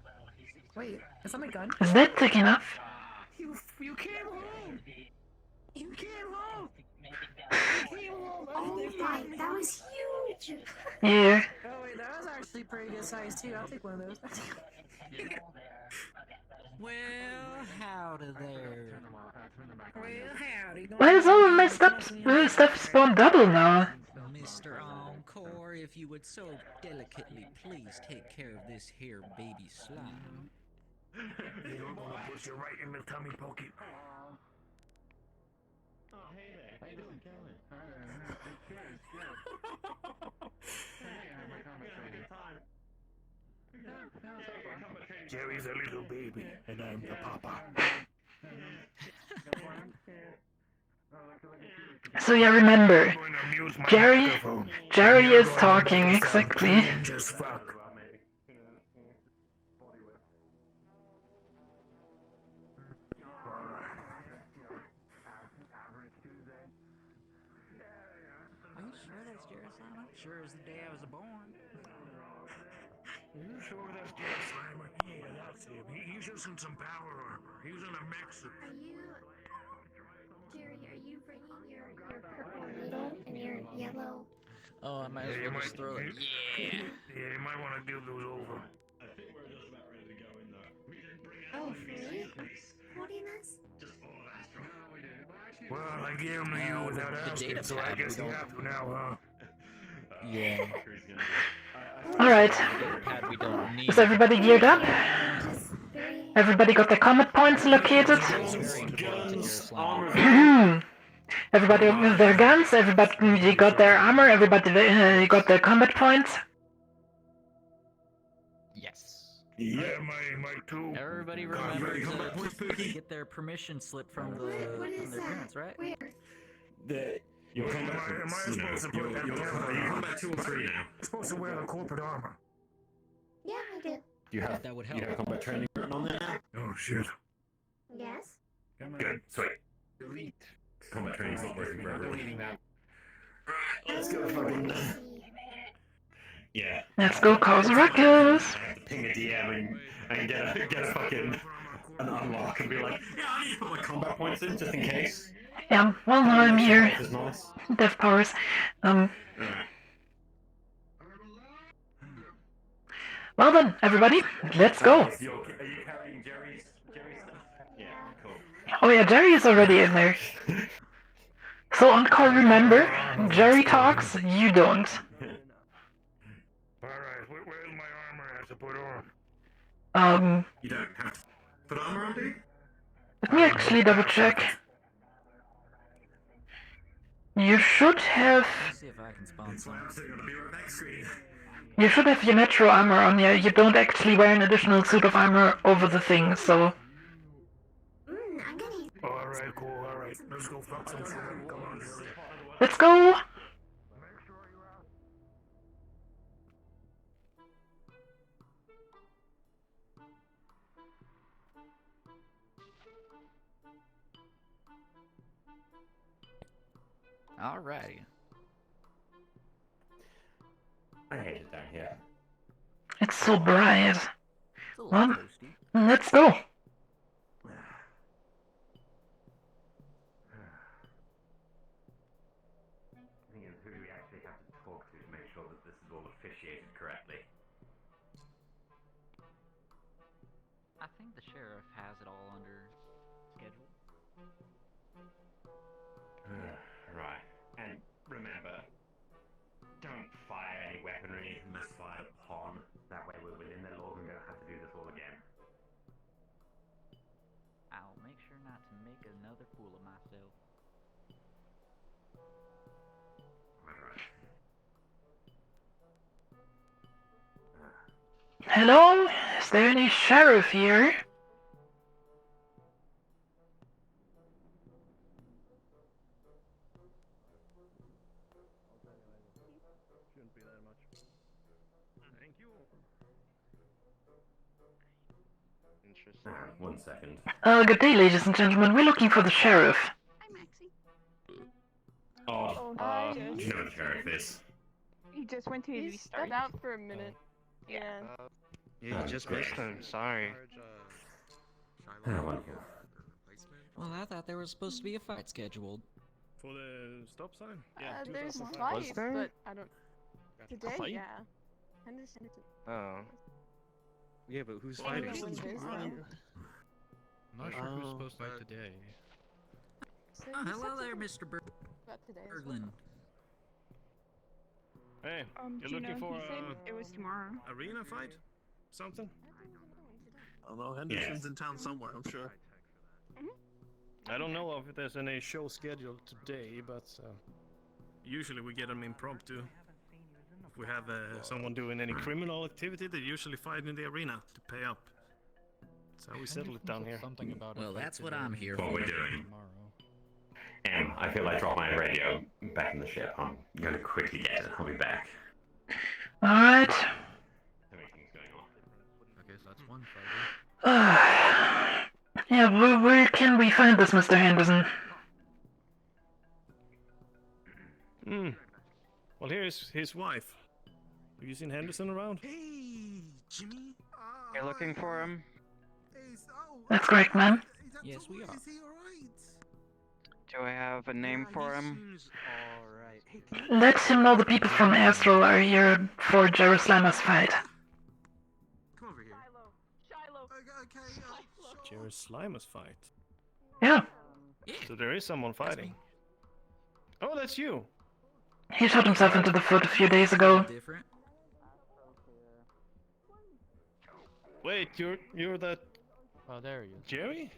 Wait, is that my gun? Is that thick enough? You came home! You came home! Oh my, that was huge! Yeah. Oh wait, that was actually pretty good size too. I'll take one of those. Well, howdy there. Well, howdy. Why is all of my stuff spawn double now? Mr. Encore, if you would so delicately please take care of this here baby slime. You're gonna put you right in the tummy pocket. Oh, hey there. How you doing, Kelly? Jerry's a little baby, and I'm the papa. So yeah, remember, Jerry is talking, exactly. Just fuck. Are you sure that's Jerusalem? Sure as the day I was born. Are you sure that's Jerry Slimer? Yeah, that's him. He's using some power armor. He's in a mix of... Jerry, are you bringing your purple needle and your yellow? Oh, I might as well just throw it. Yeah, you might want to give those over. I think we're just about ready to go in though. We didn't bring Oh, really? Holding us? Just all Astro. No, we didn't. Well, I gave them to you without asking, so I guess you have to now, huh? Yeah. Alright. Is everybody geared up? Everybody got their combat points located? Everybody with their guns, everybody got their armor, everybody got their combat points? Yes. Yeah, my two. Everybody remember to get their permission slip from their parents, right? The... Your combat Am I supposed to put that down? You're combat 2 or 3 now. I'm supposed to wear the corporate armor. Yeah, I do. You have combat training written on there now? Oh, shit. Yes? Good, sweet. Combat training's not working for everyone. Let's go fucking... Yeah. Let's go cause a ruckus! Ping a DM and get a fucking... an unlock and be like, yeah, I need to put my combat points in just in case. Yeah, well now I'm here. Is nice. Death powers. Well then, everybody, let's go! Are you carrying Jerry's stuff? Yeah, cool. Oh yeah, Jerry is already in there. So on call, remember, Jerry talks, you don't. Alright, where's my armor I have to put on? You don't have to put armor on, do you? Let me actually double check. You should have... Let's see if I can spawn some. You should have your natural armor on you. You don't actually wear an additional suit of armor over the thing, so... Alright, cool, alright. Let's go fuck some shit. Come on, Jerry. Let's go! Alrighty. I hate it down here. It's so bright. It's a little Well, toasty. let's go! Who do we actually have to talk to make sure that this is all officiated correctly? I think the sheriff has it all under schedule. Right. And remember, don't fire any weaponry unless fired upon. That way we're within their laws and don't have to do this all again. I'll make sure not to make another fool of myself. Alright. Hello? Is there any sheriff here? Shouldn't be that much. Thank you. Interesting. 1 second. Good day, ladies and gentlemen. We're looking for the sheriff. Oh, Hi. you know what the sheriff is. He just went to He stepped out for a minute. Yeah. Yeah, you just missed him. Sorry. Wonderful. Well, I thought there was supposed to be a fight scheduled. For the stop sign? There's 2005. fights, Was there? but I don't. Today, fight? yeah. Henderson. Oh. Yeah, but who's Well, fighting? no one's this time. I'm not sure who's supposed to fight today. So Oh, he hello said there, something Mr. about today as well. Berglund. Hey, Do you're you looking know, for he said it was tomorrow. arena fight? Something? I don't know, Henderson's in town somewhere, I'm sure. I don't know if there's any show scheduled today, but usually we get them impromptu. If we have someone doing any criminal activity, they usually fight in the arena to pay up. That's how we settle it down here. Something about Well, that's what I'm here What for. we're doing. I feel like I dropped my radio back in the ship. I'm gonna quickly get it. I'll be back. Alright. Everything's going on. Okay, so that's one fighter. Yeah, where can we find this, Mr. Henderson? Well, here's his wife. Have you seen Henderson around? Hey, Jimmy. You're looking for him? That's correct, ma'am. Yes, we are. Is he alright? Do I have a name for him? Alright. Hey, Let him know the people from Astral are here for Jerusalem's fight. come over here. Shiloh. Okay, Jerusalem's fight. Yeah, So there is someone fighting. Oh, that's you. he shot himself into the foot a few days ago. Different. Wait, you're that Oh, there he is. Jerry?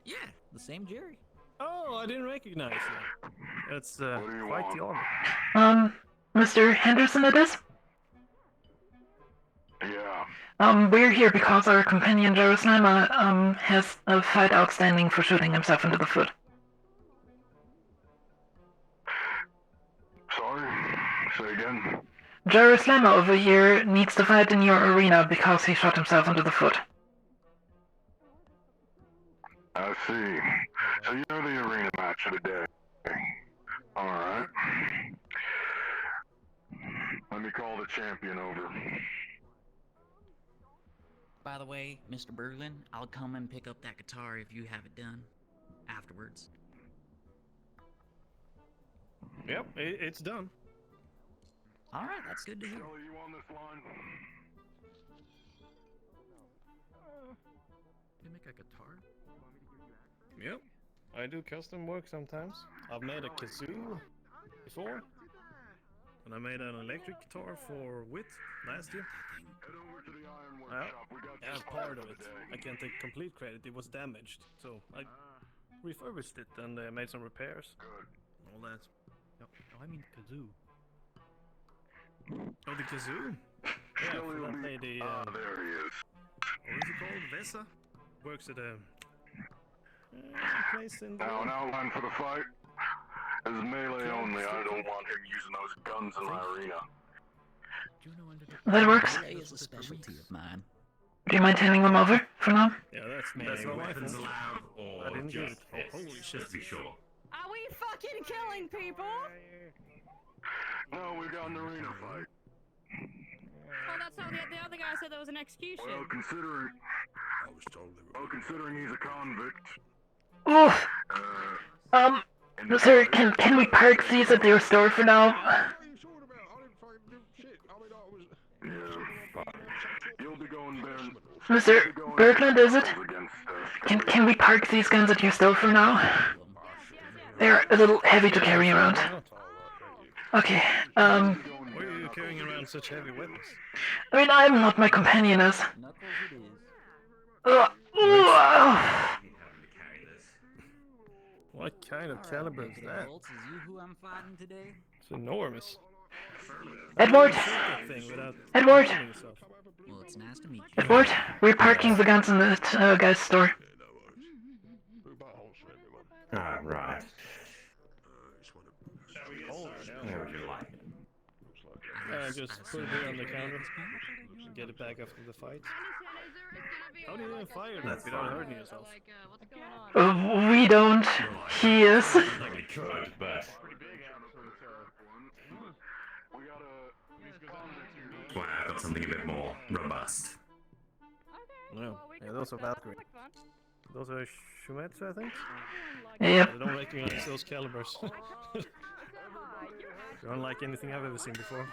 Yeah, the same Jerry. Oh, I didn't recognize you. That's quite the honor. Mr. Henderson it is? Yeah. We're here because our companion Jerusalem has a fight outstanding for shooting himself into the foot. Sorry. Say again. Jerusalem over here needs to fight in your arena because he shot himself into the foot. I see. So you're the arena match of the day. Alright. me call the champion over. By the way, Mr. Berglund, I'll come and pick up that guitar if you have it done afterwards. Yep, it's done. All right, that's good to hear. Shelly, you on this line? You make a guitar? Yep, I do custom work sometimes. I've made a kazoo before, and I made an electric guitar for Wit last year. As part of it. I can't take complete credit, it was damaged, so I refurbished it and made some repairs. All that. No, I mean kazoo. Oh, the kazoo? Yeah, for that lady. There he is. What is it called? Vesa? Works at a place in the. Now, an outline for the fight. As melee only, I don't want him using those guns in my arena. That works. Melee is a specialty of mine. Do you mind handing them over for now? Yeah, that's what weapons allowed, or I didn't get it. Oh, holy shit! Just be sure. Are we fucking killing people? No, we got an arena fight. Oh, that's how the other guy said there was an execution. Well, considering he's a convict. Oof. Sir, can we park these at your store for now? Yeah, you'll be going there. Mr. Berglund, is it? Can we park these guns at your store for now? They're a little heavy to carry around. Okay, Why are you carrying around such heavy weapons? I mean, I'm not, my companion is. What kind of caliber is that? Is you who I'm fighting today? It's enormous. Edward! Edward! Well, it's nice to meet you. Edward, we're parking the guns in the guy's store. Ah, right. How would you like it? Just put it here on the counter. Get it back after the fight. How do you even fire that without hurting yourself? We don't. He is. Like we could, but. Well, I've got something a bit more robust. No, yeah, those are Valkyrie. Those are Shumets, I think? Yep. I don't recognize those calibers. Unlike anything I've ever seen before.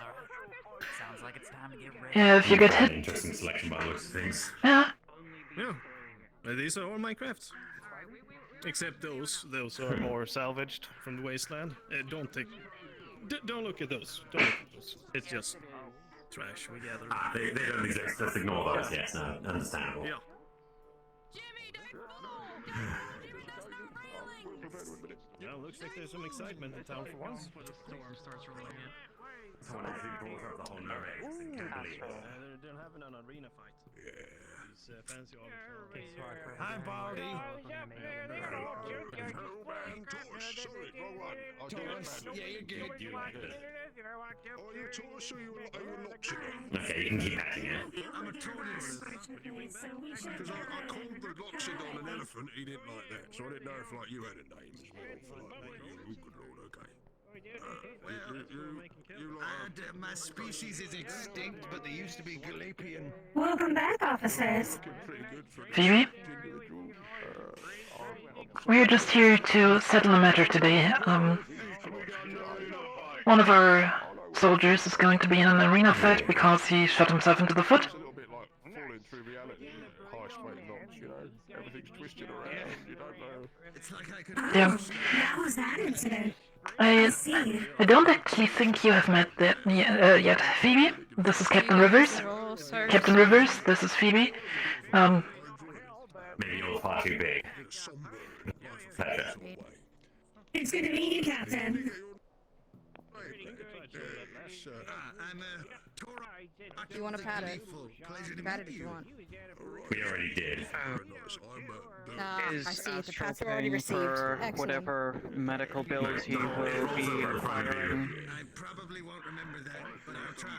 Sounds like it's time to get ready. Yeah, if you get hit. Interesting selection by the looks of things. Yeah. Yeah. These are all Minecrafts. Except those. Those are more salvaged from the wasteland. Don't look at those. Don't look at those. It's just trash we gather. Ah, they don't exist. Let's ignore those. Yes, no, understandable. Yeah. Yeah, looks like there's some excitement in town for once. Before the storm starts rolling in. Someone actually brought up the whole narrative. They're having an arena fight. Yeah. These fancy artists. Hi, Baldy. Yeah, you're good. Oh, you're Taurus or you're Loxodon? Okay, you can keep acting it. I'm a Taurus. Because I called the Loxodon an elephant, he didn't like that. So I didn't know if like you had a name as well for like you. Good lord, okay. My species is extinct, but they used to be Galapian. Welcome back, officers. Phoebe? We're just here to settle a matter today. One of our soldiers is going to be in an arena fight because he shot himself into the foot. Falling through reality. Harsh weight knocks, you know. Everything's twisted around, you don't know. It's like I could. Yeah. How was that incident? I don't actually think you have met yet. Phoebe, this is Captain Rivers. Captain Rivers, this is Phoebe. Maybe you're far too big. Pleasure. It's good to meet you, Captain. I'm You want to pat it? Pat it if you want. We already did. I see. The Astral pats are already paying received. for Excellent. whatever medical bills he will be requiring. I probably won't remember that, but I'll try.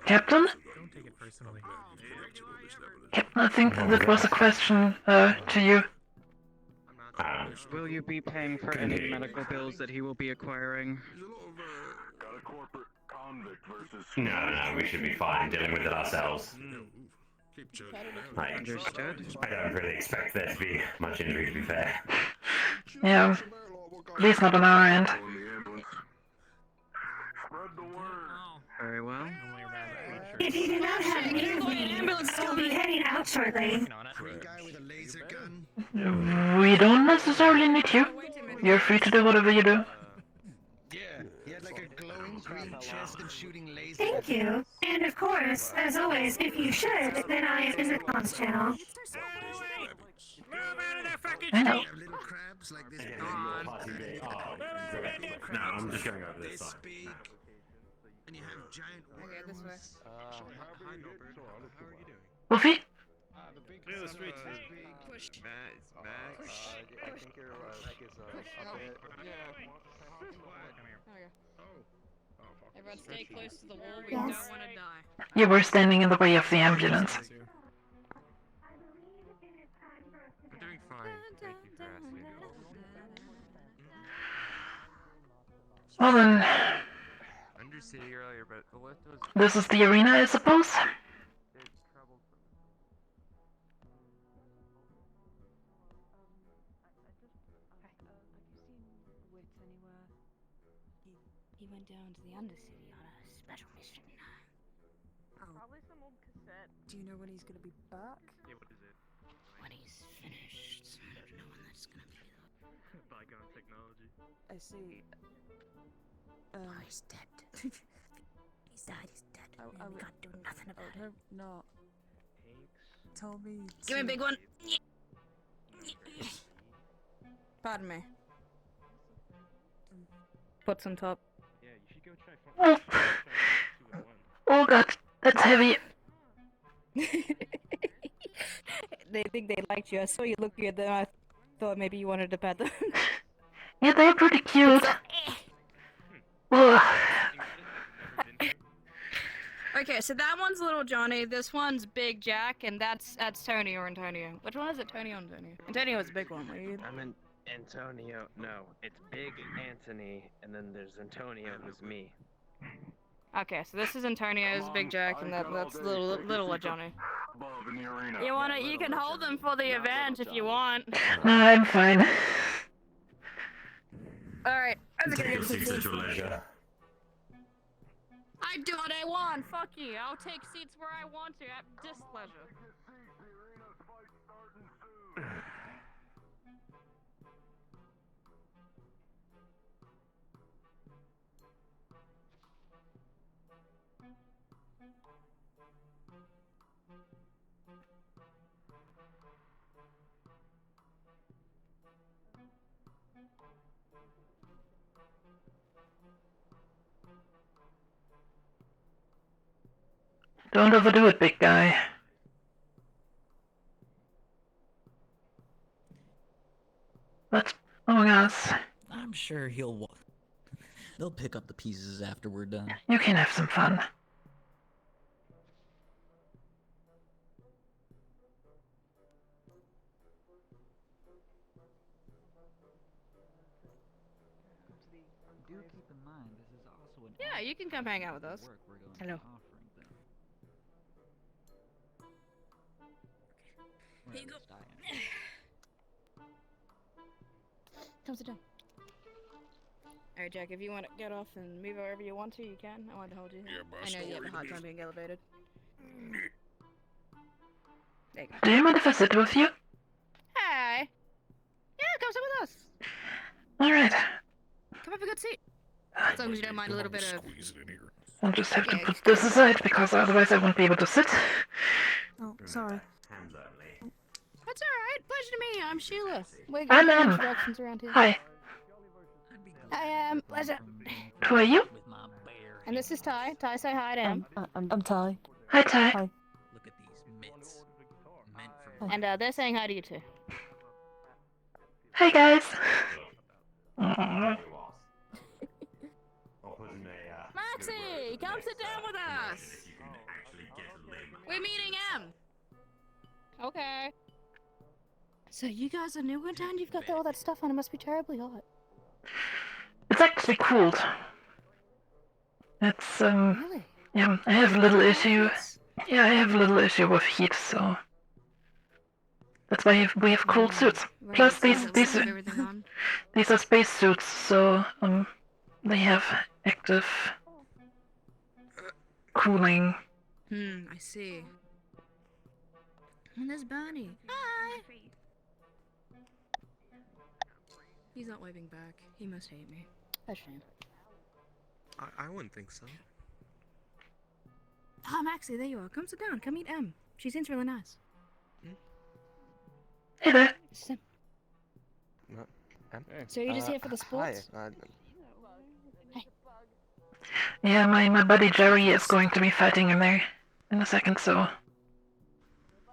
Captain? Don't take it personally. Captain, I think that was a question to you. Will you be paying for any medical bills that he will be acquiring? Got a corporate No, we should be fine dealing with it ourselves. Understood. I don't really expect there to be much injury, to be fair. Yeah. At least not on our end. Very well. If you do not have an ambulance, will be heading out shortly. We don't necessarily need you. You're free to do whatever you do. Thank you. And of course, as always, if you should, then I am in the comms channel. I know. No, I'm just going over this side. And you have giant Okay, this way. Wolfie? Clear the street. Push. Push. I think your leg is a bit... Everyone stay close to the wall, we don't want to die. Yeah, we're standing in the way of the ambulance. We're doing fine, thank you for asking. Well then, Undercity earlier, but the lift was... this is the arena, I suppose? He went down to the Undercity on a special mission. Probably some old cassette. Do you know when he's gonna be back? Yeah, what is it? When he's finished. I don't know when that's gonna be. Bygone technology. I see. He's dead. He's died, he's dead. I we can't do nothing about it. Not. Told me. Give me a big one. Pardon me. Put some top. Yeah, you should go try Oh god, that's heavy. They think they liked you. I saw you looking at them. I thought maybe you wanted to pet them. Yeah, they're pretty cute. Ugh. Okay, so that one's Little Johnny, this one's Big Jack, and that's Tony or Antonio. Which one is it, Tony or Antonio? Antonio is the big one, right? I'm in Antonio. No, it's Big Anthony, and then there's Antonio, who's me. Okay, so this is Antonio's Big Jack, and that's little Johnny. You can hold them for the event if you want. No, I'm fine. Alright, Take your seats at your leisure. I do what I want, fuck you. I'll take seats where I want to at displeasure. Don't overdo it, big guy. Let's among us. I'm sure they'll pick up the pieces after we're done. You can have some fun. Do keep in mind this is also an Yeah, you can come hang out with us. Hello. Here you go. Come sit down. Alright, Jack, if you want to get off and move wherever you want to, you can. I wanted to hold you. Yeah, but I know you have a hard time being elevated. There you go. Do you mind if I sit with you? Hey! Yeah, come sit with us. Alright. Come have a good seat. As long as you don't mind a little bit of... I'll just have to put this aside because otherwise I won't be able to sit. Oh, sorry. Hands only. That's alright. Pleasure to meet you. I'm Sheila. We're I'm getting Em. introductions around here. Hi. I am. Pleasure. Who are you? And this is Ty. Ty, say hi to him. I'm Ty. Hi, Ty. Hi. Look at these mitts. Meant for And they're saying hi to you too. Hi, guys. Maxie, come sit down with us. We're meeting M. Okay. So you guys are new in town? You've got all that stuff on. It must be terribly hot. It's actually cooled. It's Really? yeah, I have a little issue. Yeah, I have a little issue with heat, so that's why we have cold suits. Right, Plus so we'll leave everything on. these are space suits, so they have active cooling. I see. And there's Bernie. Hi! He's not waving back. He must hate me. A shame. I wouldn't think so. Ah, Maxie, there you are. Come sit down. Come meet Em. She seems really nice. Hey there. Sim. Em? So you're just here for the sports? Hi. Yeah, my buddy Jerry is going to be fighting in there in a second, so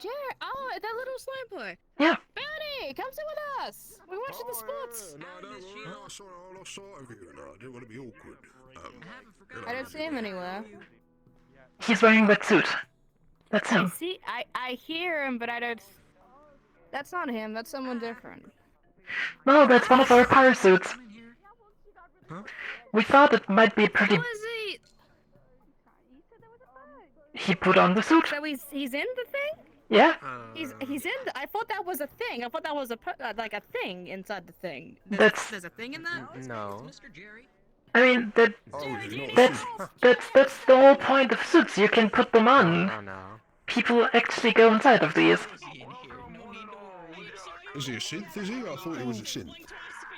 Jerry! Oh, that little slime boy! yeah. Bernie! Come sit with us! We're watching the sports! No, don't worry. I lost sight of you. No, I didn't want to be awkward. I don't see him anywhere. He's wearing that suit. That's him. See, I hear him, but I don't... That's not him, that's someone different. No, that's one of our power suits. Huh? We thought it might be pretty... Who is he? He put on the suit. So he's in the thing? Yeah. He's in the... I thought that was a thing. I thought that was a like a thing inside the thing. There's a thing in that? No. I mean, that's the whole point of suits. You can put them on. No. People actually go inside of these. Is he a synth, is he? I thought he was a synth.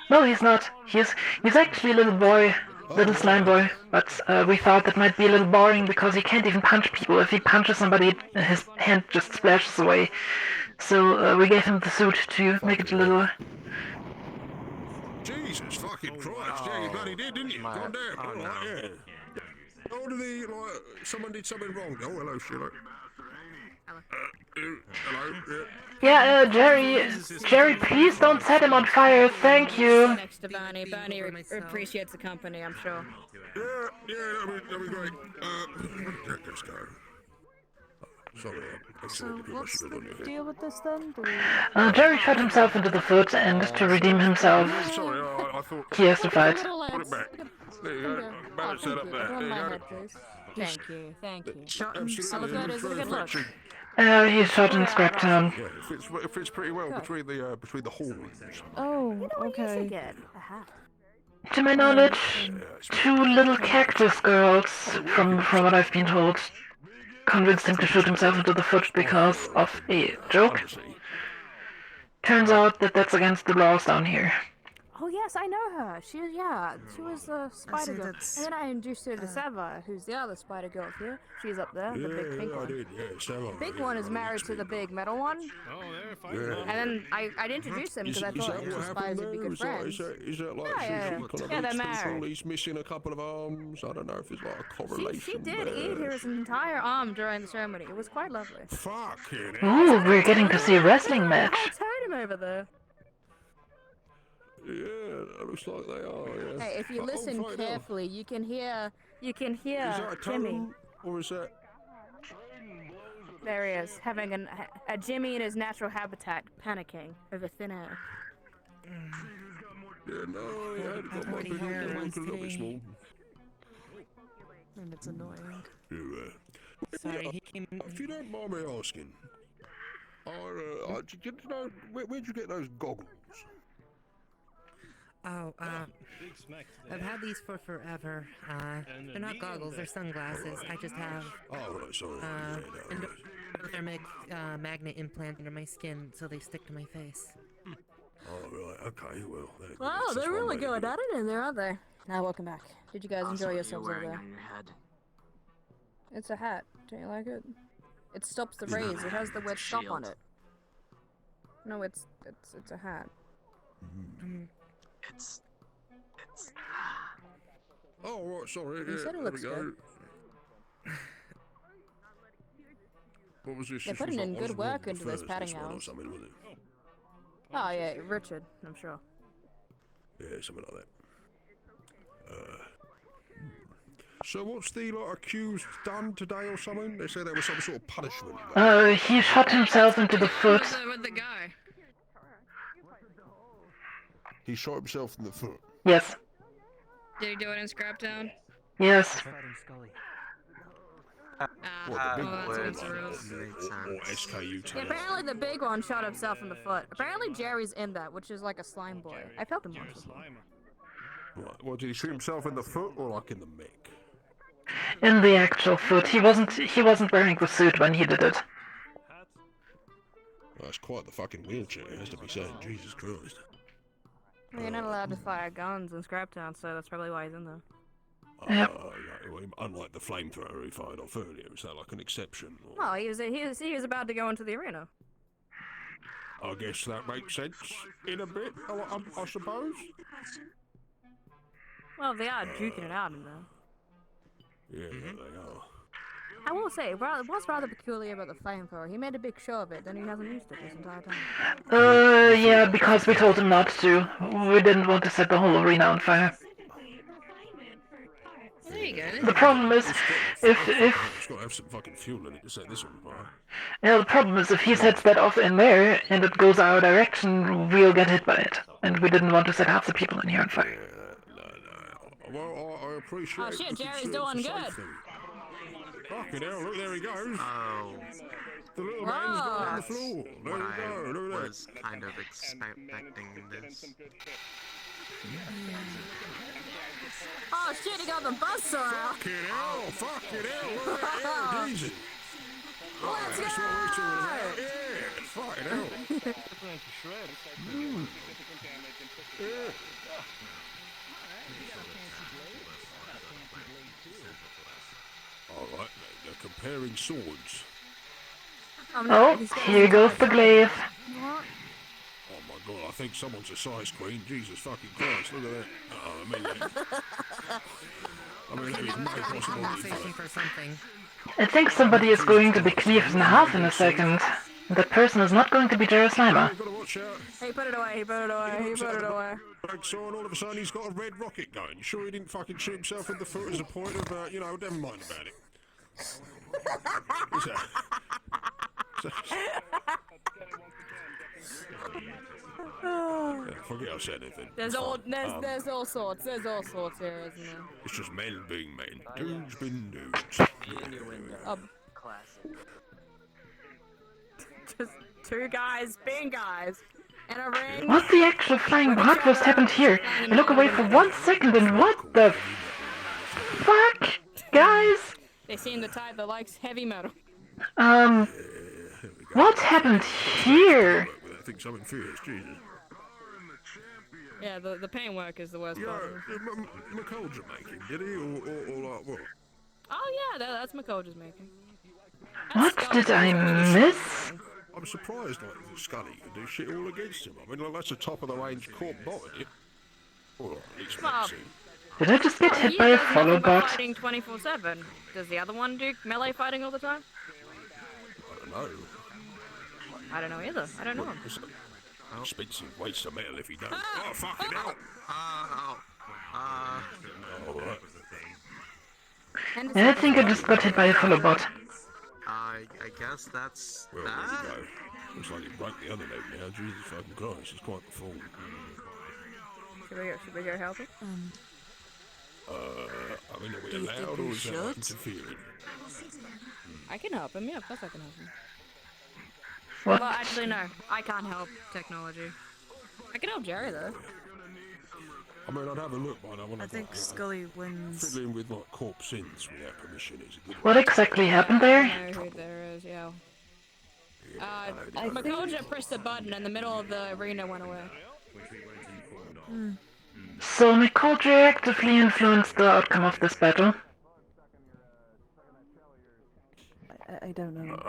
No, he's not. He's actually a little boy, little slime boy. But we thought that might be a little boring because he can't even punch people. If he punches somebody, his hand just splashes away. So we gave him the suit to make it a little... Jesus fucking Christ! Yeah, you bloody did, didn't you? Calm down. All right, yeah. Oh, did he, like, someone did something wrong? Oh, hello, Sheila. Hello. Yeah, Jerry, please don't set him on fire. Thank you. Next to Bernie. Bernie appreciates the company, I'm sure. Yeah, that'd be great. Let's go. Sorry, So what's the deal with this then? Jerry shot himself into the foot, and to redeem himself, sorry, I thought... he has to fight. Put it back. There you go. Better set up there. There you go. Thank you, thank you. Absolutely. Is it a good look? He's shot in Scraptown. Yeah, it fits pretty well between the horns. Oh, okay. To my knowledge, 2 little cactus girls, from what I've been told, convinced him to shoot himself into the foot because of a joke. Turns out that that's against the laws down here. Oh yes, I know her. She was a spider girl. And then I introduced her to Sava, who's the other spider girl here. She's up there, the big pink one. Sava. The big one is married to the big metal one. Oh, they're fine. And then I'd introduce them because I thought two spiders would be good friends. Is that like they're married. He's missing a couple of arms? I don't know if there's like a correlation. She did eat his entire arm during the ceremony. It was quite lovely. Fucking Ooh, we're getting to see a wrestling match. Totem over there. Yeah, that looks like they are, yeah. Hey, if you listen carefully, you can hear Is that a Jimmy. totem, or is that... There he is, having a Jimmy in his natural habitat, panicking over thin air. Yeah, no, yeah, it got my big look a little bit small. And it's annoying. Sorry, he came... If you don't mind me asking, do you know, where'd you get those goggles? Oh, I've had these for forever. They're not goggles, they're sunglasses. I just have right, sorry. endothermic magnet implant under my skin so they stick to my face. Oh, right, okay, well... Wow, they're really going at it in there, aren't they? Now, welcome back. Did you guys enjoy yourselves over there? On your head. It's a hat. Don't you like it? It stops the rays. It has the word stop on it. No, it's a hat. It's... Oh, right, sorry. You said it looks good. What was this? They're putting in good work into those padding hours. Oh yeah, Richard, I'm sure. Yeah, something like that. So what's the accused done today or something? They say there was some sort of punishment. He shot himself into the foot. With the guy. He shot himself in the foot. Yes. Did he do it in Scraptown? Yes. Yeah, apparently the big one shot himself in the foot. Apparently Jerry's in that, which is like a slime boy. I felt him once before. Right, well, did he shoot himself in the foot or like in the mech? In the actual foot. He wasn't wearing the suit when he did it. That's quite the fucking wheelchair, it has to be said. Jesus Christ. Well, you're not allowed to fire guns in Scraptown, so that's probably why he's in there. Yep. Well, unlike the flamethrower he fired off earlier, is that like an exception? Or... Well, he was about to go into the arena. I guess that makes sense in a bit, I suppose. Well, they are duking it out in there. Yeah, they are. I will say, what's rather peculiar about the flamethrower, he made a big show of it, then he hasn't used it this entire time. Yeah, because we told him not to. We didn't want to set the whole arena on fire. There you go. The problem is, if It's got to have some fucking fuel in it to set this on fire. yeah, the problem is if he sets that off in there and it goes our direction, we'll get hit by it, and we didn't want to set half the people in here on fire. Well, I appreciate. Oh shit, Jerry's doing good. Fucking hell! Look, there he goes. Oh. The little man's got on the floor. There What we go. Look at I that. was kind of expecting this. Oh shit, he got the bus around. Fucking hell! Fucking hell! Look at that! Jesus. Let's That's what we're talking about. Yeah! Fucking hell! Yeah. Alright, they're comparing swords. Oh, here goes the glaive. Oh my god, I think someone's a size queen. Jesus fucking Christ, look at that. I mean, there's no possibility for something. I think somebody is going to be cleaved in half in a second. That person is not going to be Jerry Slimer. You've got to watch out. He put it away, he put it away, he put it away. So and all of a sudden he's got a red rocket going. You sure he didn't fucking shoot himself in the foot as a point of, you know, never mind about it. What's that? Forget I said anything. There's all sorts here, isn't there? It's just men being men. Dudes being dudes. Classic. Just two guys being guys in a ring. What the actual flying bratwurst happened here? I look away for 1 second and what the fuck? Guys? They seem the type that likes heavy metal. What happened here? I think something fierce, Jesus. Yeah, the paintwork is the worst part. McColdra making, did he? Or like what? Oh yeah, that's McColdra's making. What did I miss? I'm surprised like Scully can do shit all against him. I mean, like, that's a top of the range corp bot, isn't it? Or at least makes it. Did I just get hit by a follow bot? Fighting 24/7. Does the other one do melee fighting all the time? I don't know. I don't know either. I don't know him. It's an expensive waste of metal if you don't. Oh, fucking hell! Alright. I think I just got hit by a follow bot. I guess that's well, that. There you go. Looks like it broke the other leg now. Jesus fucking Christ, it's quite the fall. Should we go help him? I mean, are we allowed or is that like interfering? I can help him, yeah, of course I can help him. What? Well, actually, no. I can't help technology. I can help Jerry, though. I mean, I'd have a look, but I want to. I think Scully wins. Fiddling with like corpse sins without permission is a good. What exactly happened there? I know who there is, yeah. McColdra pressed a button and the middle of the arena went away. So McColdra actively influenced the outcome of this battle. I don't know.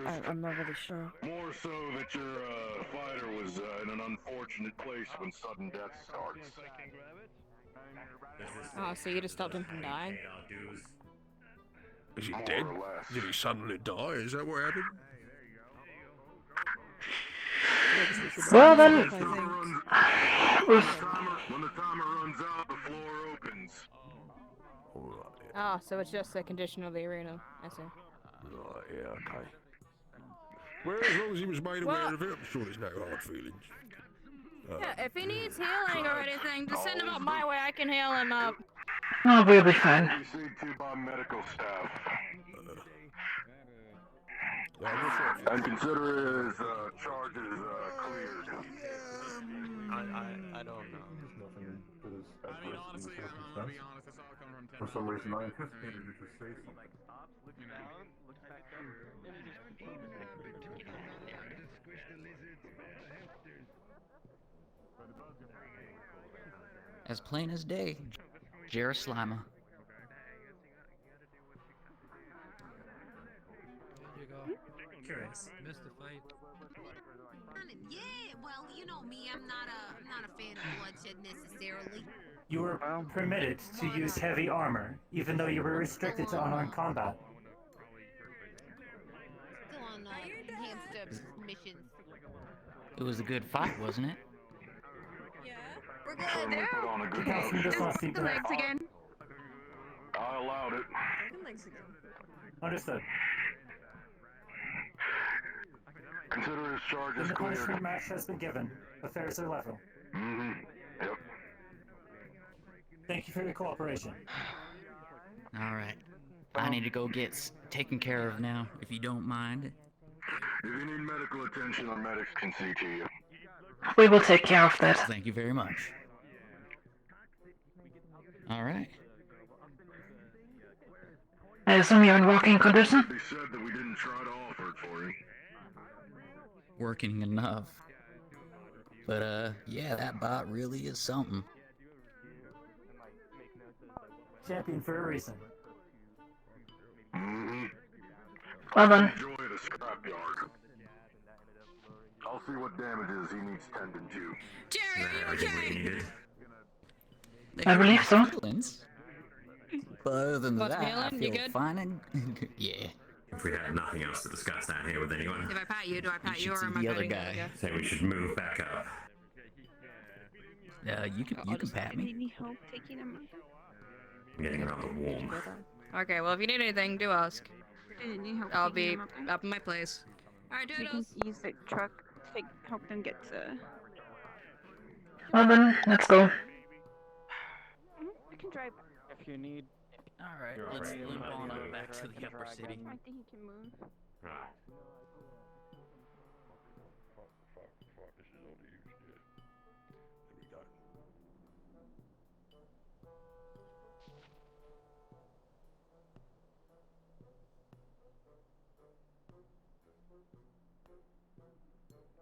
I'm not really sure. More so that your fighter was in an unfortunate place when sudden death starts. Oh, so you just stopped him from dying? Is he dead? Did he suddenly die? Is that what happened? Well then... When the timer runs out, the floor opens. Oh, so it's just a condition of the arena. I see. Right, yeah, okay. Well, as long as he was made aware of it, I'm sure there's no hard feelings. Yeah, if he needs healing or anything, just send him up my way. I can heal him up. Oh, we'll be fine. CT by medical staff. And consider his charges cleared. I don't know. Nothing to this honestly, I'll be honest, this all come from For some reason, I anticipated you to say something. As plain as day, Jerusalem. Here you go. Curious. Missed the fight. Yeah, well, you know me, I'm not a fan of bloodshed necessarily. You were permitted to use heavy armor, even though you were restricted to unarmed combat. Still on hamster missions. It was a good fight, wasn't it? We're good. Put on a good The legs again. I allowed it. The legs again. Understood. Consider his charges The cleared. punishment match has been given. Affairs are level. Mm-hmm. Yep. Thank you for your cooperation. Alright. I need to go get taken care of now, if you don't mind. If you need medical attention, our medics can see to you. We will take care of that. Thank you very much. Alright. I assume you're in walking condition? They said that we didn't try to offer it for him. Working enough. But, yeah, that bot really is something. Champion for a reason. Mm-hmm. Well done. Enjoy the scrapyard. I'll see what damages he needs tending to. Jerry, are you okay? I believe so. But other than What's that, I Galen? You feel good? fine and... yeah. If we have nothing else to discuss down here with anyone, If I pat you, do I pat you or should am see I the other patting you? guy. Yeah. say we should move back up. You can pat me. Any help taking him? I'm getting around the warm. Okay, well, if you need anything, do ask. Any help I'll taking be him up? up in my place. Alright, We can use the truck to help them get to. Well then, let's go. I can drive. If you need. Alright, You're let's alright. limp on Yeah, up back to I the can upper drag city. I think he can move. Right.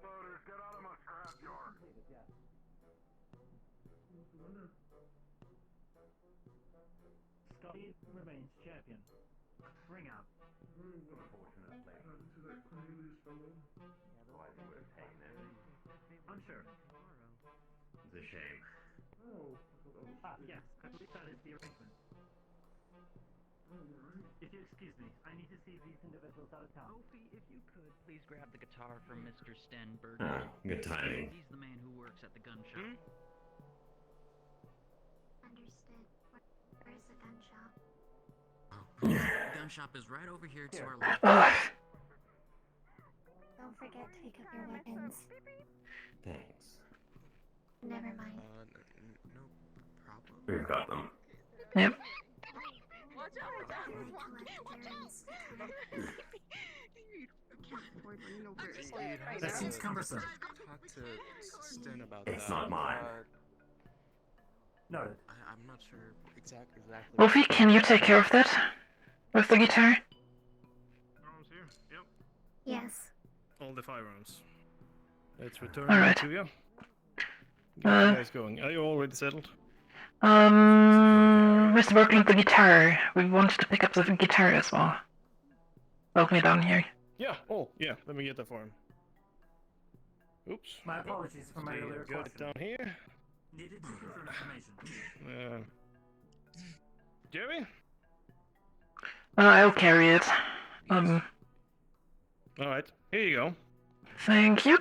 Loaders, get out of my scrapyard. Scotty remains champion. Ring out. Unsure. It's a shame. Yes, I believe that is the arrangement. If you excuse me, I need to see these individuals out of town. Sophie, if you could, please grab the guitar from Mr. Stenberg. Ah, good timing. He's the man who works at the gun shop. Understood. Where's the gun shop? The gun shop is right over here to our left. Don't forget to pick up your weapons. Thanks. Never mind. No problem. We've got them. Yep. That seems cumbersome. Talk to Sten about It's that. not mine. Noted. I'm not sure exactly. Wolfie, can you take care of that? With the guitar? Arms here? Yep. Yes. All the firearms. Let's return Alright. to you. Get you guys going. Are you already settled? Mr. Berkland, the guitar. We wanted to pick up the guitar as well. Help me down here. Yeah. Oh, yeah. Let me get that for him. Oops. My apologies for my Stay earlier good question. down here. Needed further information. Jerry? I'll carry it. Alright, here you go. Thank you.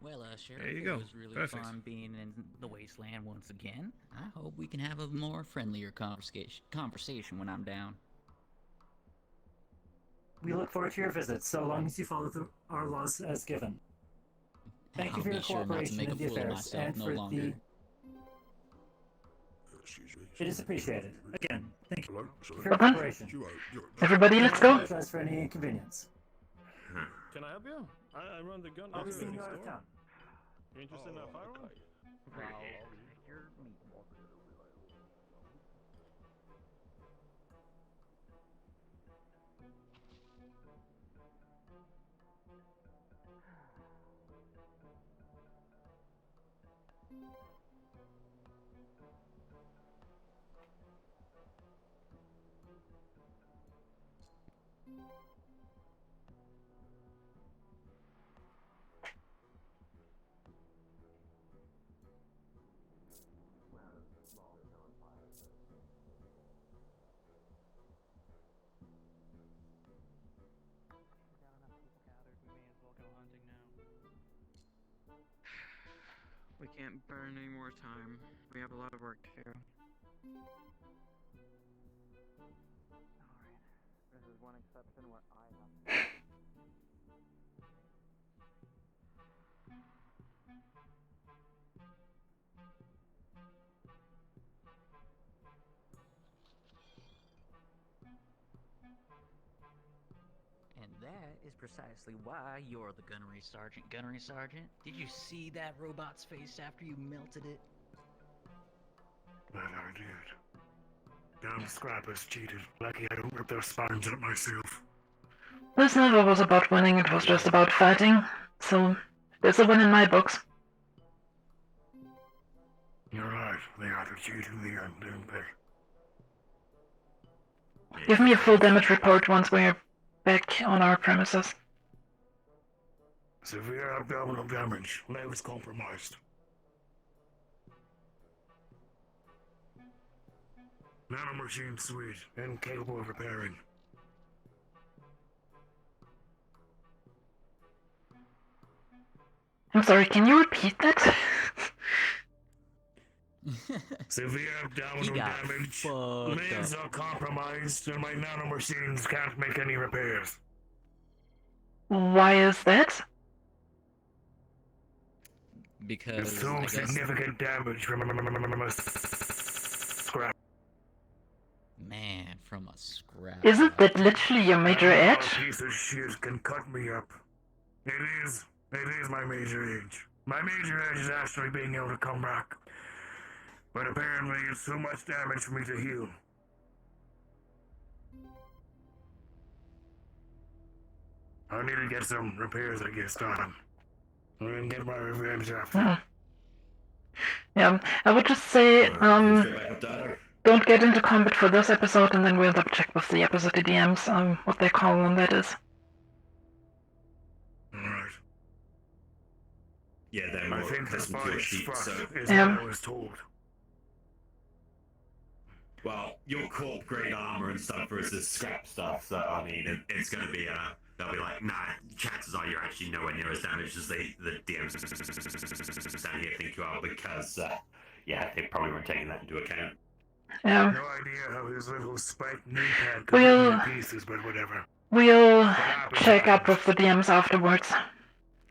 Well, Sheriff, There you it go. was really Perfect. fun being in the wasteland once again. I hope we can have a more friendlier conversation when I'm down. We look forward to your visit, so long as you follow our laws as given. Thank you I'll for your be sure not to cooperation make in a the fool of affairs myself and no for longer. It is appreciated. Again, thank you for your Well done. cooperation. Everybody, let's go. I apologize for any inconvenience. Can I help you? I run the gun. Obviously, next you're out of door. town. You interested in a firearm? We can't burn any more time. We have a lot of work to do. Alright. This is one exception where I have to... And that is precisely why you're the gunnery sergeant. Gunnery sergeant, did you see that robot's face after you melted it? That I did. Damn scrappers cheated. Lucky I don't rip their spines out myself. This never was about winning, it was just about fighting. So, it's a win in my books. You're right. They had to cheat in the end, didn't they? Give me a full damage report once we're back on our premises. Severe abdominal damage. Legs compromised. Nanomachine suite. Incapable of repairing. I'm sorry, can you repeat that? Severe abdominal damage. Limbs are compromised, and my nanomachines can't make any repairs. Why is that? Because It's too significant damage from a scrap. Man, from a scrap. Isn't that literally your major edge? A piece of shit can cut me up. It is my major edge. My major edge is actually being able to come back. But apparently it's too much damage for me to heal. I need to get some repairs, I guess, done. I'm gonna get my revenge after. Yeah, I would just say, don't get into combat for this episode, and then we'll double check with the episode DMs, what their call on that is. Alright. Yeah, they're more I think this accustomed to fight your is sheep, fucked, so... is what I was told. Well, your corp grade armor and stuff versus scrap stuff, so I mean, it's gonna be, they'll be like, nah, chances are you're actually nowhere near as damaged as the DMs down here think you are, because, yeah, they probably weren't taking that into account. Yeah. No idea how his little spiked knee pad could rip me to pieces, but whatever. We'll check up with the DMs afterwards.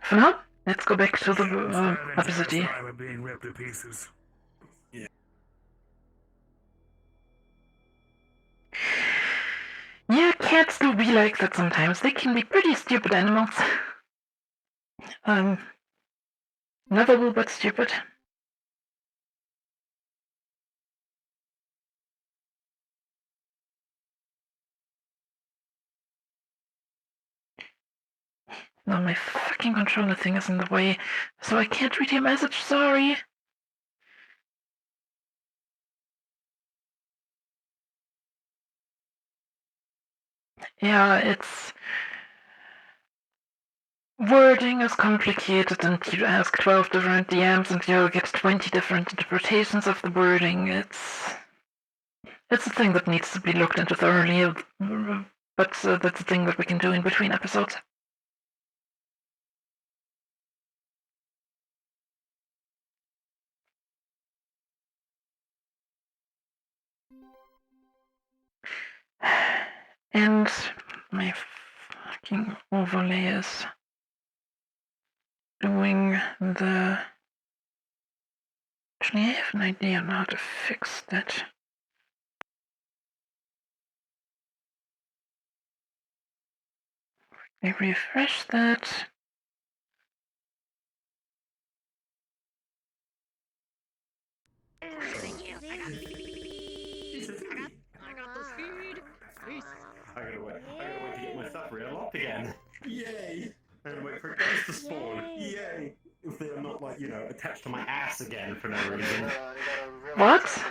For now, let's go back to the episode D. I'm being ripped to pieces. Yeah, cats do be like that sometimes. They can be pretty stupid animals. Lovable but stupid. No, my fucking controller thing is in the way, so I can't read your message, sorry. Yeah, it's... Wording is complicated, and you ask 12 different DMs and you'll get 20 different interpretations of the wording. It's a thing that needs to be looked into thoroughly, but that's a thing that we can do in between episodes. And my fucking overlay is doing the Actually, I have an idea on how to fix that. I refresh that. I gotta wait to get my stuff re-unlocked again. Yay! I gotta wait for guns to spawn. Yay! If they're not, like, attached to my ass again for no reason. What?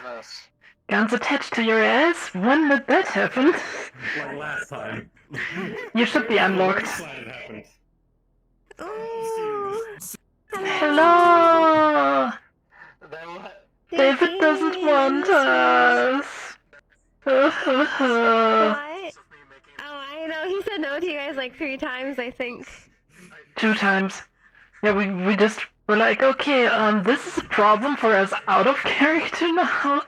Guns attached to your ass? When did that happen? Like last time. You should be unlocked. Slide it happened. Hello! David doesn't want us. What? Oh, I know. He said no to you guys like 3 times, I think. 2 times. Yeah, we just were like, okay, this is a problem for us out of character now.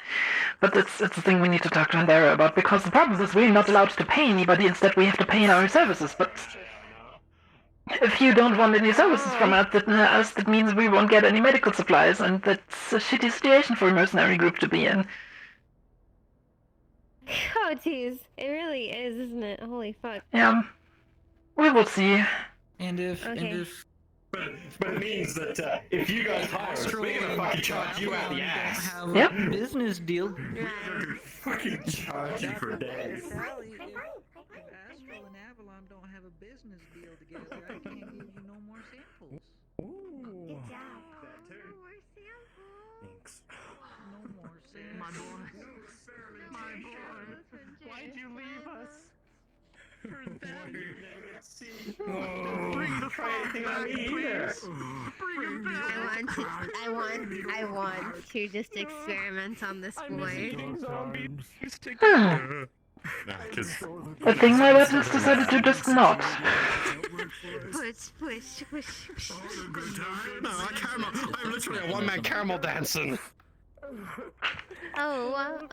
But it's a thing we need to talk to Andera about, because the problem is we're not allowed to pay anybody, instead we have to pay in our services, but if you don't want any services from us, that means we won't get any medical supplies, and that's a shitty situation for a mercenary group to be in. Oh, jeez. It really is, isn't it? Holy fuck. Yeah. We will see. And if But it means that if you guys hire us, we're gonna fucking charge you out the ass. have Yep. a business deal. We're gonna fucking charge you for days. If Astral and Avalon don't have a business deal together, I can't give you no more samples. Good job. Thanks. No more samples. My boy. My boy. Why'd you leave us? For them. Bring the try anything on me either. Bring him back. I want to just experiment on this boy. I think my weapons decided to just not. Push. No, I'm literally a one-man caramel dancing. Oh.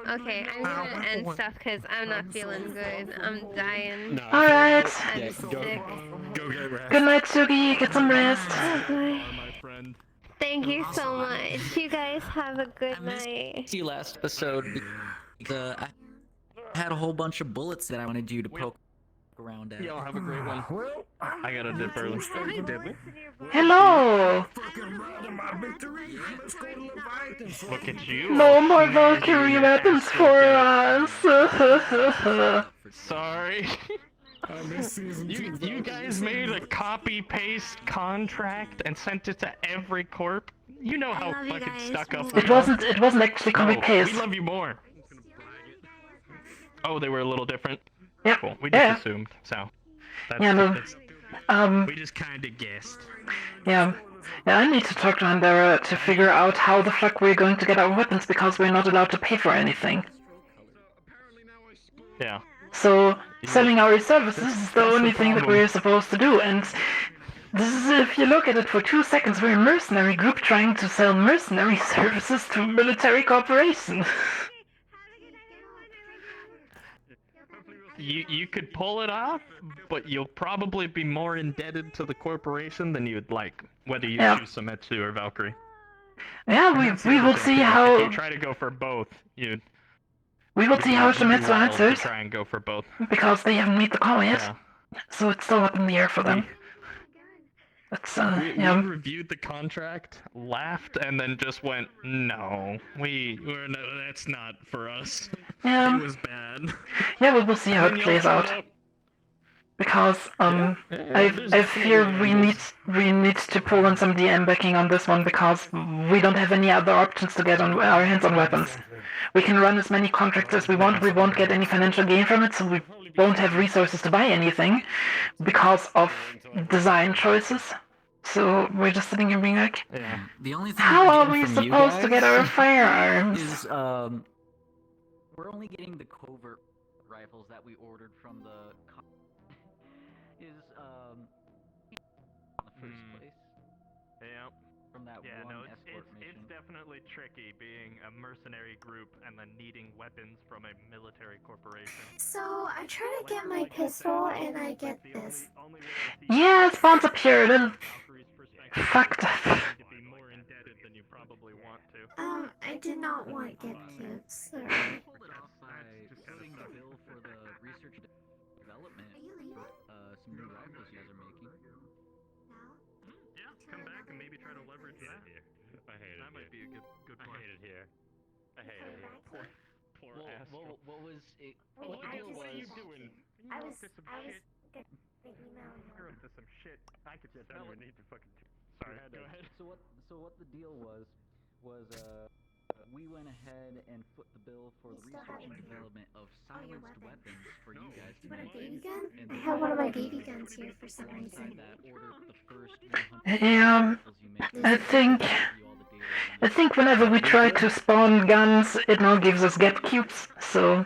Okay, I'm gonna end stuff because I'm not feeling good. I'm dying. Alright. I'm sick. Go get rest. Good night, Sugi. Get some rest. Okay. My friend. Thank you so much. You guys have a good night. See you last episode. I had a whole bunch of bullets that I wanted you to poke around at. Y'all have a great one. I gotta dip early. Did we? Hello! Look at you. No more Valkyrie weapons for us! Sorry. You guys made a copy-paste contract and sent it to every corp? You know how fucking stuck up we It wasn't actually copy-paste. We love you more. Oh, they were a little different? Yeah. Cool. We just assumed, so. That's, we just kinda guessed. Yeah, I need to talk to Andera to figure out how the fuck we're going to get our weapons, because we're not allowed to pay for anything. Yeah. So, selling our services is the only thing that we're supposed to do, and this is, if you look at it for 2 seconds, we're a mercenary group trying to sell mercenary services to a military corporation. You could pull it off, but you'll probably be more indebted to the corporation than you'd like, whether you choose Sametsu or Valkyrie. Yeah, we will see how... If you try to go for both, we will see how Sametsu answers, try and go for both. because they haven't made the call yet, so it's still up in the air for them. That's, we reviewed the contract, laughed, and then just went, no, that's not for us. Yeah. It was bad. Yeah, we will see how it plays out. Because, I fear we need to pull in some DM backing on this one, because we don't have any other options to get on our hands on weapons. We can run as many contracts as we won't get any financial gain from it, so we won't have resources to buy anything, because of design choices. So we're just sitting here being like, The only thing how we're are getting we from you supposed to get our guys firearms? Is we're only getting the covert rifles that we ordered from the in the first place. Yeah. From that one escort mission. It's definitely tricky being a mercenary group and then needing weapons from a military corporation. So I try to get my pistol and I get this. Yeah, spawns up here, little fucked up. probably want to. I did not want get cubes. Sorry. By footing the bill for the research development for some new rifles you guys are making. Yeah, come back and maybe try to leverage that. I hate it. That might be a good plan. I hate it here. I hate it here. Poor Well, what was it? Wait, What the I hell just- are you doing? I You was up to some the shit. email. You're up to some shit. I could Just smell don't it. even need to fucking. Sorry, go ahead. So what the deal was we went ahead and foot the bill for the still research have and it. development of silenced weapons for you guys to You want a make. baby gun? And I then have one of my baby guns here for some alongside reason. that, ordered the first 100 Yeah, I think whenever we try to spawn guns, it now gives us get cubes, so...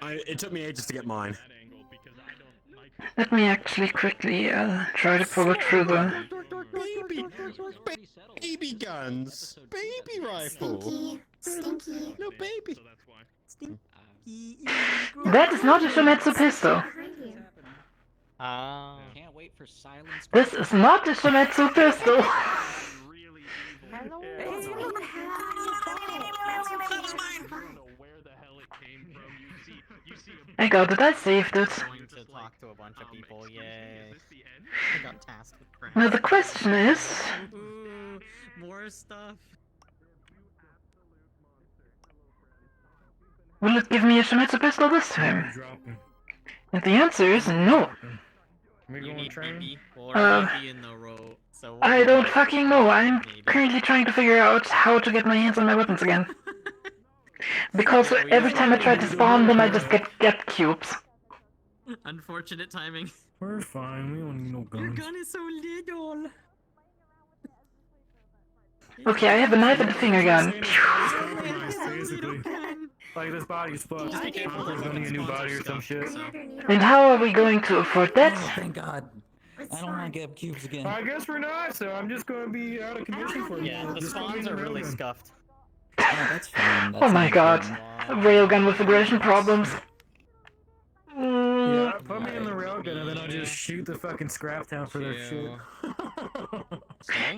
It took me ages to get mine. Let me actually quickly try to pull it through the... Baby guns! Baby rifle! Stinky. No baby! That is not a Shumetsu pistol. Can't wait for silence. This is not a Shumetsu pistol. My god, did I save this? Going to talk to a bunch of people, yay. I got tasked with crap. Now the question is... Ooh, more stuff. Will it give me a Shumetsu pistol this time? And the answer is no. We You going need train? BB, or BB in the row. So I don't fucking know. I'm currently trying to figure out how to get my hands on my weapons again. Because every time I try to spawn them, I just get cubes. Unfortunate timing. We're fine. We don't need no guns. Your gun is so little. Okay, I have a knife and a finger gun. Basically. Like this body's fucked. Uncle's gonna need a new body or some shit. And how are we going to afford that? Thank God. I don't want to get cubes again. I guess we're not, so I'm just gonna be out of condition for a Yeah, minute. the Just put me spawns in are the really railgun. scuffed. That's fine. Oh my god. Railgun with aggression problems. Yeah, put me in the railgun and then I'll just shoot the fucking scrap town for their shit.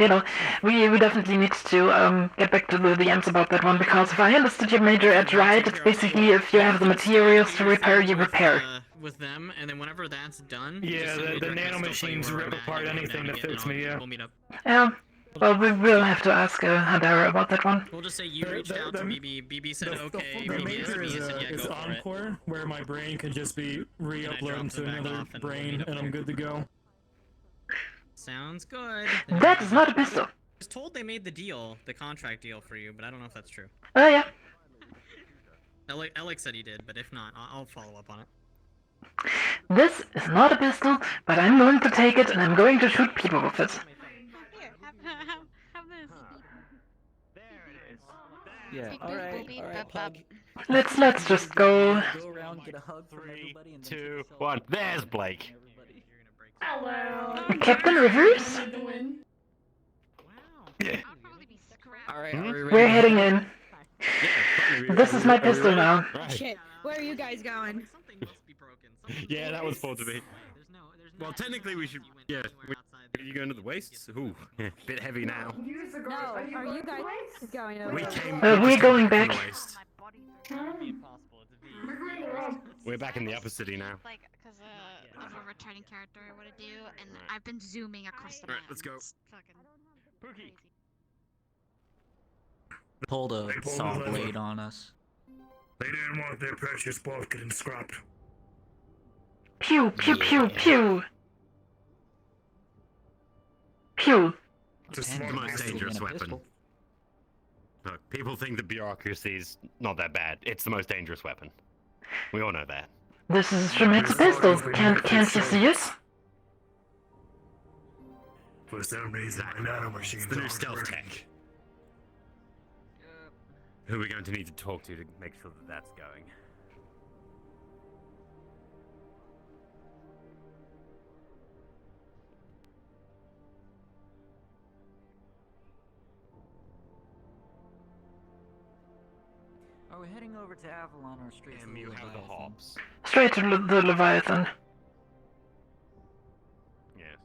You know, we definitely need to get back to the DMs about that one, because if I understood your major edge right, it's basically if you have the materials to repair, you repair. With them, and then whenever that's done, Yeah, just send me the direct message, I'll tell you nanomachines where rip I'm at, apart and we'll anything that get fits on. me, yeah. We'll meet up. Yeah. Well, we will have to ask Hadara about that one. We'll just say you reached out to BB. BB said okay. The BB major asked me, I said yeah, is go for it. Encore, where my brain could just be re-uploaded to another brain, and I'm good to go. Sounds good. That is not a pistol. I was told they made the deal, the contract deal for you, but I don't know if that's true. Oh, yeah. Alex said he did, but if not, I'll follow up on it. This is not a pistol, but I'm going to take it and I'm going to shoot people with it. Have this. Yeah, alright, Pug. Let's just go. Go around, get a hug from everybody, and then 2, 1. There's Blake. Hello. Captain Rivers? Alright, We're heading in. This is my pistol now. Shit, where are you guys going? Yeah, that was supposed to be. Well, technically we should. Yeah. Are you going to the wastes? Ooh, bit heavy now. No, are you guys going over? We came. We're going back. We're back in the upper city now. Like, because of a returning character I want to do, and I've been zooming across the map. Alright, let's go. It's fucking crazy. pulled a saw blade on us. They didn't want their precious boat getting scrapped. Pew, pew, pew, pew. Pew. It's the most dangerous weapon. Look, people think the bureaucracy's not that bad. It's the most dangerous weapon. We all know that. This is Shemet's pistol. Can't you see it? For some reason, my nanomachines It's the new aren't stealth working. tech. Who are we going to need to talk to make sure that that's going? Are we heading over to Avalon or straight to the you have the Leviathan? hops. Straight to the Leviathan. Yes.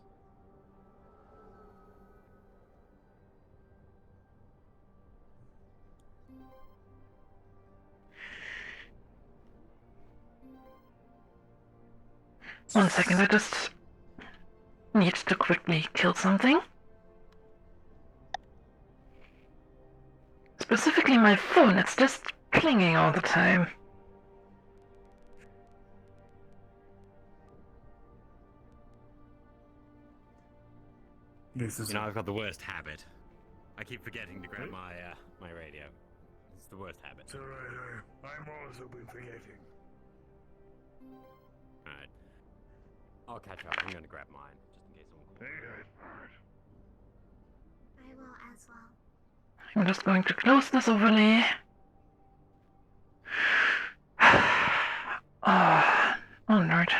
1 second, I just need to quickly kill something. Specifically my phone, it's just pinging all the time. This is. You know, I've got the worst habit. I keep forgetting to grab my my radio. It's the worst habit. It's alright, I'm also been forgetting. Alright. I'll catch up. I'm gonna grab mine, just in case someone calls. I will as well. I'm just going to close this overlay. Oh, nerd.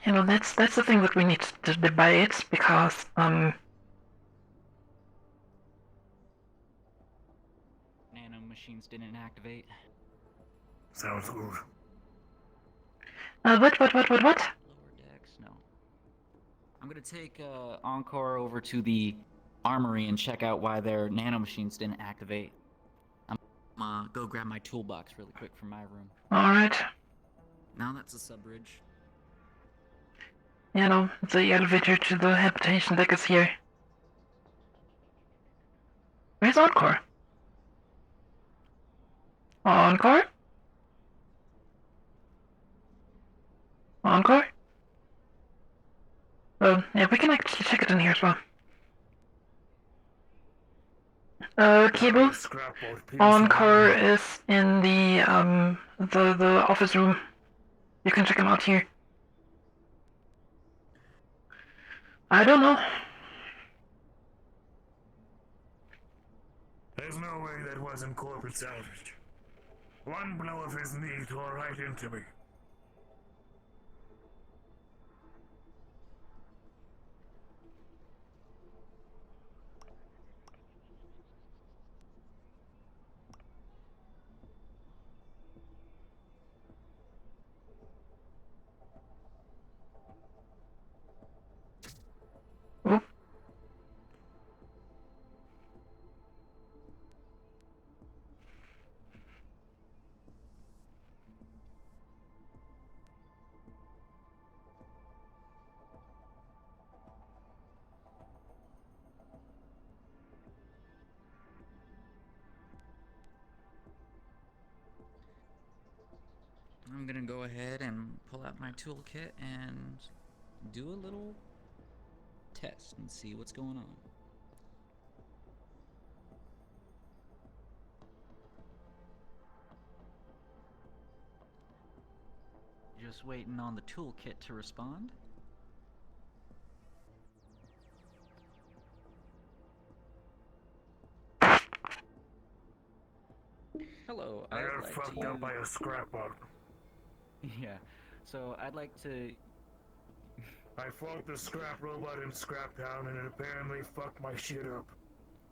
You know, that's the thing that we need to debate, because, Nano machines didn't activate. Sounds good. What? Lower decks, no. I'm gonna take Encore over to the armory and check out why their nano machines didn't activate. I'm go grab my toolbox really quick from my room. Alright. Now that's a sub-bridge. You know, the elevator to the habitation deck is here. Where's Encore? Encore? Encore? Oh, yeah, we can actually check it in here as well. Cable? Encore is in the office room. You can check him out here. I don't know. There's no way that wasn't corporate salvage. One blow of his knee tore right into me. I'm gonna go ahead and pull out my toolkit and do a little test and see what's going on. Just waiting on the toolkit to respond. Hello, I I'd got like fucked to up by a scrap bug. Yeah, so I'd like to... I fought the scrap robot in Scrap Town and it apparently fucked my shit up.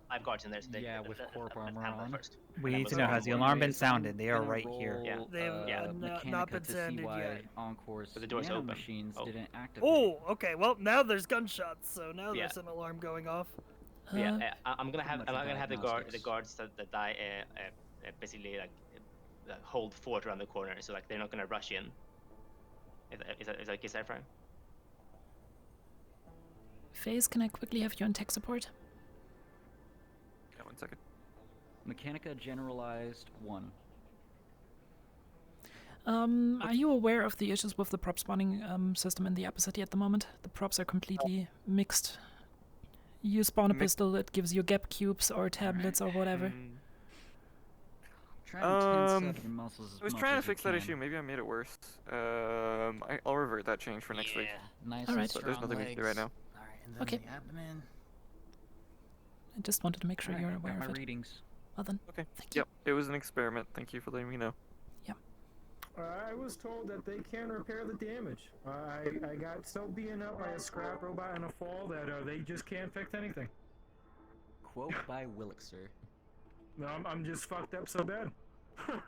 I've got in there today. Yeah, with corp armor on. First. We need to know, has the alarm been sounded? They are right here. Yeah. They've not been to see sounded why yet. Encore's But the door's nano open. machines Oh. didn't activate. Oh, okay. Well, now there's gunshots, so now Yeah. there's an alarm going off. Yeah, I'm gonna have the diagnostics. guards that die basically like hold fort around the corner, so like they're not gonna rush in. Is that right? FaZe, can I quickly have you on tech support? Yeah, 1 second. Mechanica generalized 1. Are you aware of the issues with the prop spawning system in the Upper City at the moment? The props are completely mixed. You spawn a pistol, it gives you gap cubes or tablets or whatever. Try and tense up your muscles as I was much trying to as you fix that can. issue. Maybe I made it worse. I'll revert that change for next week. Nice Alright. and But there's strong nothing we can do right legs. now. Alright, and then Okay. the abdomen. I just wanted to make sure you're Alright, aware got of my it. readings. Well then, Okay. thank you. Yep, it was an experiment. Thank you for letting me know. I was told that they can repair the damage. I got so beaten up by a scrap robot in a fall that they just can't fix anything. Quote by Willixer. No, I'm just fucked up so bad. Alright.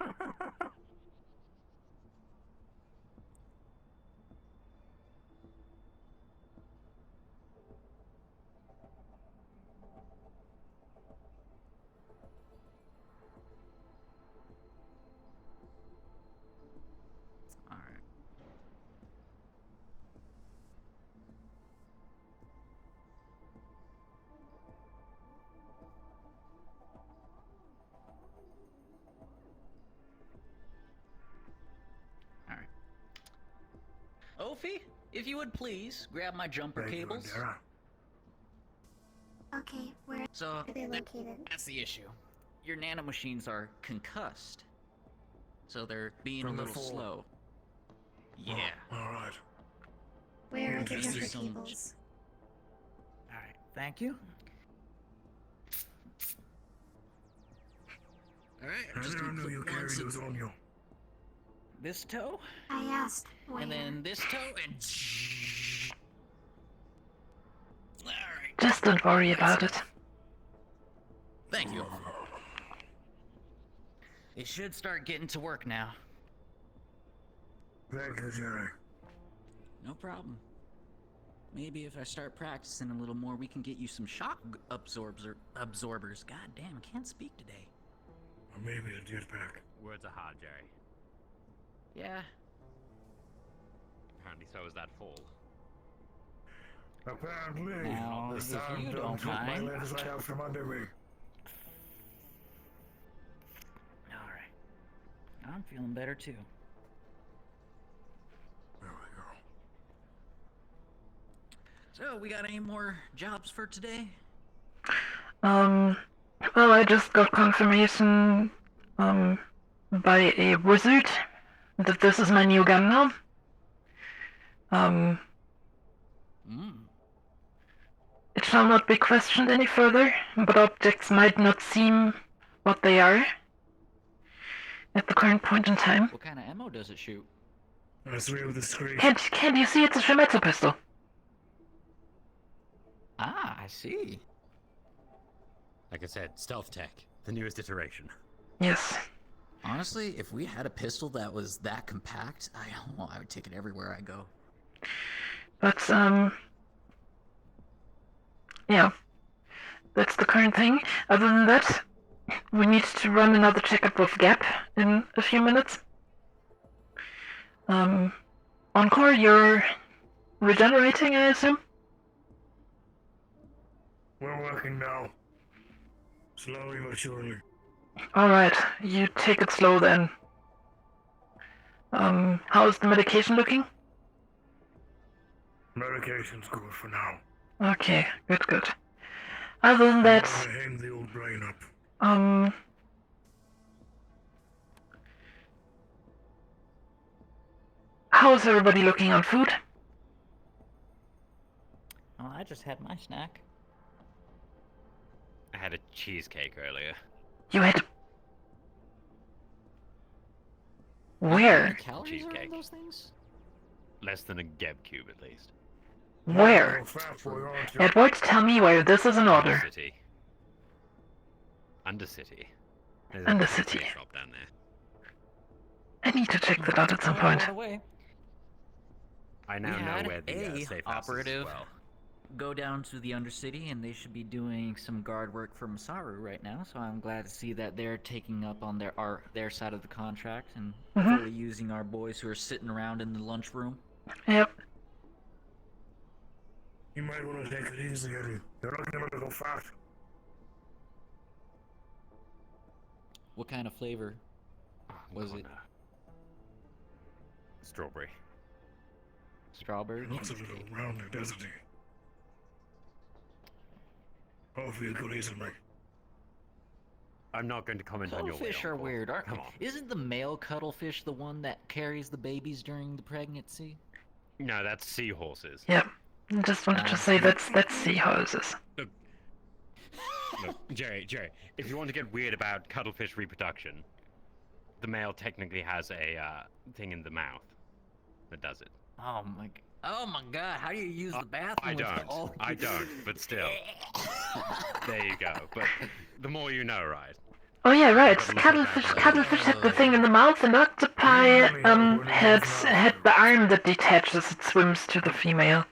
Sophie, if you would please grab my jumper cables. Okay, where So are they located? that's the issue. Your nanomachines are concussed, so they're being From a the little fall. slow. Yeah. Alright. Where are the Interesting. jumper cables? Alright, thank you. Alright, I just never gonna knew put you one carried to those on you. this toe, I asked where. and then this toe, and alright. Just don't worry about it. Thank you. It should start getting to work now. Thank you, Jerry. No problem. Maybe if I start practicing a little more, we can get you some shock absorbers. God damn, I can't speak today. Or maybe a jetpack. Words are hard, Jerry. Yeah. Apparently so is that fall. Apparently, Now, the if sound you done don't took my mind. legs right out from under me. Alright. I'm feeling better too. There we go. So, we got any more jobs for today? Well, I just got confirmation, by a wizard that this is my new gun now. It shall not be questioned any further, but objects might not seem what they are at the current point in time. What kind of ammo does it shoot? Let's read the screen. Can't you see it's a Shimetsu pistol? Ah, I see. Like I said, stealth tech, the newest iteration. Yes. Honestly, if we had a pistol that was that compact, I would take it everywhere I go. But, yeah. That's the current thing. Other than that, we need to run another checkup of Gap in a few minutes. Encore, you're regenerating, I assume? We're working now. Slowly but surely. Alright, you take it slow then. How's the medication looking? Medication's good for now. Okay, good. Other than that, I'm gonna hang the old brain up. how's everybody looking on food? Well, I just had my snack. I had a cheesecake earlier. You had... How many Where? calories are in Cheesecake. those things? Less than a Geb cube, at least. Where? Edward, tell me where this is an order. Undercity. Undercity. There's a Undercity. coffee shop down there. I need to check that out at some point. By the way, I now we know had where the a safe house is operative as well. go down to the Undercity, and they should be doing some guard work for Masaru right now. So I'm glad to see that they're taking up on their side of the contract and fully using our boys who are sitting around in the lunchroom. Yep. You might want to take it easy, Eddie. You're not gonna go fast. What kind of flavor was it? Strawberry. Strawberry? Looks a little rounder, doesn't he? Hopefully it goes easily. I'm not going to comment on your way. Cuttlefish are Uncle. weird. Come on. Isn't the male cuttlefish the one that carries the babies during the pregnancy? No, that's seahorses. Yep. Just wanted to say that's seahorses. Look, Jerry, if you want to get weird about cuttlefish reproduction, the male technically has a thing in the mouth that does it. Oh my god, how do you use the bathroom? I don't, but still. There you go. But the more you know, right? Oh yeah, right. Cuttlefish had the thing in the mouth, and octopi had the arm that detaches. It swims to the female.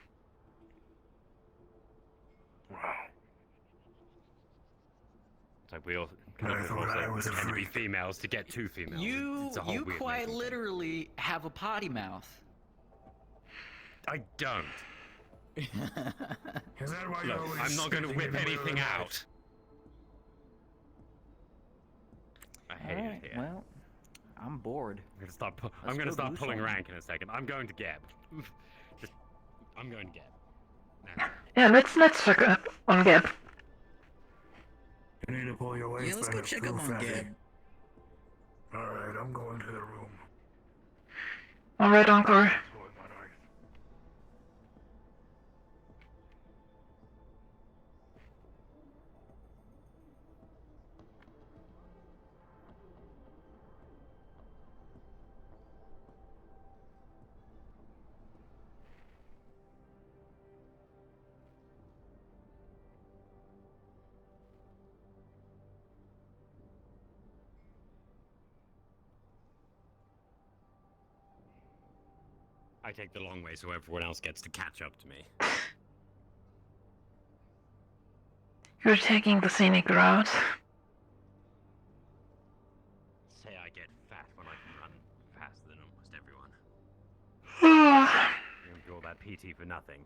It's like we all tend to be females to get two females. It's a whole You weird quite mating thing. literally have a potty mouth. I don't. Is that why Look, I'm not going to whip anything out. I hate it here. Well, I'm bored. I'm gonna start pulling rank in a second. I'm going to Geb. I'm going to get. Yeah, let's check up on Gab. You need to pull your waist Yeah, let's go check up on Gab. Alright, I'm going to the room. Alright, Encore. I take the long way so everyone else gets to catch up to me. You're taking the scenic route. Say I get fat when I can run faster than almost everyone. You don't do all that PT for nothing.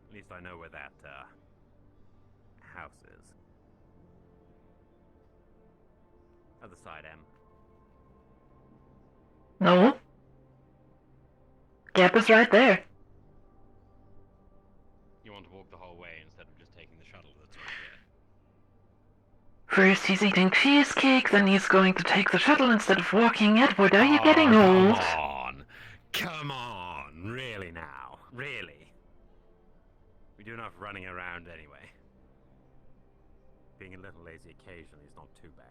At least I know where that, house is. Other side, M. No. Gap is right there. You want to walk the whole way instead of just taking the shuttle that's right here. First he's eating cheesecake, then he's going to take the shuttle instead of walking. Edward, are you getting old? Come on! Come on! Really now? Really? We do enough running around anyway. Being a little lazy occasionally is not too bad.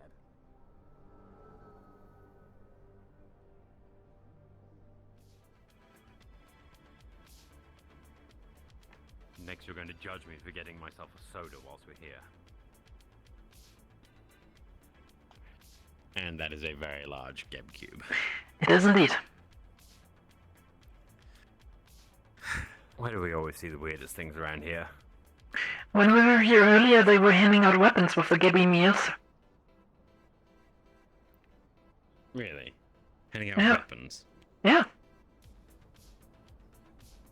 Next you're going to judge me for getting myself a soda whilst we're here. And that is a very large Geb cube. It is indeed. Why do we always see the weirdest things around here? When we were here earlier, they were handing out weapons with the Gebby meals. Really? Handing out Yeah. weapons? Yeah.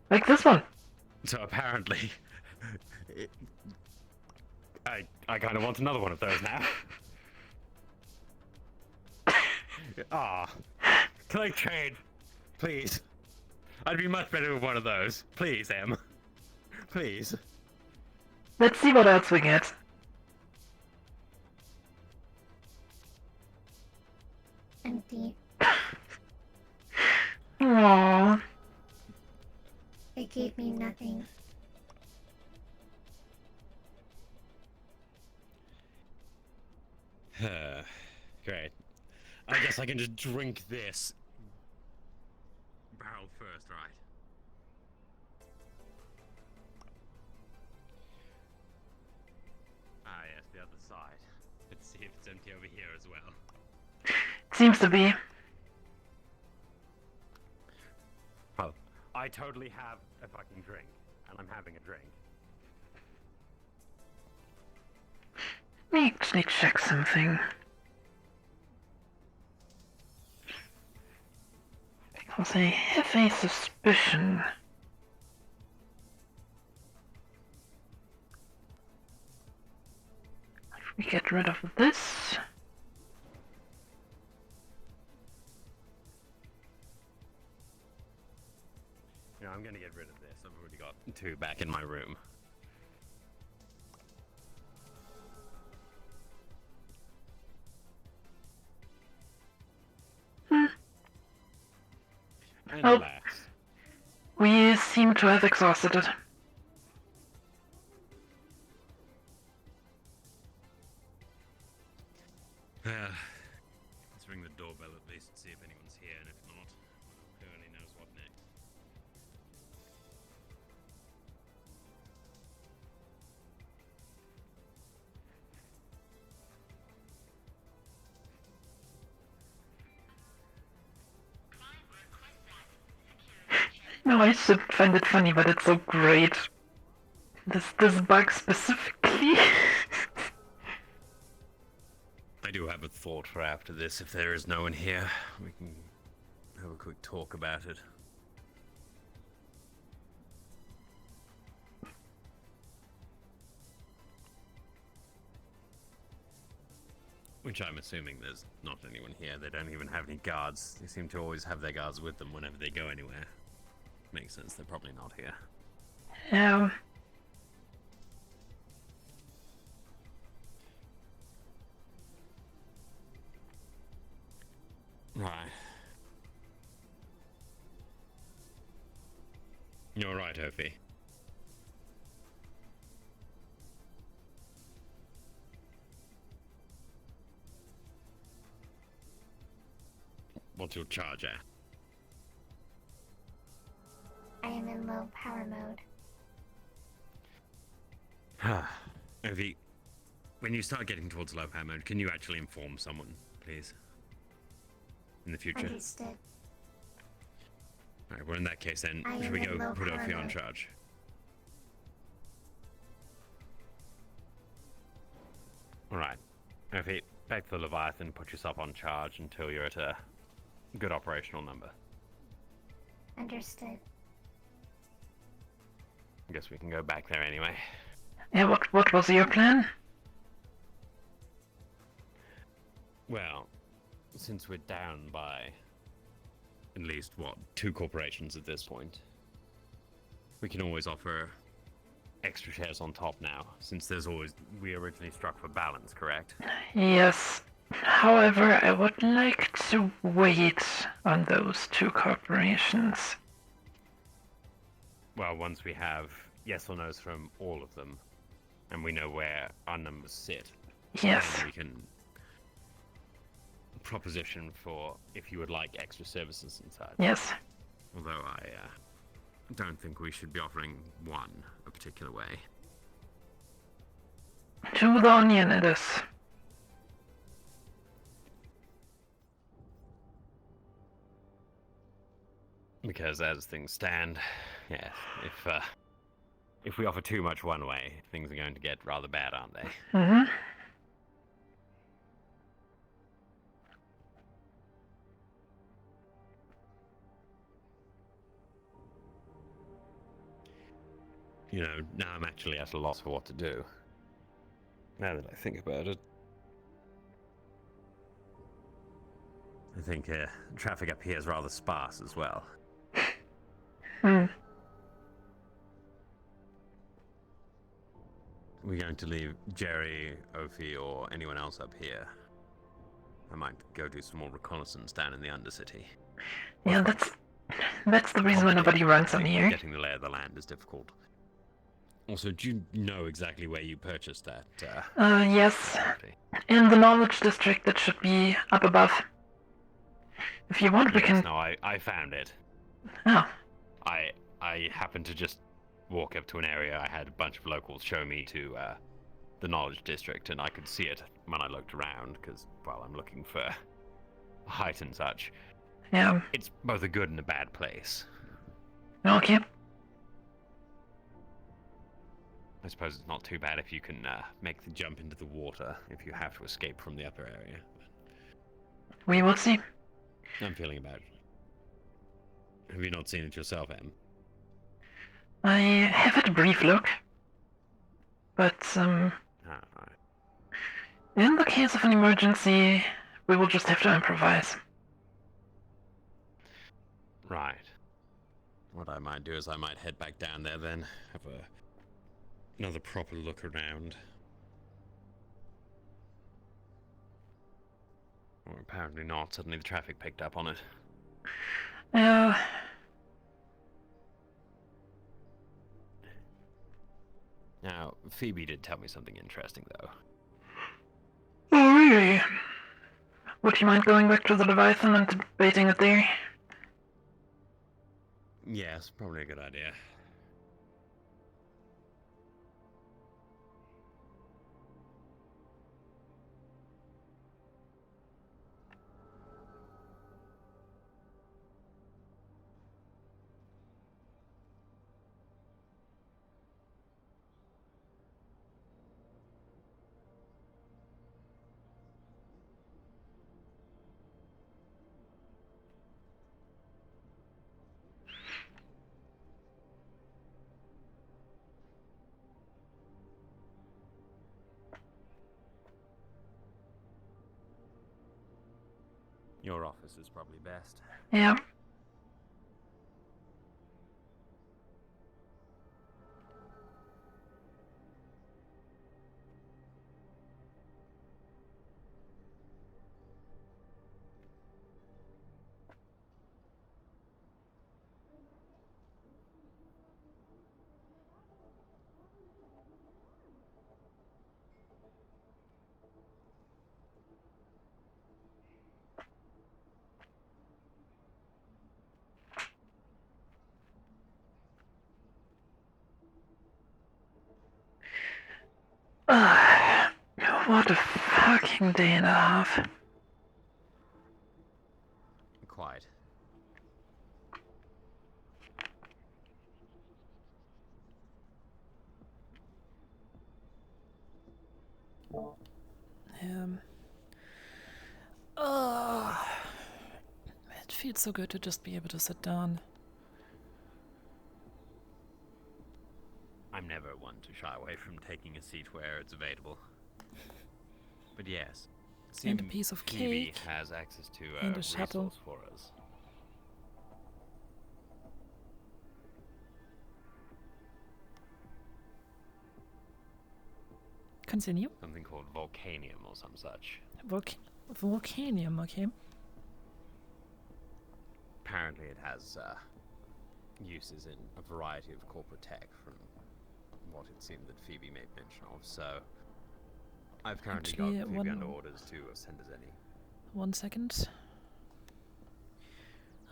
Like this one. So apparently... I kind of want another one of those now. Ah, can I trade? Please. I'd be much better with one of those. Please, Em. Please. Let's see what else we get. Empty. Aww. They gave me nothing. Great. I guess I can just drink this. Barrel first, right? Ah, yes, the other side. Let's see if it's empty over here as well. Seems to be. Well, I totally have a fucking drink, and I'm having a drink. Let me actually check something. Because I have a suspicion. If we get rid of this. You know, I'm gonna get rid of this. I've already got two back in my room. And Oh. alas. We seem to have exhausted it. Let's ring the doorbell at least and see if anyone's here, and if not, who only knows what next. No, I should find it funny, but it's so great. This bug specifically. I do have a thought for after this. If there is no one here, we can have a quick talk about it. Which I'm assuming there's not anyone here. They don't even have any guards. They seem to always have their guards with them whenever they go anywhere. Makes sense, they're probably not here. Right. You're right, Ophi. What's your charge at? I am in low power mode. Ophi, when you start getting towards low power mode, can you actually inform someone, please? In the future? Understood. Alright, well in that case then, I should am we in go low put power Ophi on mode. charge? Alright. Ophi, back to the Leviathan, put yourself on charge until you're at a good operational number. Understood. I guess we can go back there anyway. Yeah, what was your plan? Well, since we're down by at least, what, 2 corporations at this point, we can always offer extra shares on top now, since we originally struck for balance, correct? Yes. However, I would like to wait on those 2 corporations. Well, once we have yes or no's from all of them, and we know where our numbers sit, Yes. then we can proposition for if you would like extra services and such. Yes. Although I don't think we should be offering one a particular way. To the onion it is. Because as things stand, yeah, if we offer too much one way, things are going to get rather bad, aren't they? Mm-hmm. You know, now I'm actually at a loss for what to do. Now that I think about it. I think traffic up here is rather sparse as well. We're going to leave Jerry, Ophi, or anyone else up here. I might go do some more reconnaissance down in the Undercity. Yeah, that's the reason why nobody runs on here. Getting the lay of the land is difficult. Also, do you know exactly where you purchased that? Yes. In the Knowledge District, that should be up above. If you want, we can... No, I found it. Oh. I happened to just walk up to an area. I had a bunch of locals show me to the Knowledge District, and I could see it when I looked around, because, well, I'm looking for height and such. Yeah. It's both a good and a bad place. Okay. I suppose it's not too bad if you can make the jump into the water if you have to escape from the upper area. We will see. I'm feeling about it. Have you not seen it yourself, Em? I have had a brief look. But, in the case of an emergency, we will just have to improvise. Right. What I might do is I might head back down there then, have another proper look around. Or apparently not, suddenly the traffic picked up on it. Now, Phoebe did tell me something interesting, though. Oh, really? Would you mind going back to the Leviathan and debating it there? Yes, probably a good idea. Your office is probably best. Yeah. What a fucking day and a half. Quite. It feels so good to just be able to sit down. I'm never one to shy away from taking a seat where it's available. But yes, it And a seems piece of Phoebe cake. has access to And a resource shuttle. for us. Continue. Something called volcanium or some such. Volcanium, okay. Apparently it has uses in a variety of corporate tech from what it seemed that Phoebe made mention of, so I've currently Actually, got Phoebe under one- orders to send us any. 1 second.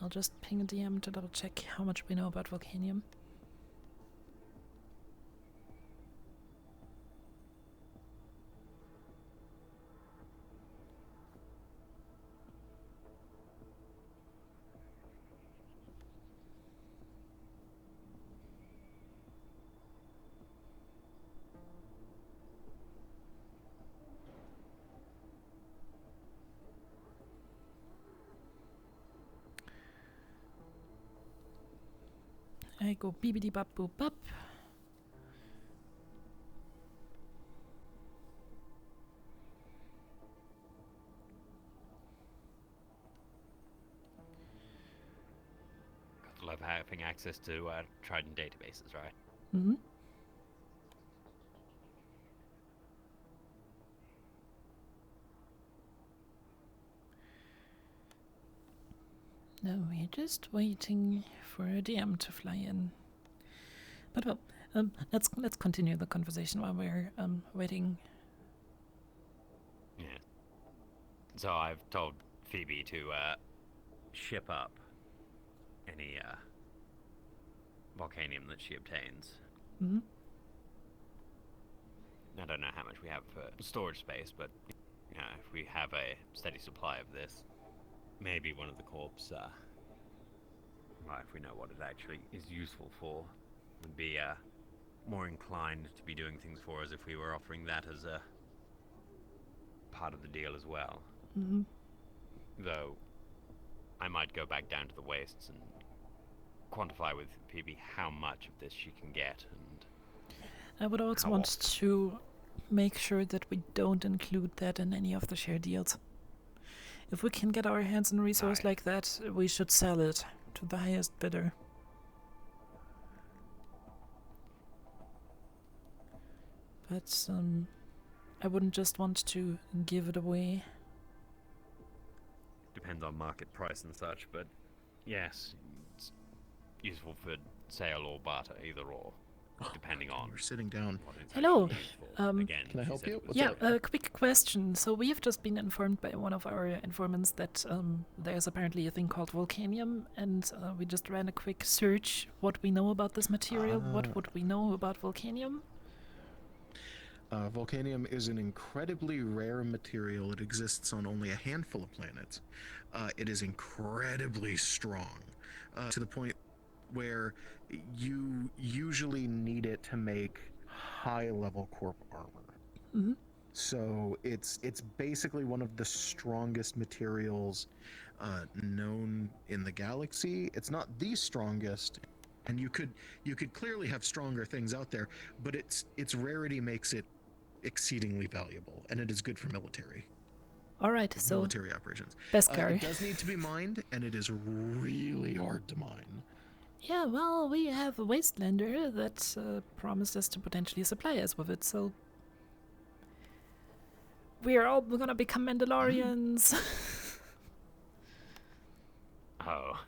I'll just ping a DM to double check how much we know about Volcanium. I go beebity bop boop bop. Love having access to Trident databases, right? Mm-hmm. No, we're just waiting for a DM to fly in. But well, let's continue the conversation while we're waiting. Yeah. So I've told Phoebe to ship up any volcanium that she obtains. Mm-hmm. I don't know how much we have for storage space, but if we have a steady supply of this, maybe one of the corps, if we know what it actually is useful for, would be more inclined to be doing things for us if we were offering that as a part of the deal as well. Mm-hmm. Though, I might go back down to the wastes and quantify with Phoebe how much of this she can get, and I would also how want often. to make sure that we don't include that in any of the share deals. If we can get our hands on a resource like that, we should sell it to the highest bidder. But I wouldn't just want to give it away. Depends on market price and such, but yes, it's useful for sale or barter, either or, depending on. We're sitting down. What it's Hello. actually used for. Again, Can I she help said you? it was Yeah, a- a quick question. So we have just been informed by one of our informants that there's apparently a thing called volcanium, and we just ran a quick search. What we know about this material? What would we know about volcanium? Volcanium is an incredibly rare material. It exists on only a handful of planets. It is incredibly strong, to the point where you usually need it to make high-level corp armor. Mm-hmm. So it's basically one of the strongest materials known in the galaxy. It's not the strongest, and you could clearly have stronger things out there, but its rarity makes it exceedingly valuable, and it is good for military. Alright, so military operations. Beskar. It does need to be mined, and it is really hard to mine. Yeah, well, we have a wastelander that promised us to potentially supply us with it, so we are all gonna become Mandalorians. Oh.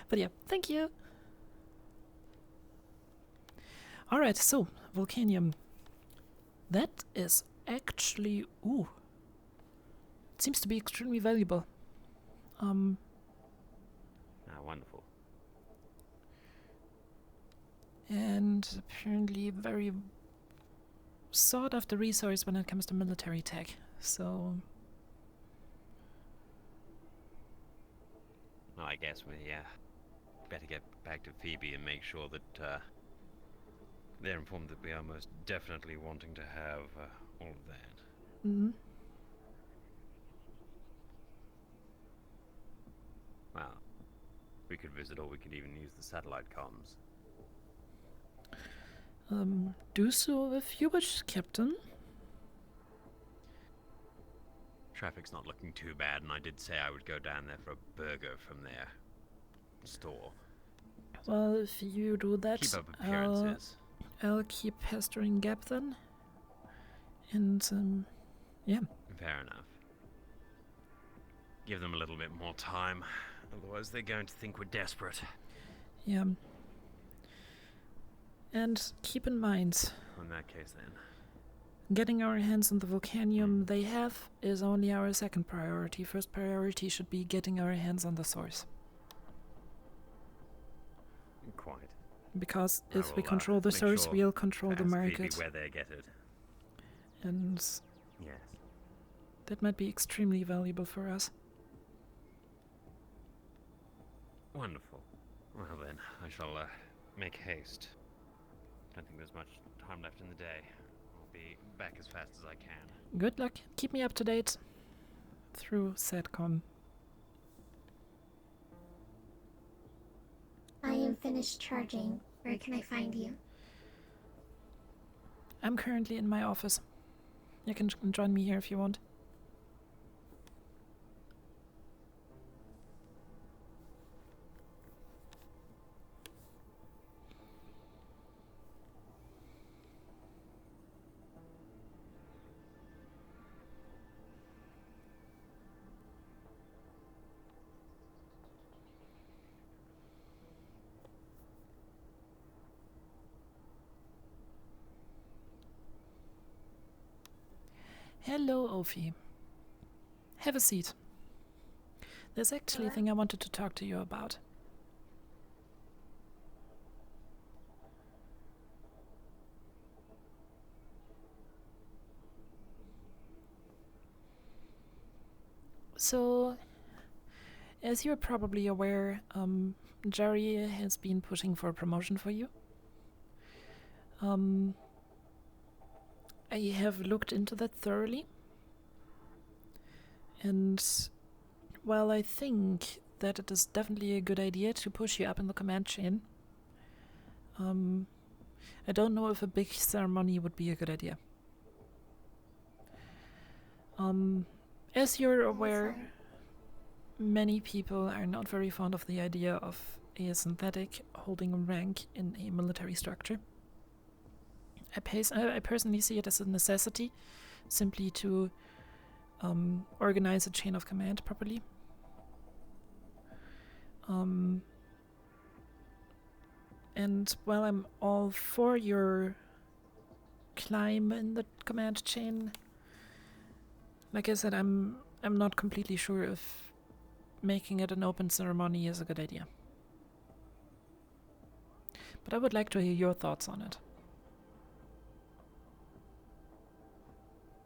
But yeah, thank you. Alright, so, Volcanium. That is actually... Ooh. It seems to be extremely valuable. Wonderful. And apparently very sought after resource when it comes to military tech, so... Well, I guess we better get back to Phoebe and make sure that they're informed that we are most definitely wanting to have all of that. Mm-hmm. Well, we could visit, or we could even use the satellite comms. Do so if you wish, Captain. Traffic's not looking too bad, and I did say I would go down there for a burger from their store. Well, if you do that, Keep up appearances. I'll keep pestering Gap then. And, yeah. Fair enough. Give them a little bit more time, otherwise they're going to think we're desperate. Yeah. And keep in mind, In that case, then. getting our hands on the Volcanium they have is only our second priority. First priority should be getting our hands on the source. Quite. Because if I we will, control the make source, sure we'll control the ask market. Phoebe where they get it. And Yes. that might be extremely valuable for us. Wonderful. Well then, I shall make haste. Don't think there's much time left in the day. I'll be back as fast as I can. Good luck. Keep me up to date through SATCOM. I am finished charging. Where can I find you? I'm currently in my office. You can join me here if you want. Hello, Ophi. Have a seat. There's actually a thing I wanted to talk to you about. So, as you're probably aware, Jerry has been pushing for a promotion for you. I have looked into that thoroughly, and while I think that it is definitely a good idea to push you up in the command chain, I don't know if a big ceremony would be a good idea. As you're aware, many people are not very fond of the idea of a synthetic holding a rank in a military structure. I personally see it as a necessity, simply to organize a chain of command properly. And while I'm all for your climb in the command chain, like I said, I'm not completely sure if making it an open ceremony is a good idea. But I would like to hear your thoughts on it.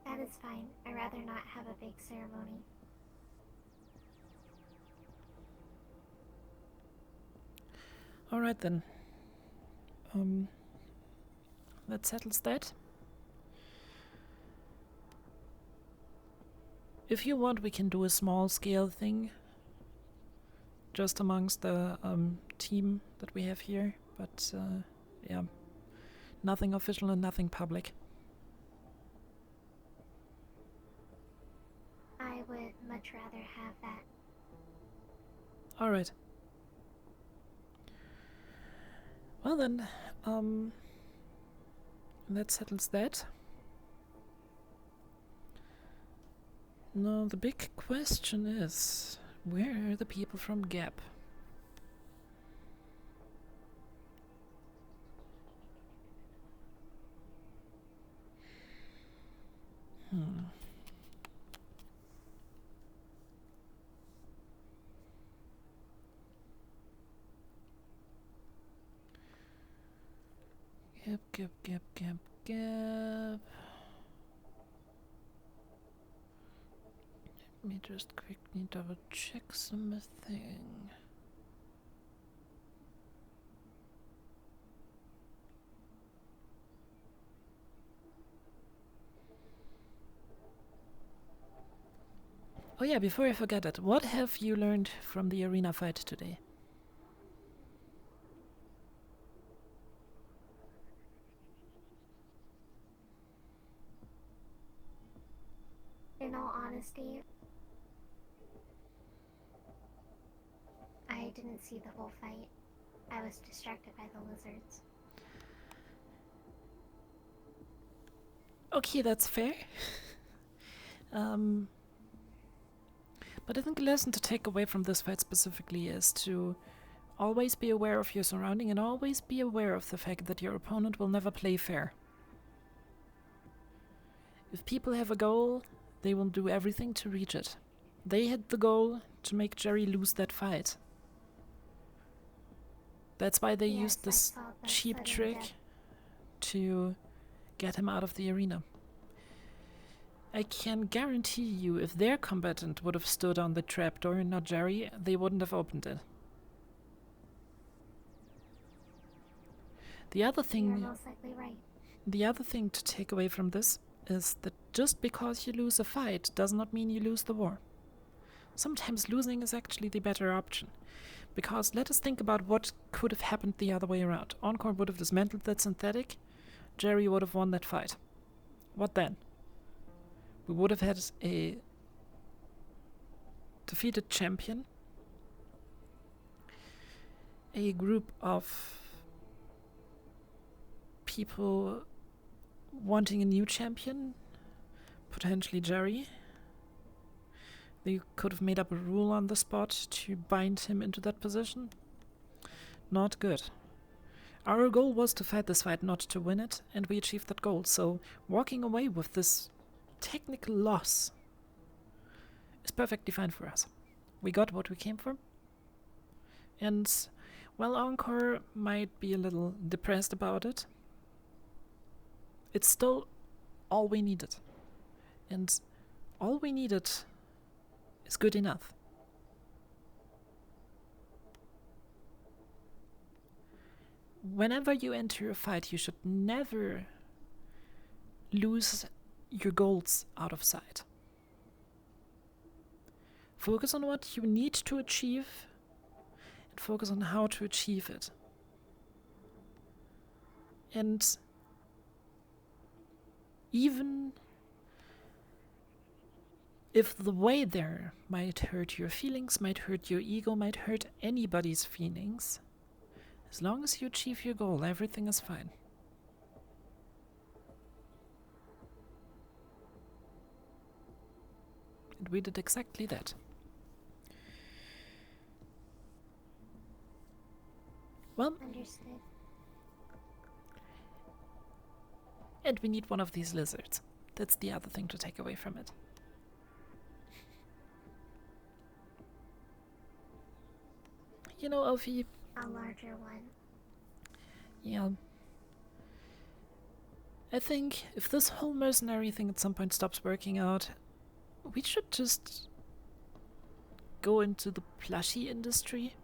That is fine. I'd rather not have a big ceremony. Alright then. That settles that. If you want, we can do a small scale thing just amongst the team that we have here, but yeah, nothing official and nothing public. I would much rather have that. Alright. Well then, that settles that. Now the big question is, where are the people from Gap? Gap. Let me just quickly double check something. Oh yeah, before I forget it, what have you learned from the arena fight today? In all honesty, I didn't see the whole fight. I was distracted by the lizards. Okay, that's fair. But I think a lesson to take away from this fight specifically is to always be aware of your surrounding and always be aware of the fact that your opponent will never play fair. If people have a goal, they will do everything to reach it. They had the goal to make Jerry lose that fight. That's why they used this cheap trick to get him out of the arena. I can guarantee you, if their combatant would have stood on the trapdoor and not Jerry, they wouldn't have opened it. The other thing, You're most likely right. The other thing to take away from this is that just because you lose a fight does not mean you lose the war. Sometimes losing is actually the better option. Because let us think about what could have happened the other way around. Encore would have dismantled that synthetic, Jerry would have won that fight. What then? We would have had a defeated champion, a group of people wanting a new champion, potentially Jerry. They could have made up a rule on the spot to bind him into that position. Not good. Our goal was to fight this fight, not to win it, and we achieved that goal. So walking away with this technical loss is perfectly fine for us. We got what we came for. And while Encore might be a little depressed about it, it's still all we needed. And all we needed is good enough. Whenever you enter a fight, you should never lose your goals out of sight. Focus on what you need to achieve and focus on how to achieve it. And even if the way there might hurt your feelings, might hurt your ego, might hurt anybody's feelings, as long as you achieve your goal, everything is fine. And we did exactly that. Well, understood. And we need one of these lizards. That's the other thing to take away from it. You know, Ophi. A larger one. Yeah. I think if this whole mercenary thing at some point stops working out, we should just go into the plushie industry.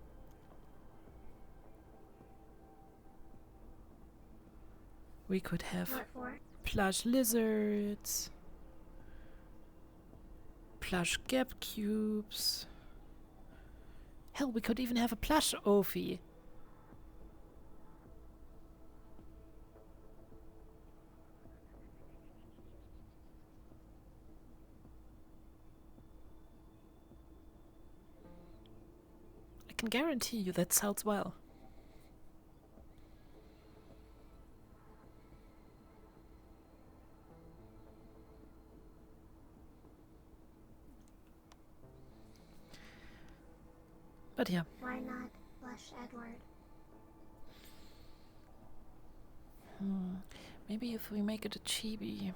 We could have plush lizards, plush gap cubes. Hell, we could even have a plush Ophi. can guarantee you that sells well. But yeah. Why not blush Edward? Maybe if we make it a chibi.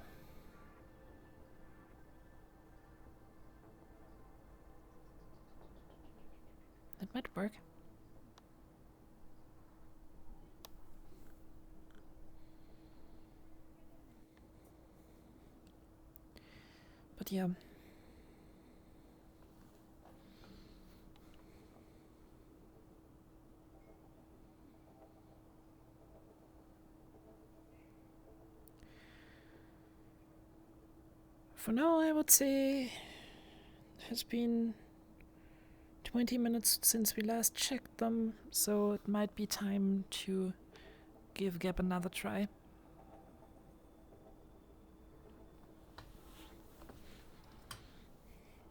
That might work. But yeah. For now, I would say it has been 20 minutes since we last checked them, so it might be time to give Gap another try.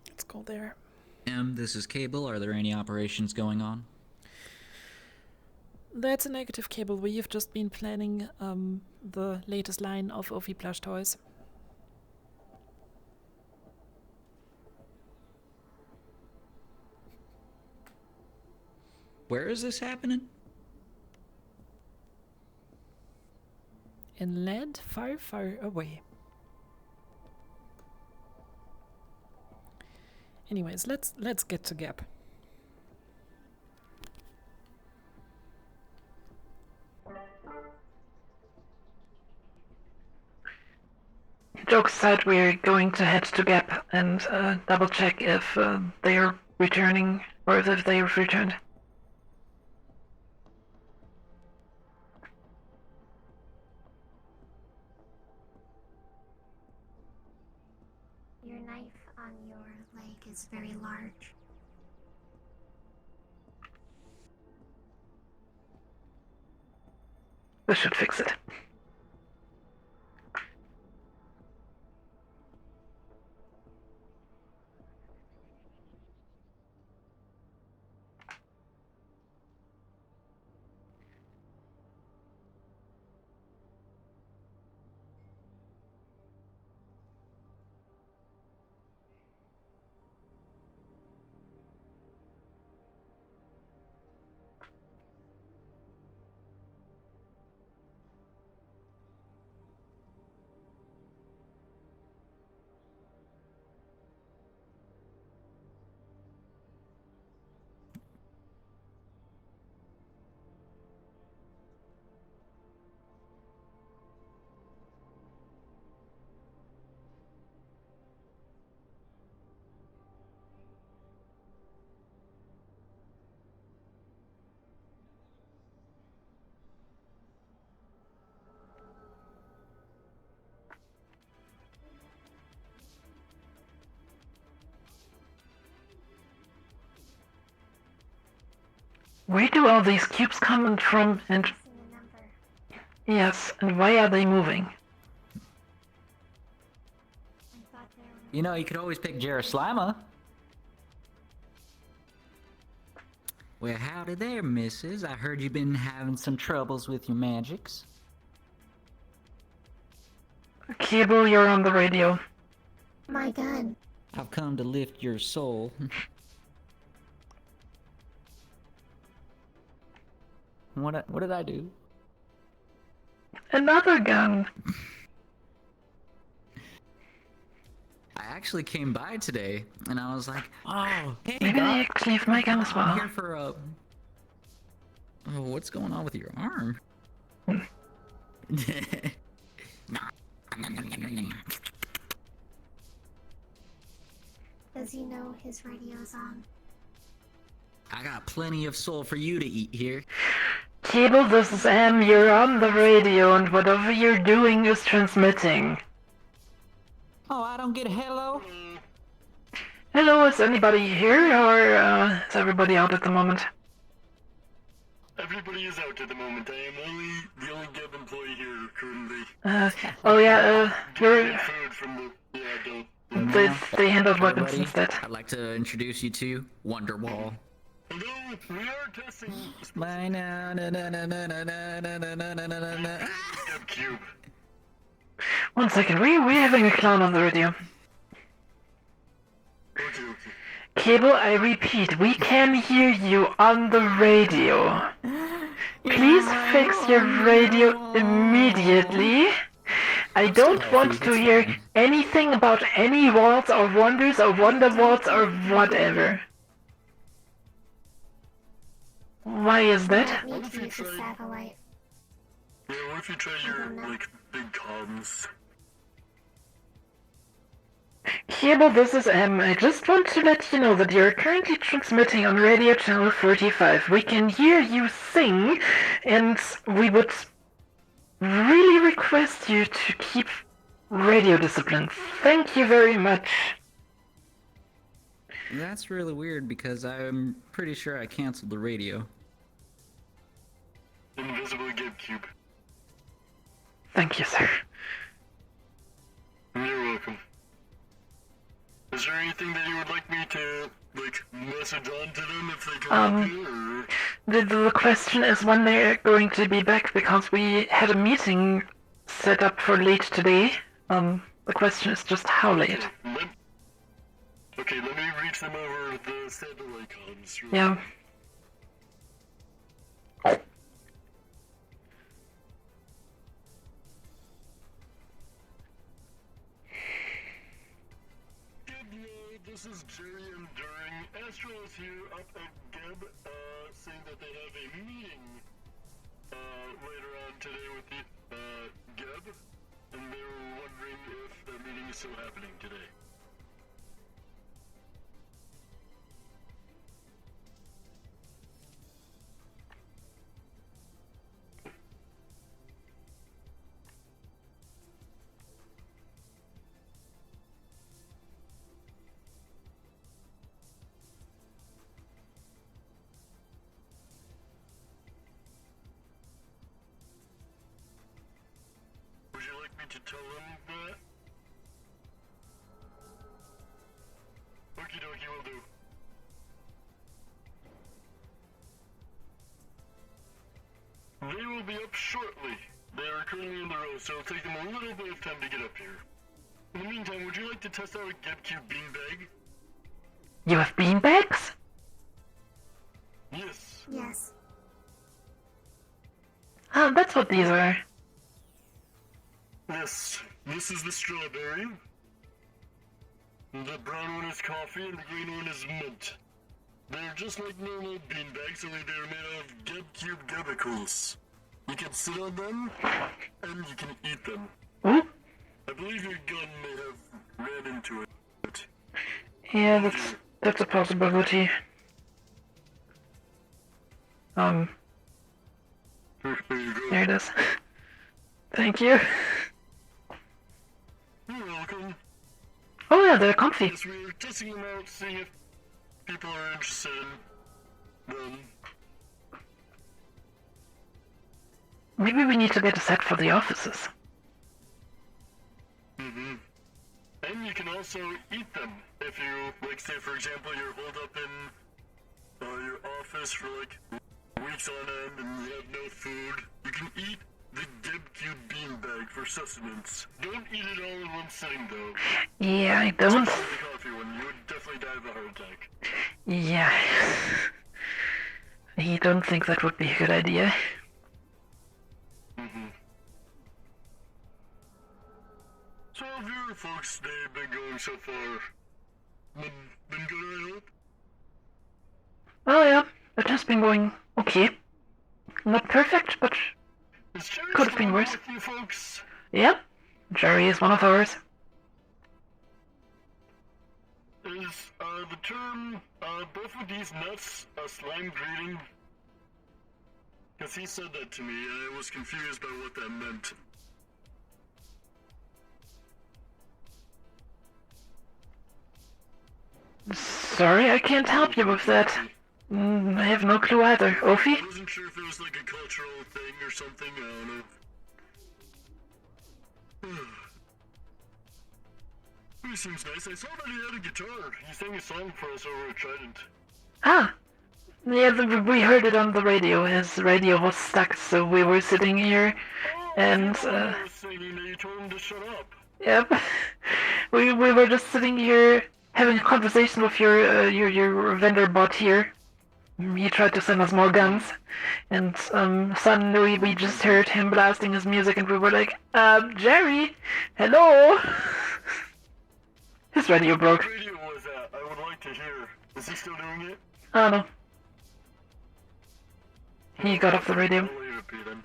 Let's go there. This is Cable. Are there any operations going on? That's a negative, Cable. We've just been planning the latest line of Ophi plush toys. Where is this happening? In land far, far away. Anyways, let's get to Gap. Jokes aside, we're going to head to Gap and double check if they are returning or if they have returned. Your knife on your leg is very large. This should fix it. Where do all these cubes come from, and... Yes, and why are they moving? You know, you could always pick Jerusalem. Well, howdy there, missus. I heard you've been having some troubles with your magics. Cable, you're on the radio. My gun. I've come to lift your soul. What did I do? Another gun. I actually came by today, and I was like, "Oh, hey, maybe Doc, they actually have my gun as well." I'm here for a. Oh, what's going on with your arm? Does he know his radio's on? I got plenty of soul for you to eat here. Cable, this is M. You're on the radio, and whatever you're doing is transmitting. Oh, I don't get a hello? Hello, is anybody here, or is everybody out at the moment? Everybody is out at the moment. I am the only Gap employee here currently. You're... Food from the... They handled weapons instead. I'd like to introduce you to Wonderwall. Oh, Although we are testing. Bye now. Cube. 1 second, we're having a clown on the radio. Cable, I repeat, we can hear you on the radio. Please fix your radio immediately. I don't want to hear anything about any walls or wonders or wonder walls or whatever. Why is that? Need to use a satellite. Yeah, what if you try your, like, big comms? Cable, this is M. I just want to let you know that you're currently transmitting on radio channel 35. We can hear you sing, and we would really request you to keep radio discipline. Thank you very much. That's really weird because I'm pretty sure I canceled the radio. Invisible GameCube. Thank you, sir. You're welcome. Is there anything that you would like me to, like, message on to them if they come up here, or? The question is when they're going to be back, because we had a meeting set up for late today. The question is just how late. Okay, let me reach them over the satellite comms. Yeah. This is Jerry and During. Astro is here up at Geb, saying that they have a meeting later on today with the Geb, and they were wondering if their meeting is still happening today. Would you like me to tell them that? Okie dokie, will do. They will be up shortly. They are currently in the road, so it'll take them a little bit of time to get up here. In the meantime, would you like to test out a GameCube beanbag? You have beanbags? Yes. Yes. Oh, that's what these are. Yes, this is the strawberry. The brown one is coffee and the green one is mint. They're just like normal beanbags, only they're made of GameCube chemicals. You can sit on them, and you can eat them. I believe your gun may have ran into it. Yeah, that's a possibility. There it is. Thank you. You're welcome. Oh yeah, they're comfy. Yes, we're testing them out, seeing if people are interested in them. Maybe we need to get a set for the offices. And you can also eat them. If you, like, say for example, you're holed up in your office for like weeks on end and you have no food, you can eat the GameCube beanbag for sustenance. Don't eat it all in one sitting though. Yeah, I don't. Especially the coffee one, you would definitely die of a heart attack. Yeah. I don't think that would be a good idea. So how have your folks' day been going so far? Been good, I hope? Oh yeah, it has been going okay. Not perfect, but could have been worse. With you folks? Yep, Jerry is one of ours. Is the term both of these nuts a slang greeting? Because he said that to me and I was confused by what that meant. Sorry, I can't help you with that. I have no clue either. Ophi? I wasn't sure if it was like a cultural thing or something, I don't know. He seems nice. I saw that he had a guitar. He sang a song for us over at Trident. Ah, Yeah, we heard it on the radio. His radio was stuck, so we were sitting here, and You told him to shut up. yep, we were just sitting here having a conversation with your vendor bot here. He tried to send us more guns, and suddenly we just heard him blasting his music, and we were like, Jerry, hello. His radio broke. What radio was that? I would like to hear. Is he still doing it? I don't know. He got off the radio. I'll leave it be then.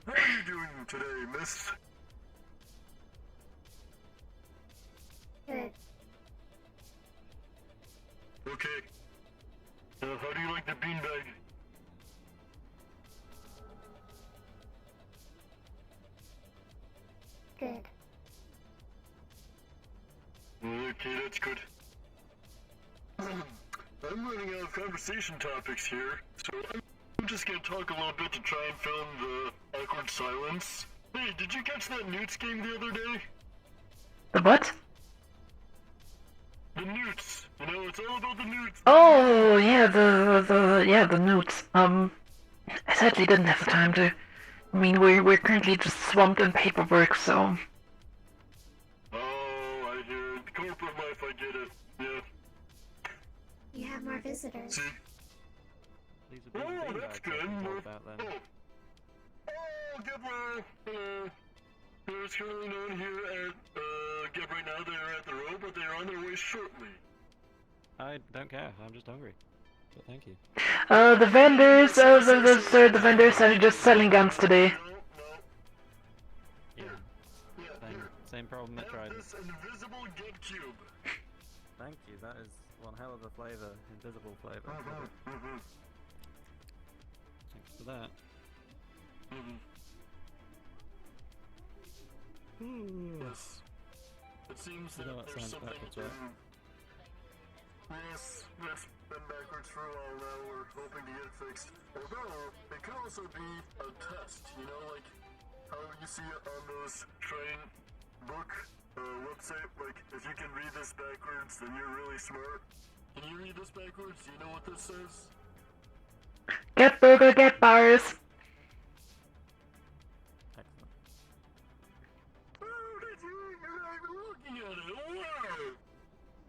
How are you doing today, miss? Good. Okay. How do you like the beanbag? Good. Okay, that's good. I'm running out of conversation topics here, so I'm just gonna talk a little bit to try and fill in the awkward silence. Hey, did you catch that Newts game the other day? The what? The Newts. You know, it's all about the Newts. Oh, yeah, the notes. I sadly didn't have the time to. I mean, we're currently just swamped in paperwork, so. Oh, I hear it. Corporate life, I get it. Yeah. You have more visitors. See? Oh, that's good. Oh, Gebler. There's currently no one here at Geb right now. They're at the road, but they're on their way shortly. I don't care. I'm just hungry. But thank you. The vendors, the vendors are just selling guns today. Yeah. Same problem at Trident. This invisible Geb cube. Thank you. That is one hell of a flavor. Invisible flavor. Thanks for that. Yes. It seems that there's something Yes, that's been backwards for a while now. We're hoping to get it fixed. Although, it could also be a test, you know, like how you see it on those train book website. Like, if you can read this backwards, then you're really smart. Can you read this backwards? Do you know what this says? Get burger, get bars. Looking at it, wow!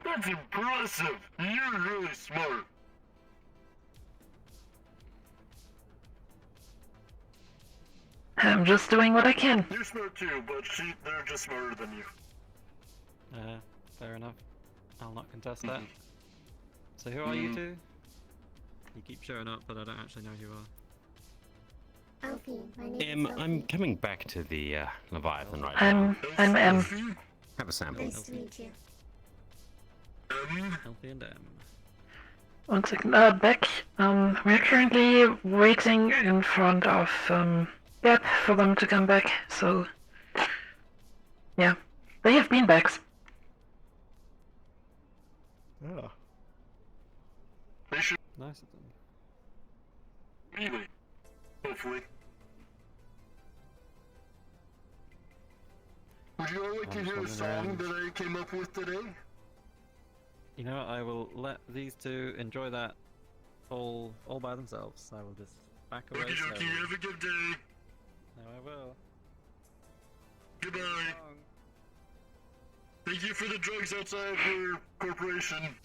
That's impressive! You're really smart. I'm just doing what I can. You're smart too, but they're just smarter than you. Fair enough. I'll not contest that. So who are you two? You keep showing up, but I don't actually know who you are. Alfie, my name is I'm coming back to the Leviathan right I'm now. Have a sample. Nice to meet you. Healthy and One second, Beck, we're currently waiting in front of, Gap for them to come back, so. Yeah. They have beanbags. Oh. They should. Nice of them. Anyway, hopefully. Would you all like to hear a song that I came up with today? You know what, I will let these two enjoy that all by themselves. I will just back away. Okie dokie, slowly. have a good day. No, I will. Goodbye. Thank you for the drugs outside your corporation.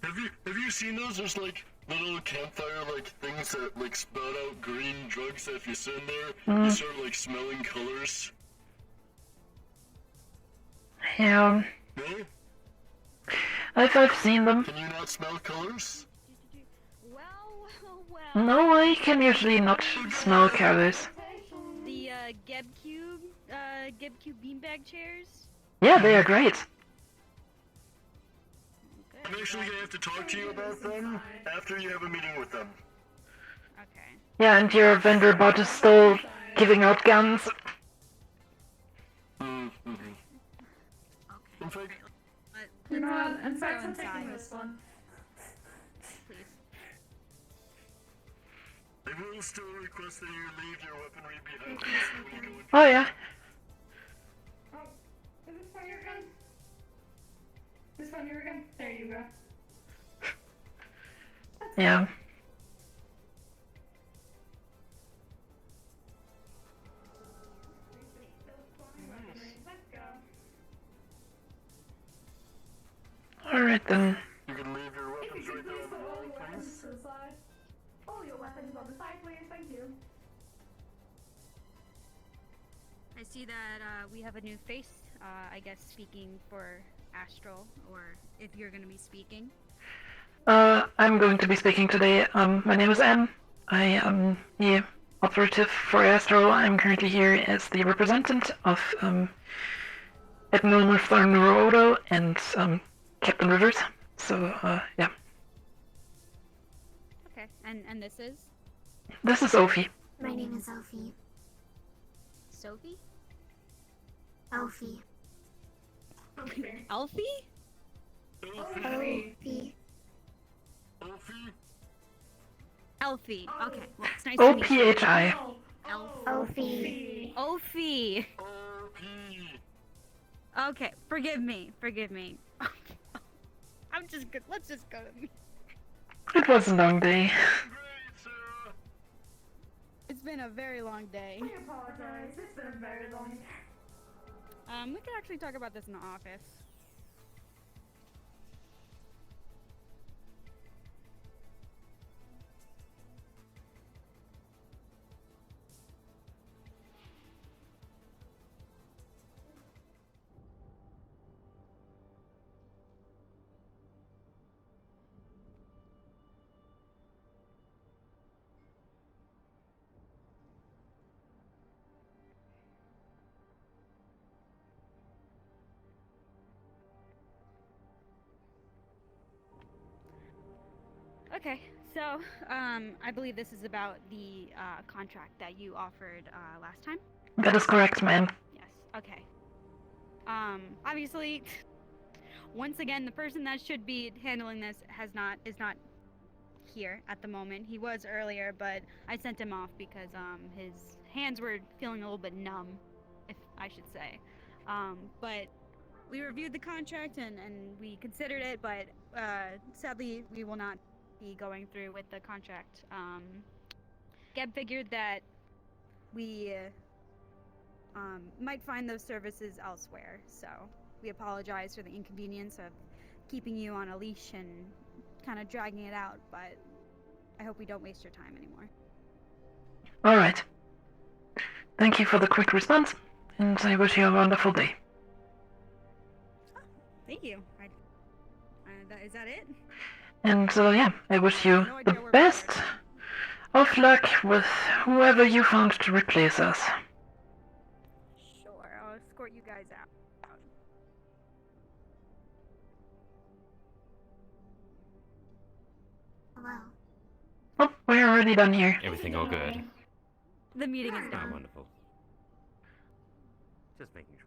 Have you seen those? There's like little campfire like things that like spout out green drugs that if you sit in there, you start like smelling colors. Yeah. No? I've seen them. Can you not smell colors? No, I can usually not smell colors. The GebCube beanbag chairs. Yeah, they are great. I'm actually gonna have to talk to you about them after you have a meeting with them. Okay. Yeah, and your vendor bot is still giving out guns. In fact, You know what? In fact, I'm inside. taking this one. Please. I will still request that you leave your weaponry behind you when you go in. Oh yeah. Oh, is this one your gun? This one your gun? There you go. Yeah. Alright then. You can leave your weapons right there on the wall, please. All your weapons on the side, please. Thank you. I see that we have a new face. I guess speaking for Astral, or if you're gonna be speaking. I'm going to be speaking today. My name is Anne. I am the operative for Astro. I'm currently here as the representative of Admiral Northern Norodo and Captain Rivers. So, yeah. Okay, and this is? This is Ophi. My name is Elfie. Sophie? Elfie. Elfie? Elfie. Elfie. Okay, well, it's nice to meet you. O-P-H-I. Elfie. Ophi. Okay, forgive me. I'm just good. Let's just go. It was a long day. It's been a very long day. I apologize. It's been a very long day. We can actually talk about this in the office. Okay, so I believe this is about the contract that you offered last time. That is correct, ma'am. Yes. Okay. Obviously, once again, the person that should be handling this is not here at the moment. He was earlier, but I sent him off because his hands were feeling a little bit numb, if I should say. But we reviewed the contract and we considered it, but sadly, we will not be going through with the contract. Geb figured that we might find those services elsewhere, so we apologize for the inconvenience of keeping you on a leash and kind of dragging it out, but I hope we don't waste your time anymore. Alright. Thank you for the quick response, and I wish you a wonderful day. Thank you. Is that it? And yeah, I wish you the best of luck with whoever you found to replace us. Sure, I'll escort you guys out. Hello. Oh, we're already done here. Everything all good? The meeting is Ah, done. wonderful. Just making sure.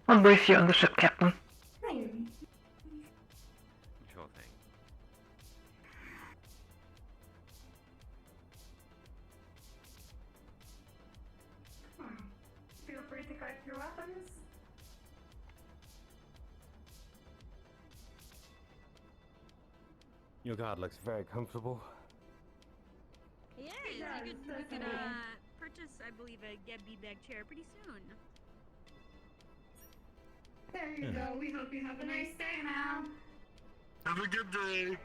I'll brief you on the ship, Captain. Sure thing. Feel free to collect your weapons. Your guard looks very comfortable. Yes, you could purchase, I believe, a Geb bag chair pretty soon. There you go. We hope you have a nice day now. Have a good day.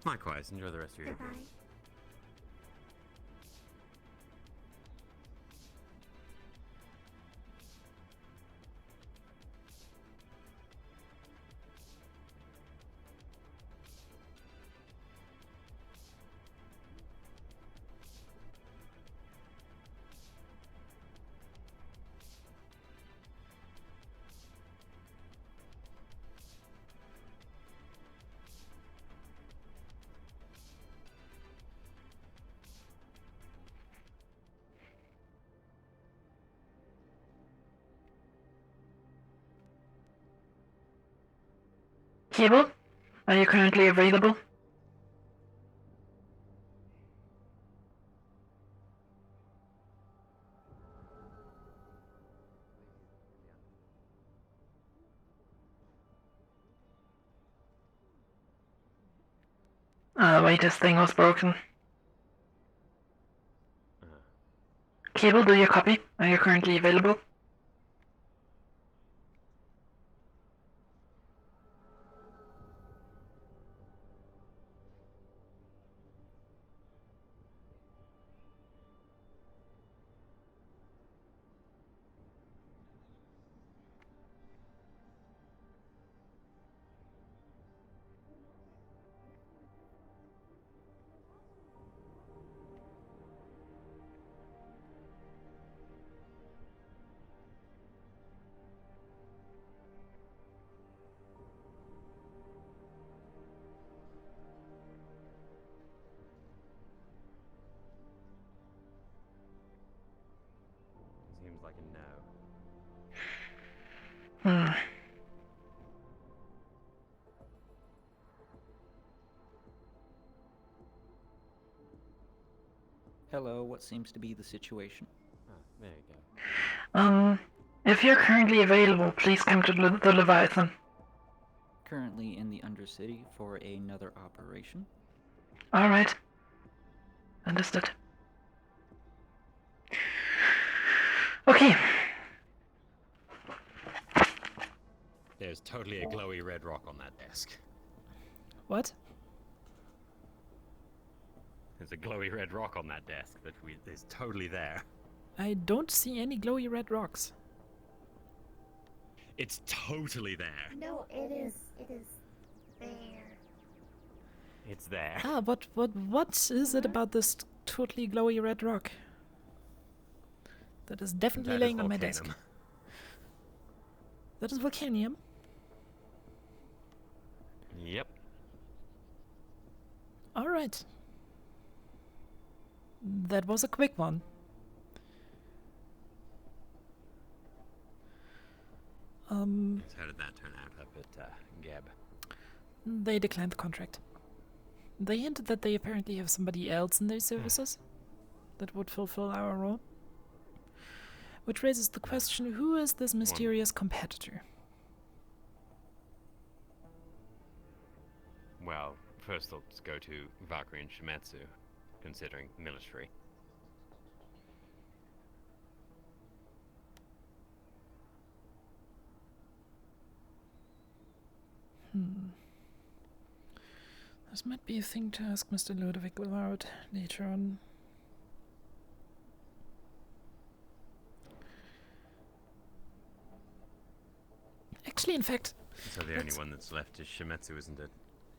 Likewise, enjoy the rest of your day. Cable, are you currently available? Wait, this thing was broken. Cable, do you copy? Are you currently available? Seems like a no. Hello, what seems to be the situation? Oh, there you go. If you're currently available, please come to the Leviathan. Currently in the Undercity for another operation. Alright. Understood. Okay. There's totally a glowy red rock on that desk. What? There's a glowy red rock on that desk that is totally there. I don't see any glowy red rocks. It's totally there. No, it is there. It's there. Ah, what is it about this totally glowy red rock? That is definitely That is laying on my desk. volcanum. That is volcanium. Yep. Alright. That was a quick one. So how did that turn out up at Geb? They declined the contract. They hinted that they apparently have somebody else in their services that would fulfill our role. Which raises the question, who is this mysterious competitor? Well, first let's go to Valkyrie and Shimetsu, considering military. This might be a thing to ask Mr. Ludovic about later on. Actually, in fact... So the only one that's left is Shimetsu, isn't it?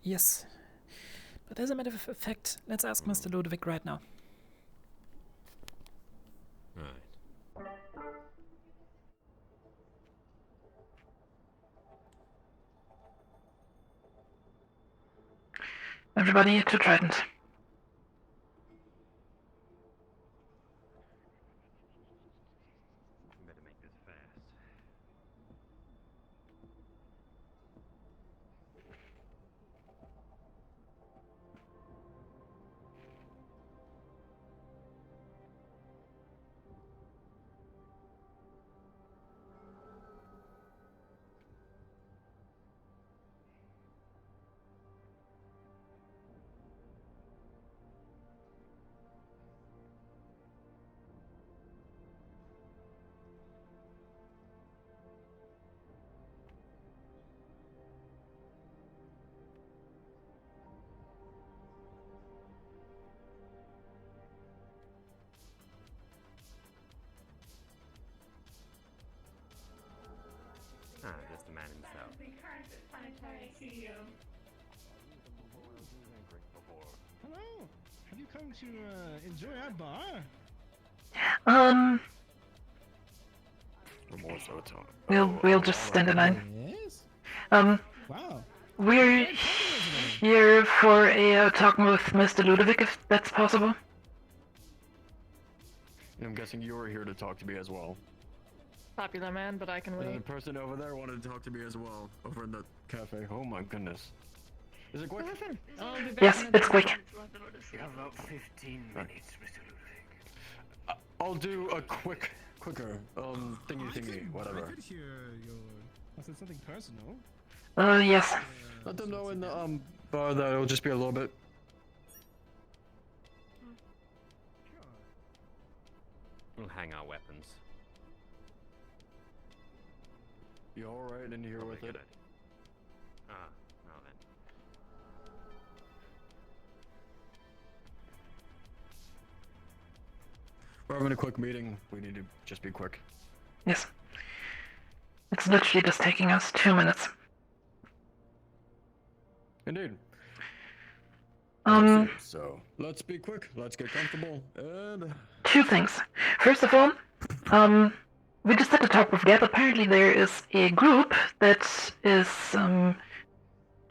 Yes. But as a matter of fact, let's ask Mr. Ludovic right now. Right. Everybody to Trident. Better make this fast. Ah, just the man himself. Hello. Have you come to enjoy our bar? We'll just stand in line. Yes. Wow. We're here for a talking with Mr. Ludovic, if that's possible. I'm guessing you were here to talk to me as well. Popular man, but I can The wait. person over there wanted to talk to me as well, over in the cafe. Oh my goodness. Is it quick? Yes, it's quick. You have about 15 minutes, Mr. Ludovic. I'll do a quicker, thingy, whatever. I could hear was it something personal? Yes. Let them know in the bar that it'll just be a little bit We'll hang our weapons. You alright in here with it? Well then. We're having a quick meeting. We need to just be quick. Yes. It's literally just taking us 2 minutes. Indeed. So let's be quick. Let's get comfortable. And 2 things. First of all, we just had to talk with Gab. Apparently there is a group that is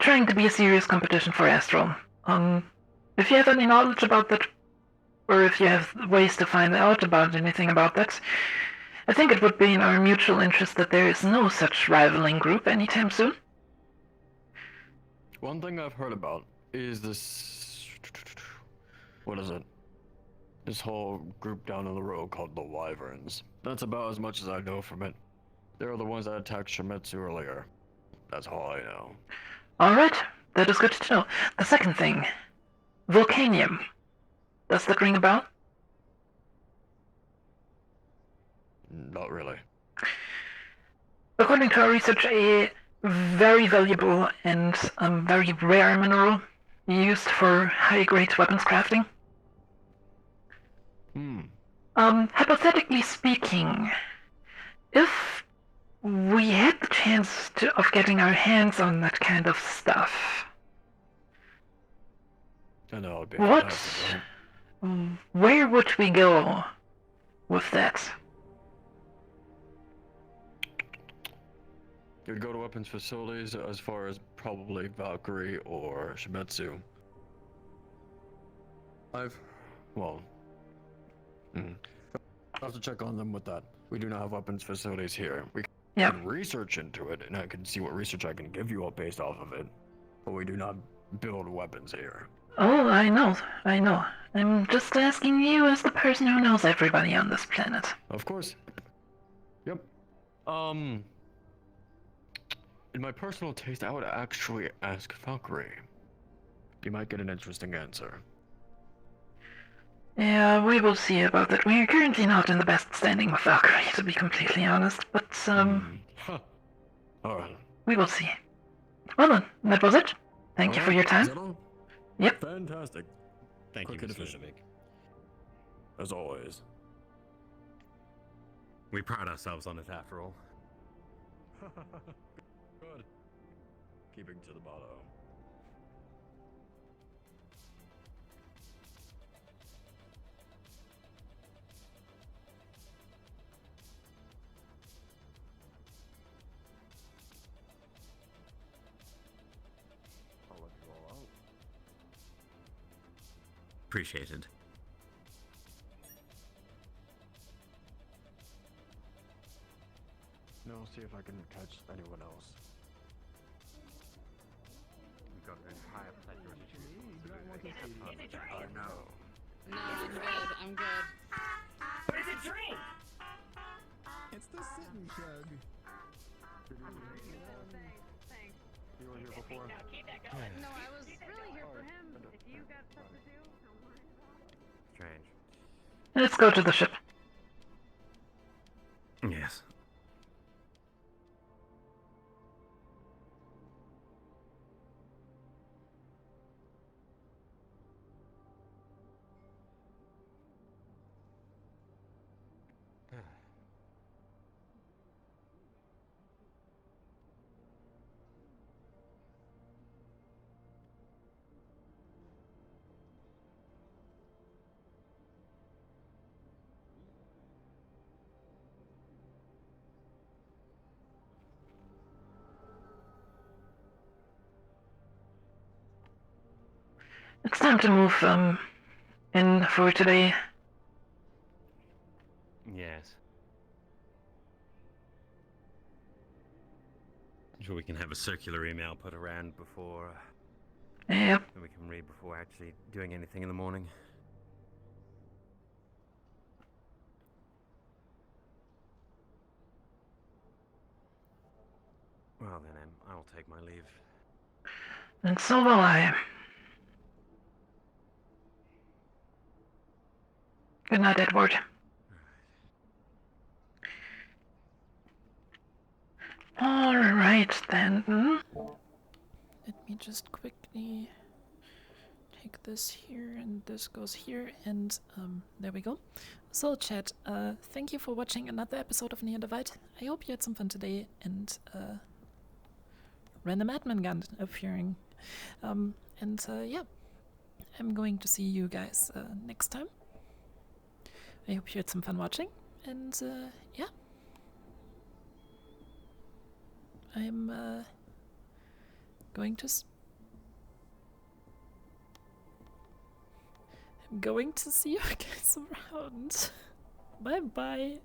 trying to be a serious competition for Astral. If you have any knowledge about that, or if you have ways to find out about anything about that, I think it would be in our mutual interest that there is no such rivaling group anytime soon. one thing I've heard about is this. What is it? This whole group down on the road called the Wyverns. That's about as much as I know from it. They're the ones that attacked Shimetsu earlier. That's all I know. Alright, that is good to know. The second thing, Volcanium. Does that ring a bell? Not really. According to our research, a very valuable and very rare mineral used for high-grade weapons crafting. Hypothetically speaking, if we had the chance of getting our hands on that kind of stuff, And that would be what, fantastic, where would we go with that? You'd go to weapons facilities as far as probably Valkyrie or Shimetsu. I have to check on them with that. We do not have weapons facilities here. We can research into it, and I can see what research I can give you all based off of it. But we do not build weapons here. Oh, I know. I'm just asking you as the person who knows everybody on this planet. Of course. Yep. In my personal taste, I would actually ask Valkyrie. You might get an interesting answer. Yeah, we will see about that. We are currently not in the best standing with Valkyrie, to be completely honest, but, Alright. we will see. Well then, that was it. Thank you for your time. Is that all? Yep. Fantastic. Thank Quick you, and Mr. efficient. Civic. As always. We pride ourselves on it after all. Good. Keeping to the motto. I'll let you all out. Appreciated. No, see if I can catch anyone else. We've got an entire plethora to choose from. I know. No, I'm good. I'm good. What is it, drink? It's the sit and chug. You were here before? No, I was really here for him. If you got stuff to do, don't worry about it. Strange. Let's go to the ship. Yes. It's time to move, in for today. Yes. I'm sure we can have a circular email put around before. Yep. That we can read before actually doing anything in the morning. Well then, I'll take my leave. And so will I. Good night, Edward. Alright then. Let me just quickly take this here, and this goes here, and there we go. So chat, thank you for watching another episode of Near Divide. I hope you had some fun today, and random admin gun appearing. Yeah, I'm going to see you guys next time. I hope you had some fun watching, and yeah. I'm going to I'm going to see you guys around. Bye bye.